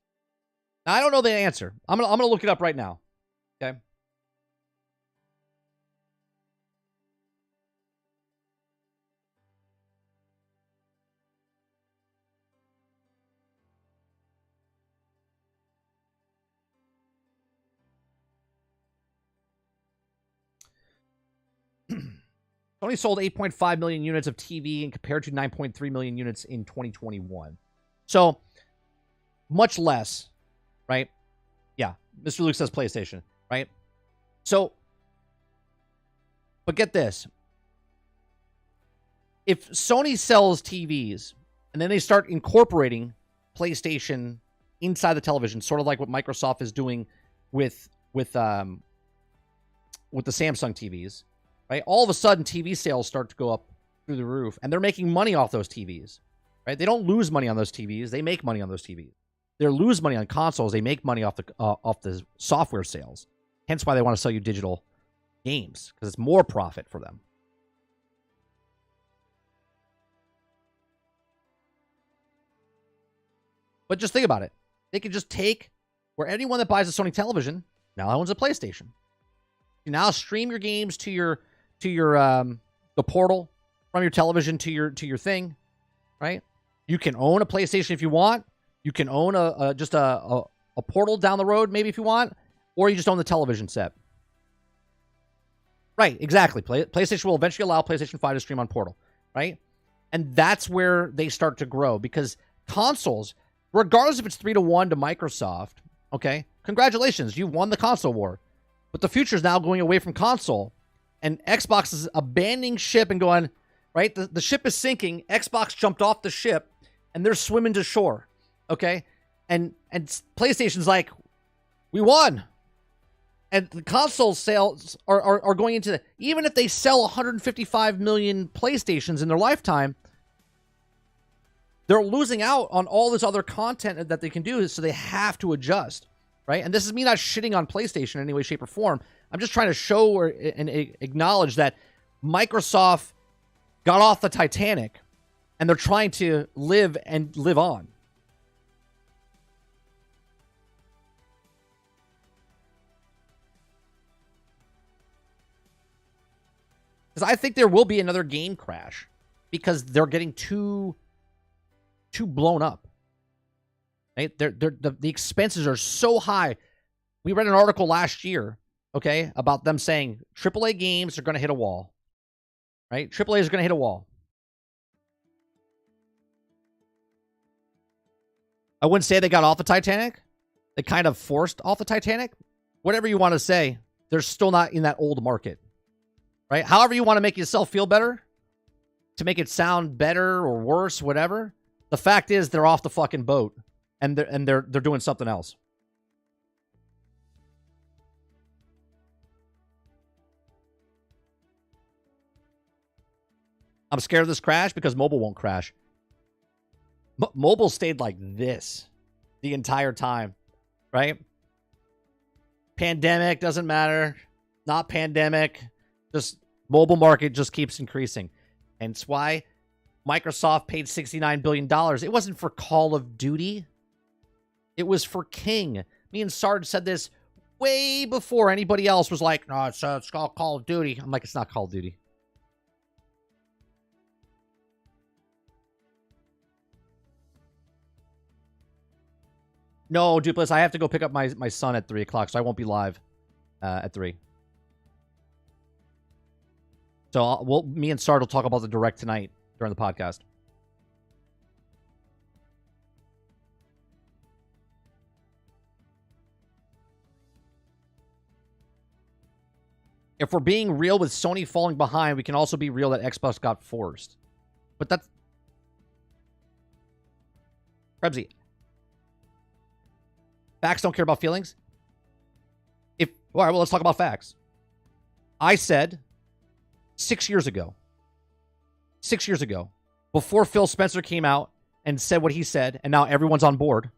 Now, I don't know the answer. I'm gonna look it up right now. Okay. Sony sold 8.5 million units of TV and compared to 9.3 million units in 2021. So, much less, right? Yeah, Mr. Luke says PlayStation, right? So, but get this. If Sony sells TVs and then they start incorporating PlayStation inside the television, sort of like what Microsoft is doing with the Samsung TVs, right? All of a sudden, TV sales start to go up through the roof, and they're making money off those TVs, right? They don't lose money on those TVs; they make money on those TVs. They lose money on consoles; they make money off the software sales. Hence, why they want to sell you digital games, because it's more profit for them. But just think about it. They could just take where anyone that buys a Sony television now owns a PlayStation. You now stream your games to the portal from your television to your thing, right? You can own a PlayStation if you want. You can own just a portal down the road maybe if you want, or you just own the television set. Right, exactly. PlayStation will eventually allow PlayStation 5 to stream on Portal, right? And that's where they start to grow, because consoles, regardless if it's 3-1 to Microsoft, okay, congratulations, you won the console war. But the future is now going away from console, and Xbox is abandoning ship and going, right? The ship is sinking. Xbox jumped off the ship, and they're swimming to shore, okay? And PlayStation's like, we won. And the console sales are going into the, even if they sell 155 million PlayStations in their lifetime, they're losing out on all this other content that they can do, so they have to adjust, right? And this is me not shitting on PlayStation in any way, shape, or form. I'm just trying to show and acknowledge that Microsoft got off the Titanic, and they're trying to live on. Because I think there will be another game crash because they're getting too blown up. Right? The expenses are so high We read an article last year, okay, about them saying AAA games are going to hit a wall, right? AAA is going to hit a wall. I wouldn't say they got off the Titanic. They kind of forced off the Titanic. Whatever you want to say, they're still not in that old market, right? However you want to make yourself feel better, to make it sound better or worse, whatever. The fact is, they're off the fucking boat, and they're doing something else. I'm scared of this crash because mobile won't crash. Mobile stayed like this the entire time, right? Pandemic doesn't matter. Not pandemic. Just mobile market just keeps increasing. Hence why Microsoft paid $69 billion. It wasn't for Call of Duty. It was for King. Me and Sarge said this way before anybody else was like, no, it's called Call of Duty. I'm like, it's not Call of Duty. No, Dupless, I have to go pick up my son at 3 o'clock, so I won't be live at 3. So me and Sard will talk about the direct tonight during the podcast. If we're being real with Sony falling behind, we can also be real that Xbox got forced. But that's... Krebsy. Facts don't care about feelings? All right, well, let's talk about facts. I said 6 years ago, before Phil Spencer came out and said what he said, and now everyone's on board,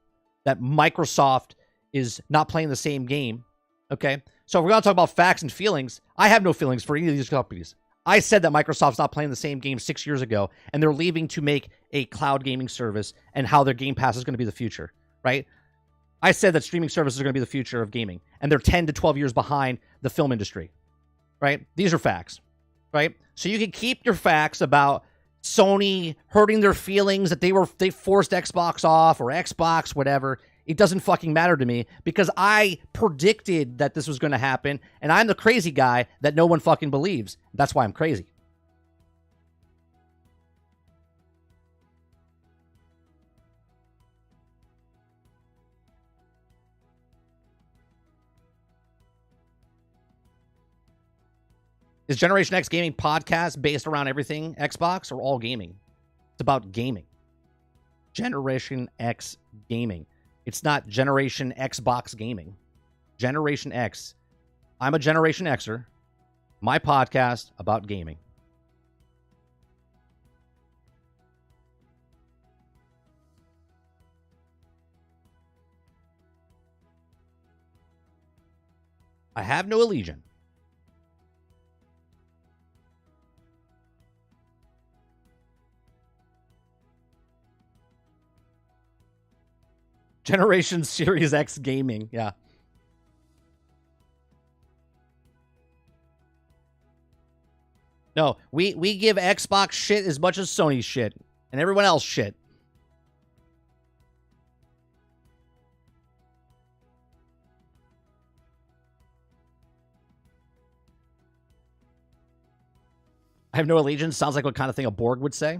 that Microsoft is not playing the same game, okay? So if we're going to talk about facts and feelings, I have no feelings for any of these companies. I said that Microsoft's not playing the same game 6 years ago, and they're leaving to make a cloud gaming service and how their Game Pass is going to be the future, right? I said that streaming services are going to be the future of gaming, and they're 10 to 12 years behind the film industry, right? These are facts, right? So you can keep your facts about Sony hurting their feelings that they forced Xbox off or Xbox, whatever. It doesn't fucking matter to me because I predicted that this was going to happen, and I'm the crazy guy that no one fucking believes. That's why I'm crazy. Is Generation X Gaming podcast based around everything Xbox or all gaming? It's about gaming. Generation X Gaming. It's not Generation Xbox Gaming. Generation X. I'm a Generation Xer. My podcast about gaming. I have no allegiance. Generation Series X Gaming, yeah. No, we give Xbox shit as much as Sony shit and everyone else shit. I have no allegiance. Sounds like what kind of thing a Borg would say.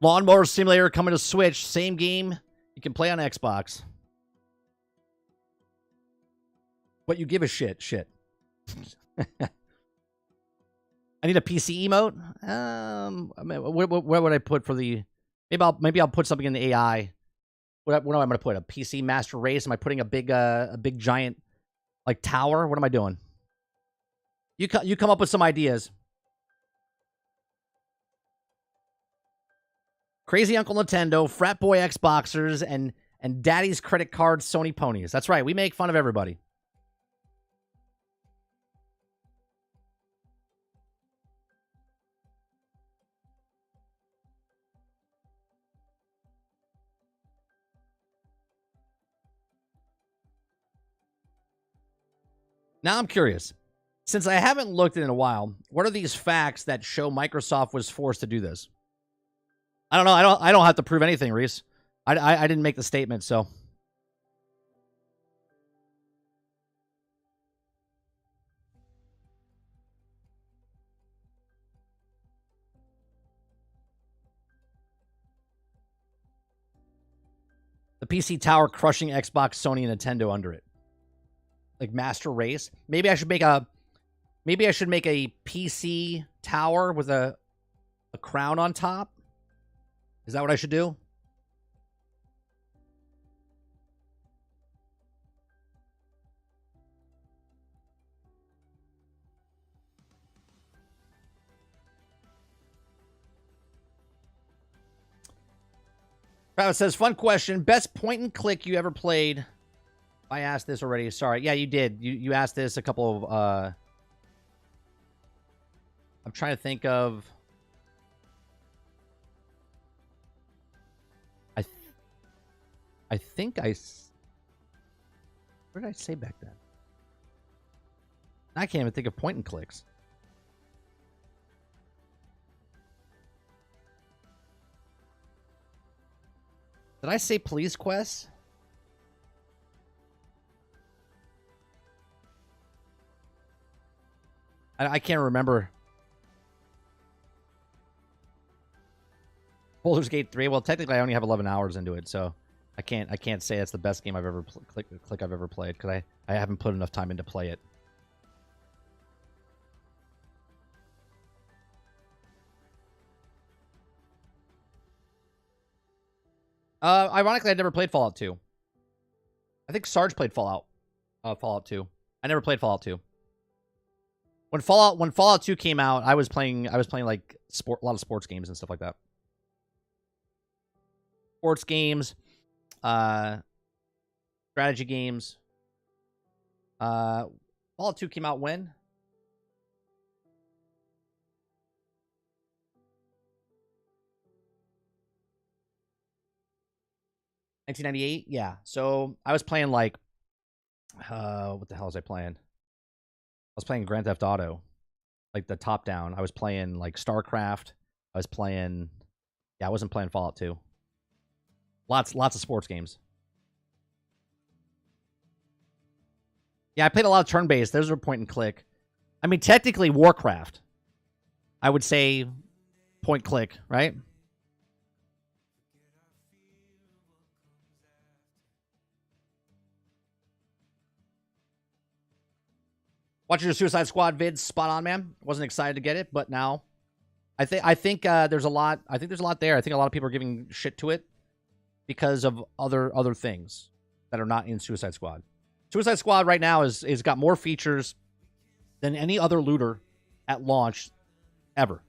Lawnmower Simulator coming to Switch. Same game you can play on Xbox. But you give a shit. I need a PC emote. I mean, where would I put for the... Maybe I'll put something in the AI. What am I going to put? A PC Master Race? Am I putting a big giant like tower? What am I doing? You come up with some ideas. Crazy Uncle Nintendo, frat boy Xboxers, and daddy's credit card Sony ponies. That's right. We make fun of everybody. Now I'm curious. Since I haven't looked in a while, what are these facts that show Microsoft was forced to do this? I don't know. I don't have to prove anything, Reese. I didn't make the statement, so. The PC tower crushing Xbox, Sony, and Nintendo under it. Like master race. Maybe I should make a PC tower with a crown on top. Is that what I should do? Travis says, fun question. Best point and click you ever played? I asked this already. Sorry. Yeah, you did. You asked this a couple of... I'm trying to think of... I think I... What did I say back then? I can't even think of point and clicks. Did I say police quests? I can't remember. Baldur's Gate 3. Well, technically, I only have 11 hours into it, so I can't say it's the best game I've ever click I've ever played because I haven't put enough time in to play it. Ironically, I never played Fallout 2. I think Sarge played Fallout 2. I never played Fallout 2. When Fallout 2 came out, I was playing like a lot of sports games and stuff like that. Sports games, strategy games. Fallout 2 came out when? $1998? Yeah. So I was playing like what the hell was I playing? I was playing Grand Theft Auto. Like the top down. I was playing like StarCraft. I was playing I wasn't playing Fallout 2. Lots of sports games. Yeah, I played a lot of turn-based. Those were point and click. I mean, technically Warcraft. I would say point click, right? Watching your Suicide Squad vids, spot on, man. Wasn't excited to get it, but now I think there's a lot. I think there's a lot there. I think a lot of people are giving shit to it because of other things that are not in Suicide Squad. Suicide Squad right now is got more features than any other looter at launch ever.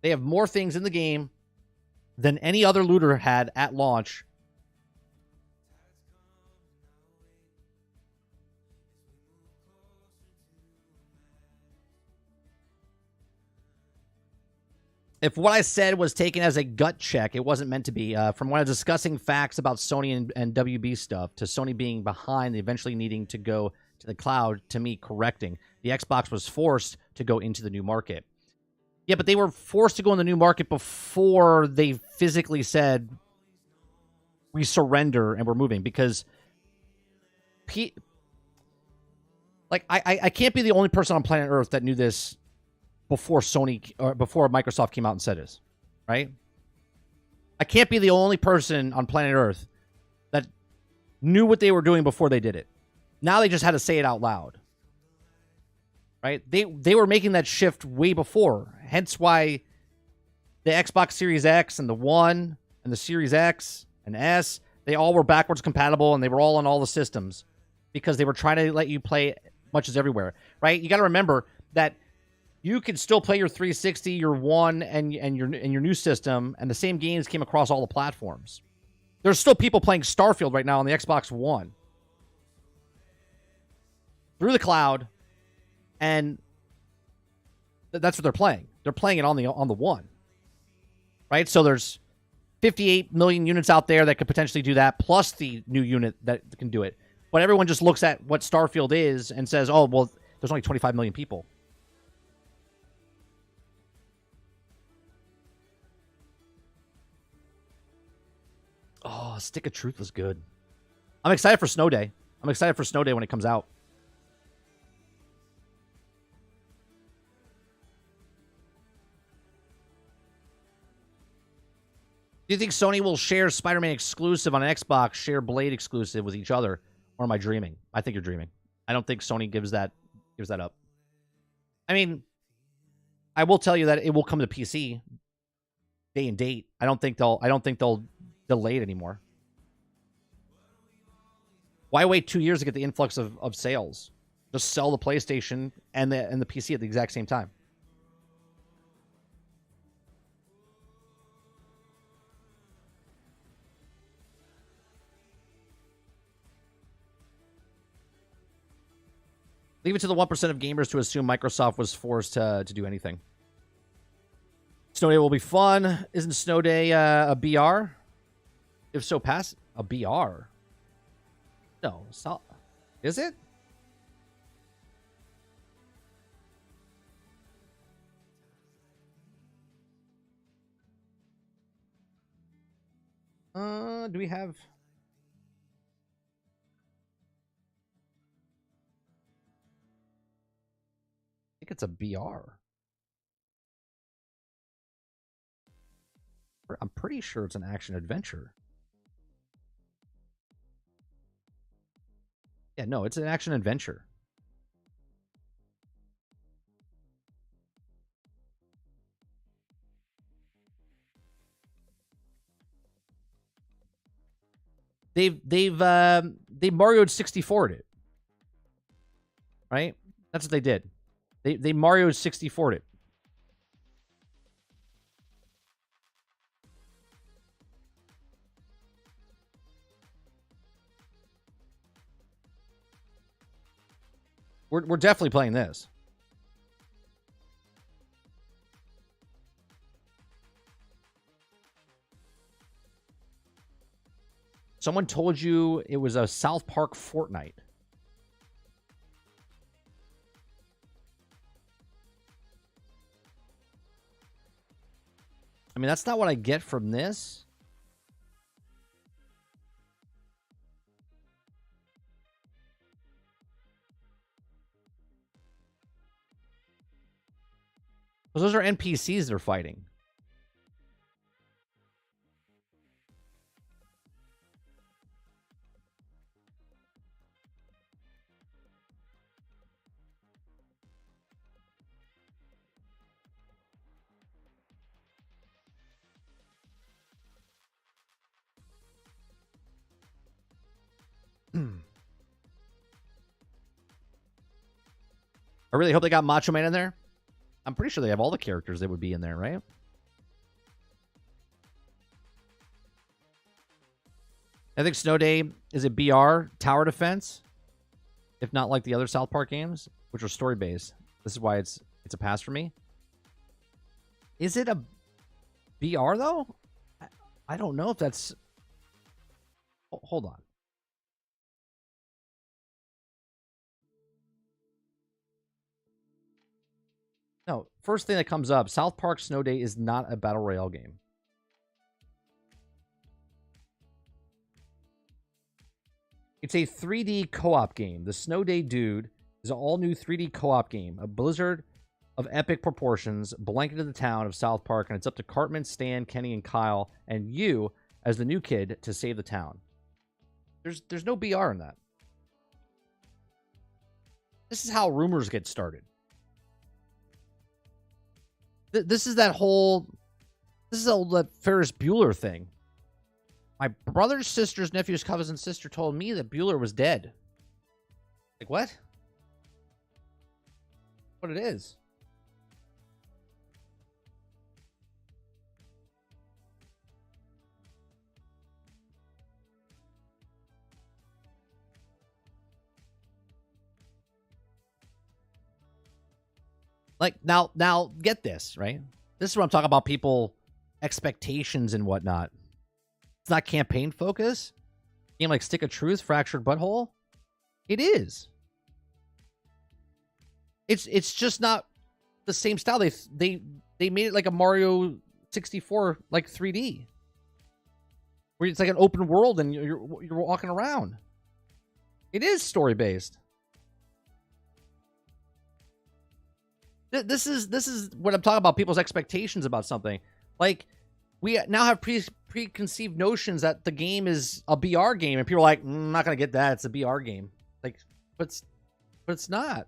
They have more things in the game than any other looter had at launch. If what I said was taken as a gut check, it wasn't meant to be. From when I was discussing facts about Sony and WB stuff to Sony being behind, eventually needing to go to the cloud, to me correcting. The Xbox was forced to go into the new market. Yeah, but they were forced to go in the new market before they physically said, we surrender and we're moving. Because I can't be the only person on planet Earth that knew this before Sony or before Microsoft came out and said this, right? I can't be the only person on planet Earth that knew what they were doing before they did it. Now they just had to say it out loud, right? They were making that shift way before. Hence why the Xbox Series X and the One and the Series X and S, they all were backwards compatible and they were all on all the systems because they were trying to let you play much as everywhere, right? You got to remember that you can still play your 360, your One, and your new system, and the same games came across all the platforms. There's still people playing Starfield right now on the Xbox One through the cloud, and that's what they're playing. They're playing it on the One, right? So there's 58 million units out there that could potentially do that, plus the new unit that can do it. But everyone just looks at what Starfield is and says, "Oh, well, there's only 25 million people." Oh, Stick of Truth was good. I'm excited for Snow Day. I'm excited for Snow Day when it comes out. Do you think Sony will share Spider-Man exclusive on Xbox, share Blade exclusive with each other, or am I dreaming? I think you're dreaming. I don't think Sony gives that up. I mean, I will tell you that it will come to PC day and date. I don't think they'll delay it anymore. Why wait 2 years to get the influx of sales? Just sell the PlayStation and the PC at the exact same time. Leave it to the 1% of gamers to assume Microsoft was forced to do anything. Snow Day will be fun. Isn't Snow Day a BR? If so, pass a BR. No, is it? Do we have? I think it's a BR. I'm pretty sure it's an action adventure. Yeah, no, it's an action adventure. They Mario'd 64'd it. Right? That's what they did. They Mario'd 64'd it. We're definitely playing this. Someone told you it was a South Park Fortnite. I mean, that's not what I get from this. Those are NPCs they're fighting. I really hope they got Macho Man in there. I'm pretty sure they have all the characters that would be in there, right? I think Snow Day is a BR tower defense, if not like the other South Park games, which are story based. This is why it's a pass for me. Is it a BR though? I don't know if that's. Hold on. No, first thing that comes up, South Park Snow Day is not a Battle Royale game. It's a 3D co-op game. The Snow Day Dude is an all-new 3D co-op game. A blizzard of epic proportions blanketed the town of South Park, and it's up to Cartman, Stan, Kenny, and Kyle, and you, as the new kid, to save the town. There's no BR in that. This is how rumors get started. This is that Ferris Bueller thing. My brother's sister's nephew's cousin's sister told me that Bueller was dead. Like, what? What it is? Like, now get this, right? This is what I'm talking about, people, expectations and whatnot. It's not campaign focus. Game like Stick of Truth, Fractured Butthole. It is. It's just not the same style. They made it like a Mario 64 like 3D. where it's like an open world and you're walking around. It is story based. This is what I'm talking about. People's expectations about something. Like, we now have preconceived notions that the game is a BR game, and people are like, I'm not gonna get that. It's a BR game. Like, but it's not.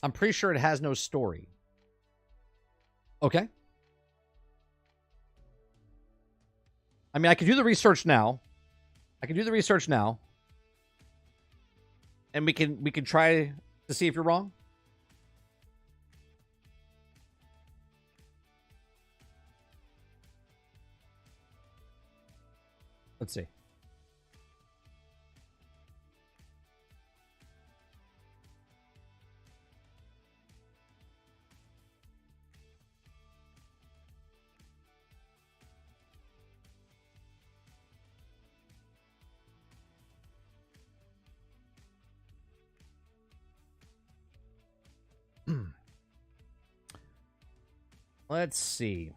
I'm pretty sure it has no story. Okay. I mean, I could do the research now. And we can try to see if you're wrong. Let's see. Let's see.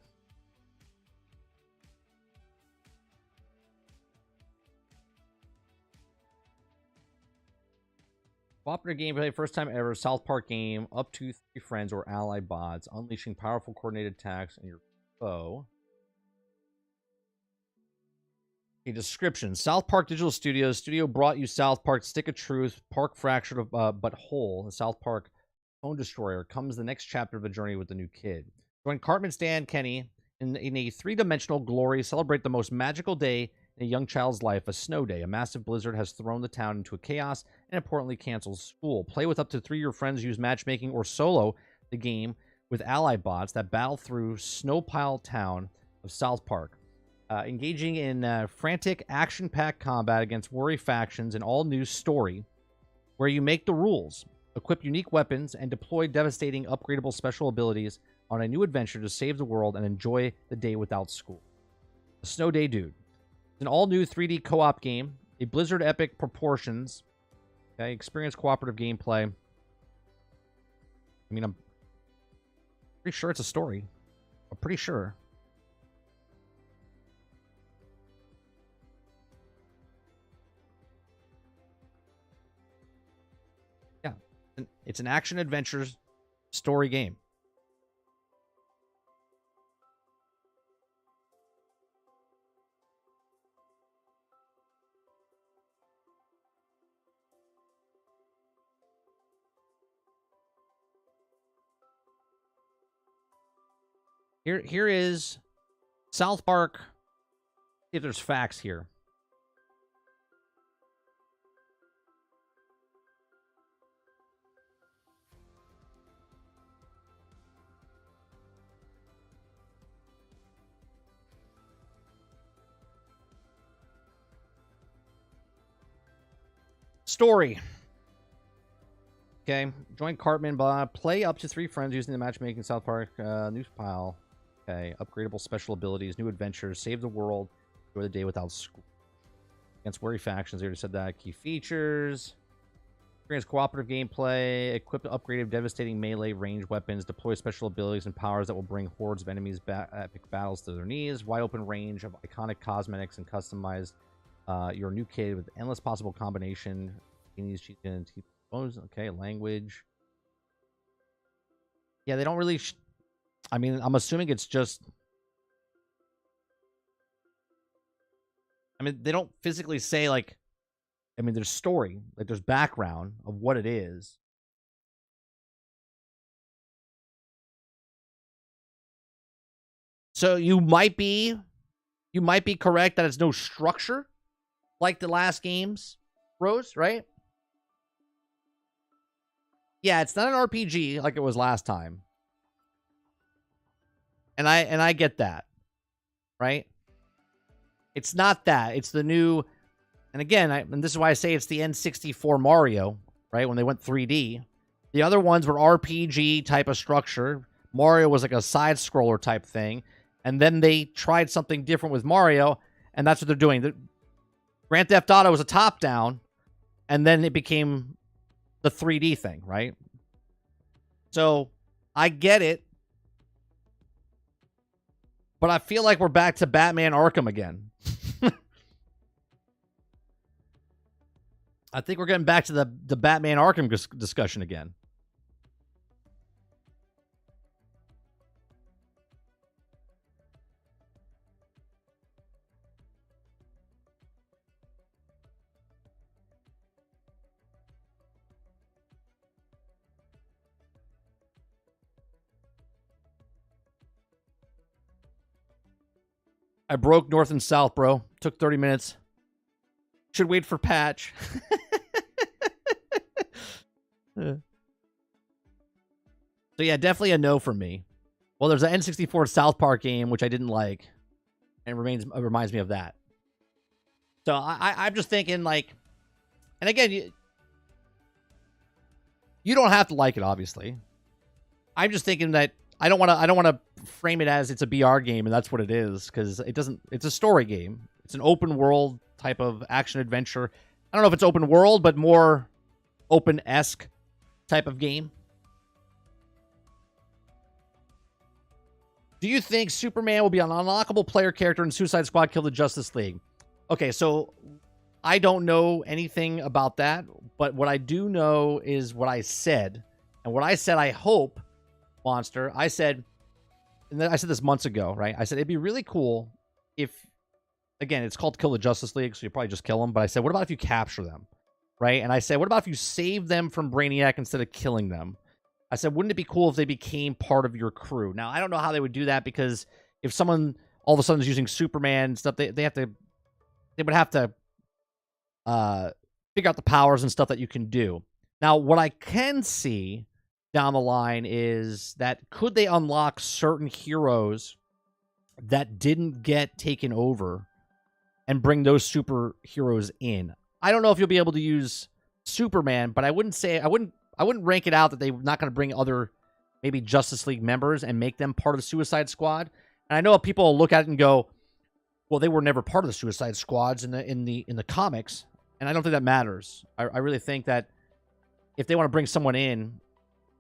Cooperative gameplay, first time ever, South Park game, up to 3 friends or ally bots, unleashing powerful coordinated attacks on your foe. A description. South Park Digital Studios. Studio brought you South Park Stick of Truth, Park Fractured but Whole, the South Park Phone Destroyer. Comes the next chapter of the journey with the new kid. Join Cartman, Stan, Kenny in a 3-dimensional glory. Celebrate the most magical day in a young child's life, a snow day. A massive blizzard has thrown the town into a chaos and importantly cancels school. Play with up to 3 of your friends. Use matchmaking or solo the game with ally bots that battle through Snowpile Town of South Park. Engaging in frantic, action-packed combat against worry factions, an all-new story where you make the rules, equip unique weapons, and deploy devastating, upgradable special abilities on a new adventure to save the world and enjoy the day without school. The Snow Day Dude. It's an all-new 3D co-op game, a Blizzard epic proportions. Okay, experience cooperative gameplay. I mean, I'm pretty sure it's a story. I'm pretty sure. Yeah, it's an action-adventure story game. Here is South Park. See if there's facts here. Story. Okay. Join Cartman. Blah. Play up to 3 friends using the matchmaking South Park news pile. Okay. Upgradable special abilities, new adventures, save the world, enjoy the day without school. Against worry factions. I already said that. Key features. Experience cooperative gameplay. Equip upgraded devastating melee range weapons. Deploy special abilities and powers that will bring hordes of enemies epic battles to their knees. Wide open range of iconic cosmetics and customized your new kid with endless possible combination. Okay, language. Yeah, they don't really... I mean, I'm assuming it's just... I mean, they don't physically say, like... I mean, there's story. Like, there's background of what it is. So you might be correct that it's no structure like the last games, Rose, right? Yeah, it's not an RPG like it was last time. And I get that. Right? It's not that. It's the new... And again, and this is why I say it's the N64 Mario, right? When they went 3D. The other ones were RPG type of structure. Mario was like a side-scroller type thing. And then they tried something different with Mario, and that's what they're doing. Grand Theft Auto was a top-down, and then it became the 3D thing, right? So, I get it. But I feel like we're back to Batman Arkham again. I think we're getting back to the Batman Arkham discussion again. I broke north and south, bro. Took 30 minutes. Should wait for patch. So yeah, definitely a no for me. Well, there's an N64 South Park game, which I didn't like. And reminds me of that. So I'm just thinking, like... And again, you don't have to like it, obviously. I'm just thinking that I don't want to frame it as it's a BR game and that's what it is, because it doesn't. It's a story game. It's an open world type of action adventure. I don't know if it's open world, but more open-esque type of game. Do you think Superman will be an unlockable player character in Suicide Squad Kill the Justice League? Okay, so I don't know anything about that, but what I do know is what I said. And what I said, I hope, Monster, I said this months ago, right? I said it'd be really cool if, again, it's called Kill the Justice League, so you probably just kill them. But I said, what about if you capture them, right? And I said, what about if you save them from Brainiac instead of killing them? I said, wouldn't it be cool if they became part of your crew? Now, I don't know how they would do that, because if someone all of a sudden is using Superman and stuff, they would have to figure out the powers and stuff that you can do. Now, what I can see down the line is that could they unlock certain heroes that didn't get taken over and bring those superheroes in? I don't know if you'll be able to use Superman, but I wouldn't rank it out that they're not going to bring other maybe Justice League members and make them part of the Suicide Squad. And I know people will look at it and go, well, they were never part of the Suicide Squads in the comics. And I don't think that matters. I really think that if they want to bring someone in,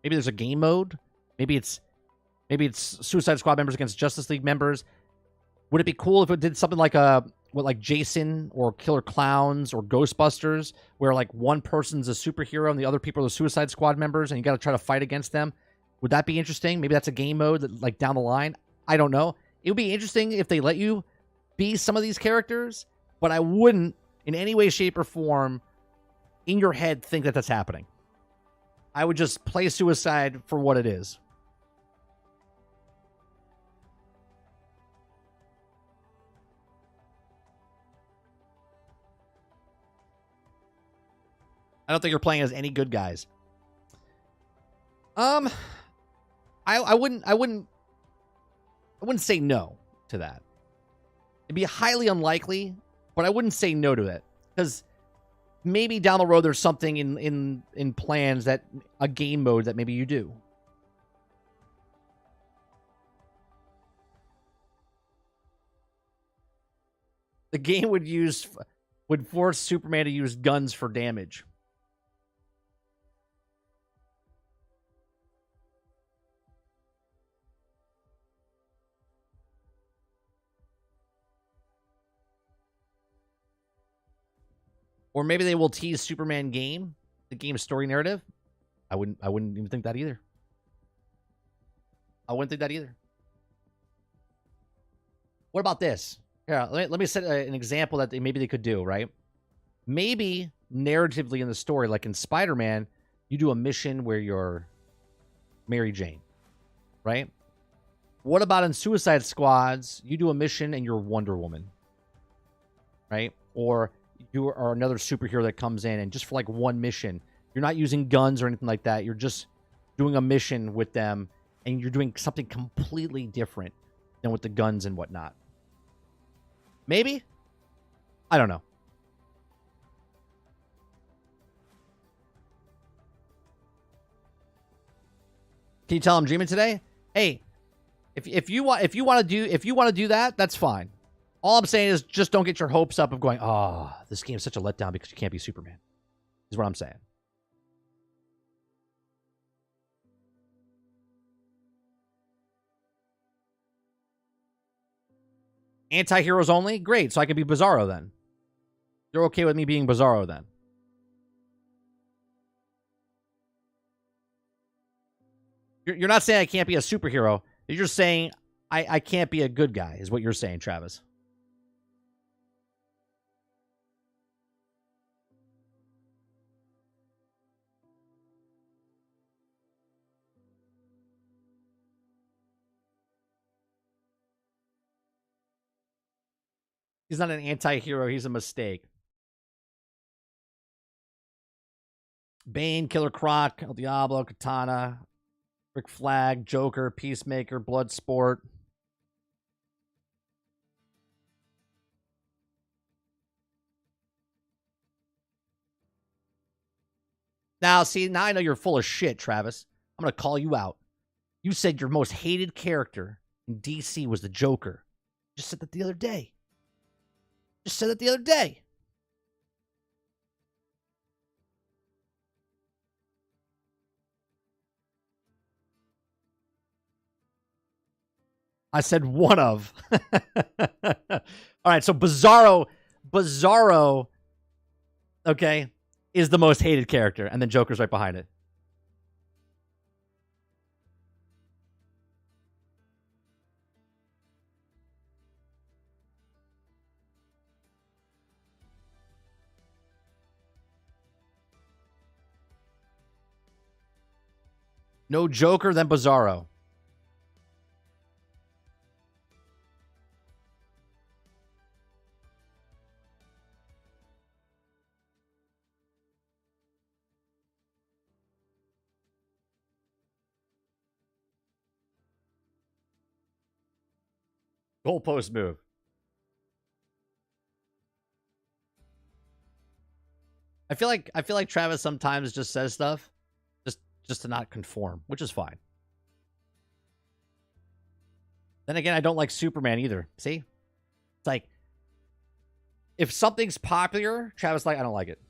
maybe there's a game mode. Maybe it's Suicide Squad members against Justice League members. Would it be cool if it did something like like Jason or Killer Clowns or Ghostbusters, where like one person's a superhero and the other people are the Suicide Squad members, and you got to try to fight against them? Would that be interesting? Maybe that's a game mode that, like, down the line. I don't know. It would be interesting if they let you be some of these characters, but I wouldn't in any way, shape, or form in your head think that that's happening. I would just play Suicide for what it is. I don't think you're playing as any good guys. I wouldn't say no to that. It'd be highly unlikely, but I wouldn't say no to it, because maybe down the road there's something in plans, that a game mode that maybe you do. The game would force Superman to use guns for damage. Or maybe they will tease Superman game, the game's story narrative. I wouldn't even think that either. I wouldn't think that either. What about this? Here, let me set an example that maybe they could do, right? Maybe narratively in the story, like in Spider-Man, you do a mission where you're Mary Jane, right? What about in Suicide Squads, you do a mission and you're Wonder Woman, right? Or you are another superhero that comes in, and just for like one mission, you're not using guns or anything like that. You're just doing a mission with them, and you're doing something completely different than with the guns and whatnot. Maybe? I don't know. Can you tell I'm dreaming today? Hey, If you want to do that, that's fine. All I'm saying is just don't get your hopes up of going, oh, this game's such a letdown because you can't be Superman. Is what I'm saying. Anti-heroes only? Great, so I can be Bizarro then. You're okay with me being Bizarro then. You're not saying I can't be a superhero. You're just saying I can't be a good guy, is what you're saying, Travis. He's not an anti-hero. He's a mistake. Bane, Killer Croc, El Diablo, Katana, Rick Flag, Joker, Peacemaker, Bloodsport. Now, see, now I know you're full of shit, Travis. I'm going to call you out. You said your most hated character in DC was the Joker. You just said that the other day. Just said that the other day. I said one of. All right, so Bizarro, okay, is the most hated character, and then Joker's right behind it. No Joker, then Bizarro. Goalpost move. I feel like Travis sometimes just says stuff just to not conform, which is fine. Then again, I don't like Superman either. See? It's like, if something's popular, Travis like, I don't like it.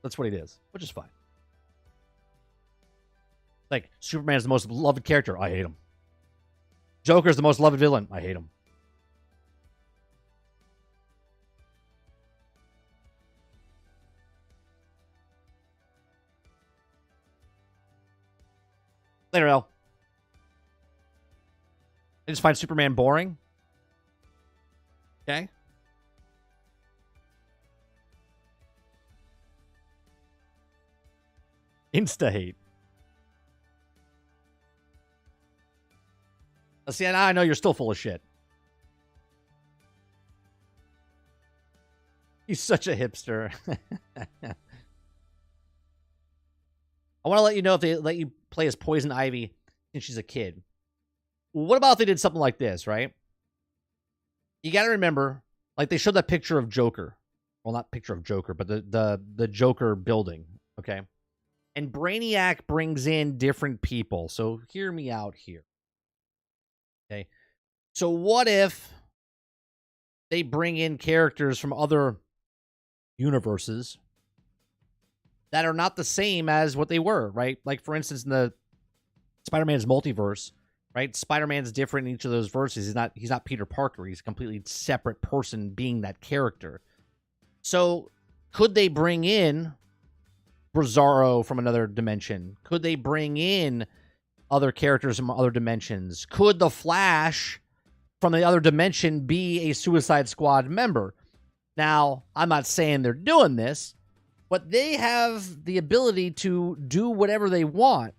That's what it is, which is fine. Like, Superman's the most loved character. I hate him. Joker's the most loved villain. I hate him. Later, L. I just find Superman boring. Okay. Insta-hate. See, now I know you're still full of shit. He's such a hipster. I want to let you know if they let you play as Poison Ivy since she's a kid. What about if they did something like this, right? You got to remember, like they showed that picture of Joker. Well, not picture of Joker, but the Joker building, okay? And Brainiac brings in different people. So hear me out here. Okay. So what if they bring in characters from other universes that are not the same as what they were, right? Like, for instance, in the Spider-Man's multiverse, right? Spider-Man's different in each of those verses. He's not Peter Parker. He's a completely separate person being that character. So could they bring in Bizarro from another dimension? Could they bring in other characters from other dimensions? Could the Flash from the other dimension be a Suicide Squad member? Now, I'm not saying they're doing this, but they have the ability to do whatever they want.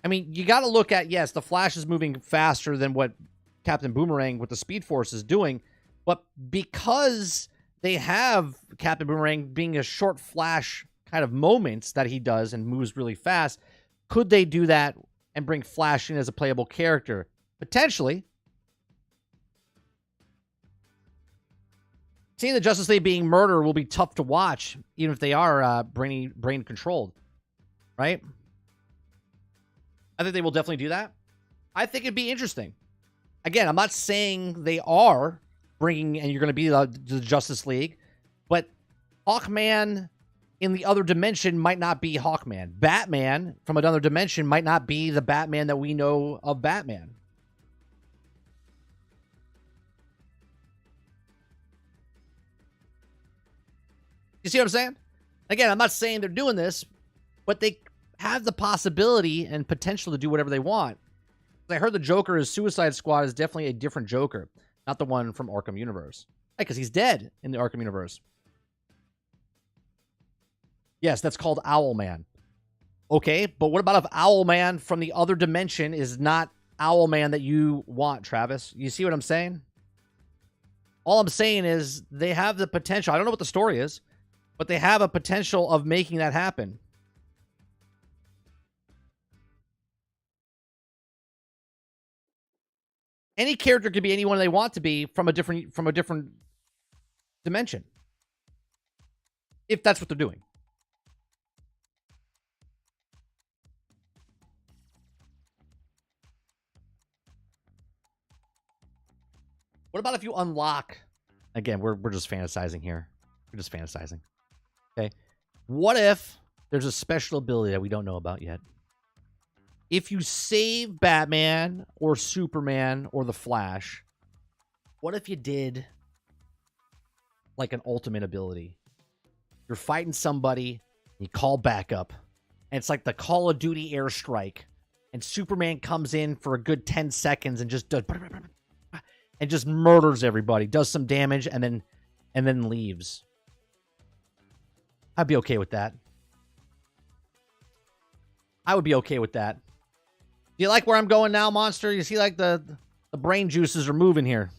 I mean, you got to look at, yes, the Flash is moving faster than what Captain Boomerang with the Speed Force is doing, but because they have Captain Boomerang being a short Flash kind of moments that he does and moves really fast, could they do that and bring Flash in as a playable character? Potentially. Seeing the Justice League being murdered will be tough to watch, even if they are brain controlled, right? I think they will definitely do that. I think it'd be interesting. Again, I'm not saying they are bringing and you're going to be the Justice League, but Hawkman in the other dimension might not be Hawkman. Batman from another dimension might not be the Batman that we know of Batman. You see what I'm saying? Again, I'm not saying they're doing this, but they have the possibility and potential to do whatever they want. I heard the Joker is Suicide Squad is definitely a different Joker, not the one from Arkham Universe. Because he's dead in the Arkham Universe. Yes, that's called Owlman. Okay, but what about if Owlman from the other dimension is not Owlman that you want, Travis? You see what I'm saying? All I'm saying is they have the potential. I don't know what the story is, but they have a potential of making that happen. Any character could be anyone they want to be from a different dimension. If that's what they're doing. What about if you unlock... Again, we're just fantasizing here. We're just fantasizing. Okay. What if there's a special ability that we don't know about yet? If you save Batman or Superman or the Flash, what if you did like an ultimate ability? You're fighting somebody, you call backup, and it's like the Call of Duty airstrike, and Superman comes in for a good 10 seconds and just does and just murders everybody, does some damage, and then leaves. I'd be okay with that. I would be okay with that. Do you like where I'm going now, Monster? You see, like, the brain juices are moving here.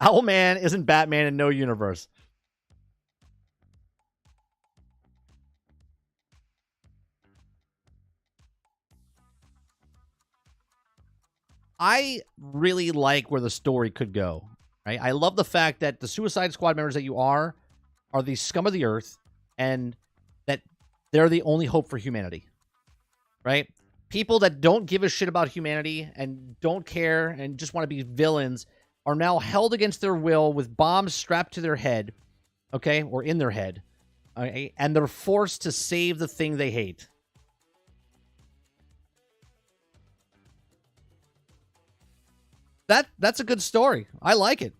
Owlman isn't Batman in no universe. I really like where the story could go, right? I love the fact that the Suicide Squad members that you are the scum of the earth, and that they're the only hope for humanity, right? People that don't give a shit about humanity and don't care and just want to be villains are now held against their will with bombs strapped to their head, okay, or in their head, okay? And they're forced to save the thing they hate. That's a good story. I like it.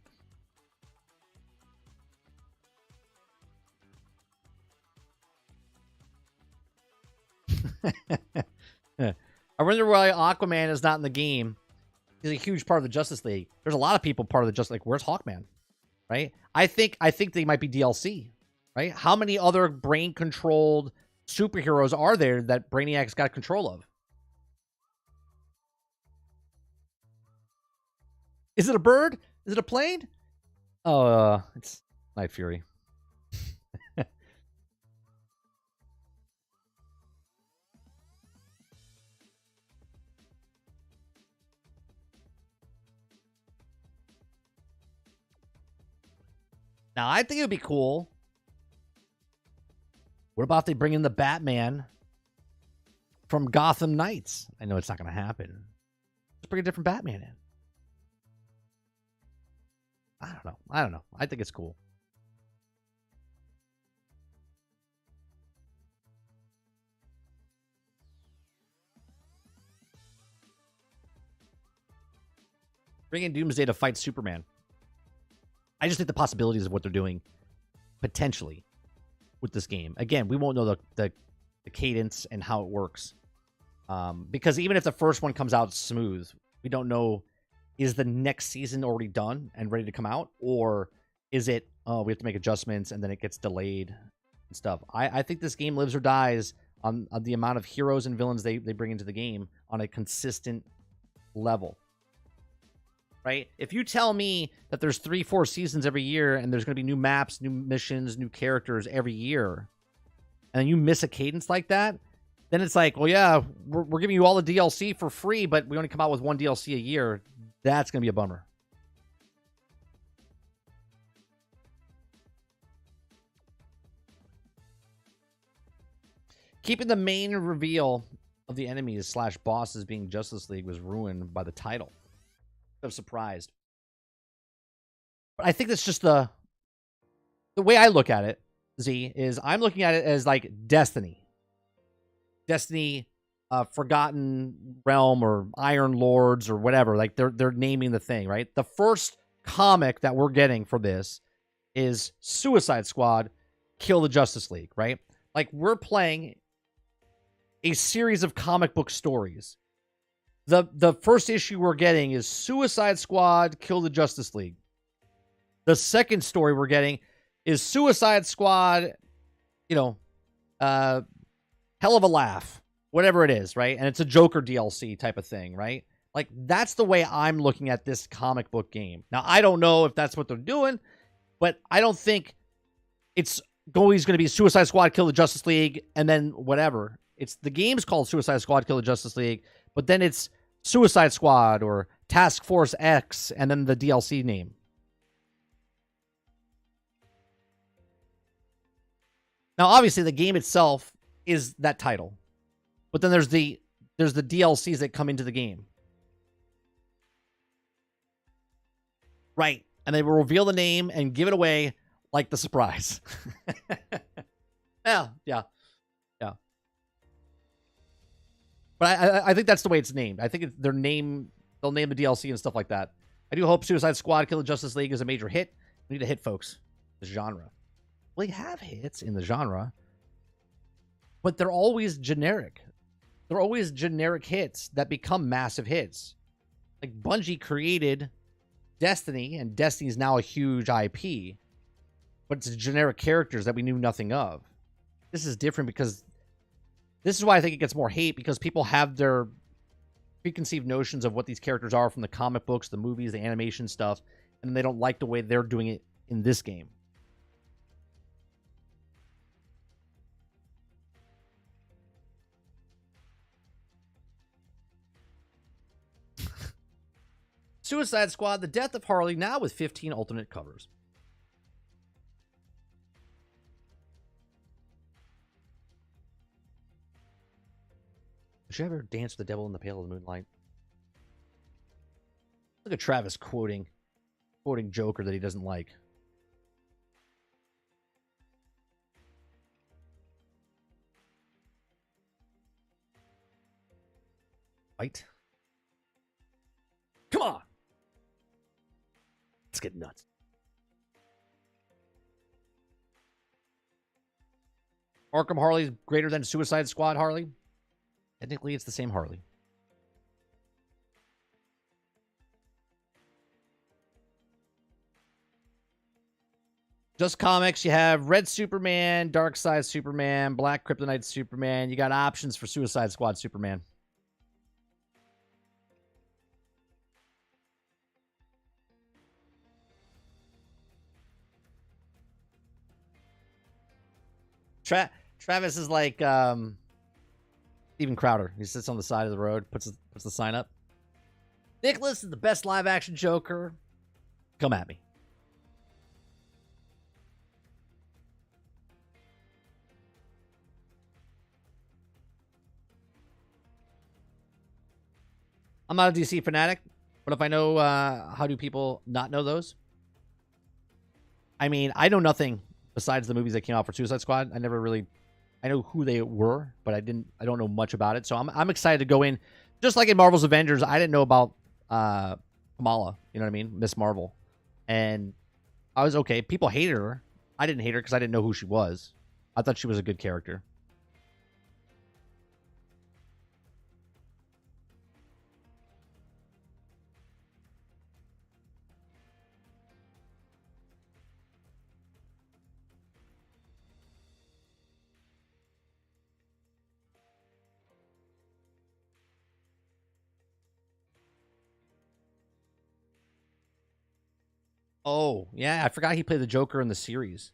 I wonder why Aquaman is not in the game. He's a huge part of the Justice League. There's a lot of people part of the Justice League. Where's Hawkman? Right? I think they might be DLC. Right? How many other brain-controlled superheroes are there that Brainiac's got control of? Is it a bird? Is it a plane? Oh, it's Night Fury. Now, I think it would be cool. What about if they bring in the Batman from Gotham Knights? I know it's not going to happen. Let's bring a different Batman in. I don't know. I think it's cool. Bring in Doomsday to fight Superman. I just think the possibilities of what they're doing potentially with this game. Again, we won't know the cadence and how it works. Because even if the first one comes out smooth, we don't know, is the next season already done and ready to come out? Or is it, we have to make adjustments and then it gets delayed and stuff? I think this game lives or dies on the amount of heroes and villains they bring into the game on a consistent level. Right? If you tell me that there's 3-4 seasons every year and there's going to be new maps, new missions, new characters every year, and then you miss a cadence like that, then it's like, well, yeah, we're giving you all the DLC for free, but we only come out with one DLC a year. That's going to be a bummer. Keeping the main reveal of the enemies / bosses being Justice League was ruined by the title. I'm surprised. But I think that's just the way I look at it, Z, is I'm looking at it as like Destiny. Destiny, Forgotten Realm, or Iron Lords, or whatever. Like they're naming the thing, right? The first comic that we're getting for this is Suicide Squad, Kill the Justice League, right? Like we're playing a series of comic book stories. The first issue we're getting is Suicide Squad, Kill the Justice League. The second story we're getting is Suicide Squad, hell of a laugh, whatever it is, right? And it's a Joker DLC type of thing, right? Like, that's the way I'm looking at this comic book game. Now, I don't know if that's what they're doing, but I don't think it's always going to be Suicide Squad, Kill the Justice League, and then whatever. The game's called Suicide Squad, Kill the Justice League, but then it's Suicide Squad or Task Force X, and then the DLC name. Now, obviously, the game itself is that title, but then there's the DLCs that come into the game, right? And they will reveal the name and give it away like the surprise. Yeah. But I think that's the way it's named. I think they'll name the DLC and stuff like that. I do hope Suicide Squad, Kill the Justice League is a major hit. We need to hit, folks. The genre. Well, they have hits in the genre, but they're always generic. They're always generic hits that become massive hits. Like Bungie created Destiny, and Destiny is now a huge IP, but it's generic characters that we knew nothing of. This is different because this is why I think it gets more hate, because people have their preconceived notions of what these characters are from the comic books, the movies, the animation stuff, and they don't like the way they're doing it in this game. Suicide Squad, The Death of Harley, now with 15 alternate covers. Did you ever dance with the devil in the pale of the moonlight? Look at Travis quoting Joker that he doesn't like. Fight. Come on. Let's get nuts. Arkham Harley's greater than Suicide Squad Harley. Technically, it's the same Harley. Just comics, you have Red Superman, Dark Side Superman, Black Kryptonite Superman. You got options for Suicide Squad Superman. Travis is like Steven Crowder. He sits on the side of the road, puts the sign up. Nicholas is the best live action Joker. Come at me. I'm not a DC fanatic, but if I know, how do people not know those? I mean, I know nothing besides the movies that came out for Suicide Squad. I know who they were, but I don't know much about it. So I'm excited to go in. Just like in Marvel's Avengers, I didn't know about Kamala, you know what I mean? Miss Marvel. And I was okay. People hated her. I didn't hate her because I didn't know who she was. I thought she was a good character. Oh, yeah, I forgot he played the Joker in the series.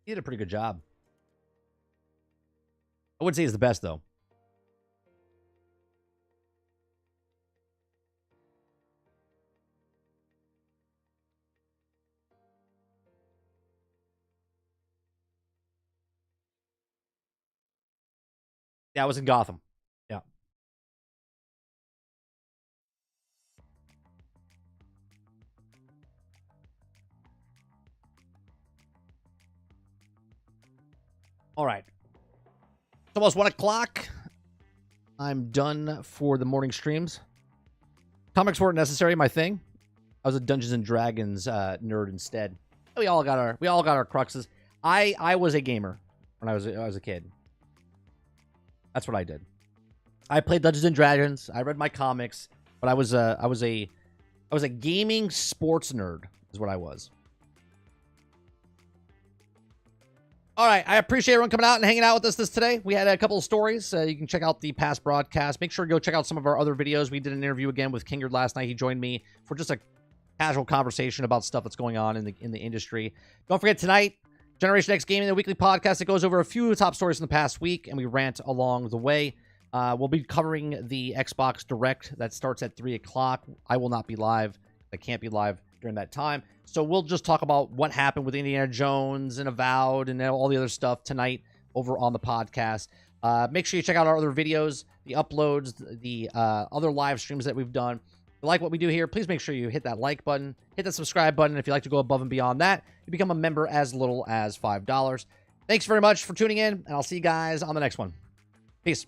He did a pretty good job. I wouldn't say he's the best, though. Yeah, I was in Gotham. Yeah. All right. It's almost 1 o'clock. I'm done for the morning streams. Comics weren't necessarily my thing. I was a Dungeons and Dragons nerd instead. We all got our cruxes. I was a gamer when I was a kid. That's what I did. I played Dungeons and Dragons. I read my comics, but I was a gaming sports nerd is what I was. All right, I appreciate everyone coming out and hanging out with us today. We had a couple of stories. You can check out the past broadcast. Make sure to go check out some of our other videos. We did an interview again with Kingard last night. He joined me for just a casual conversation about stuff that's going on in the industry. Don't forget tonight, Generation X Gaming, the weekly podcast that goes over a few top stories from the past week, and we rant along the way. We'll be covering the Xbox Direct that starts at 3 o'clock. I will not be live. I can't be live during that time. So we'll just talk about what happened with Indiana Jones and Avowed and all the other stuff tonight over on the podcast. Make sure you check out our other videos, the uploads, the other live streams that we've done. If you like what we do here, please make sure you hit that like button, hit that subscribe button. If you'd like to go above and beyond that, you become a member as little as $5. Thanks very much for tuning in, and I'll see you guys on the next one. Peace.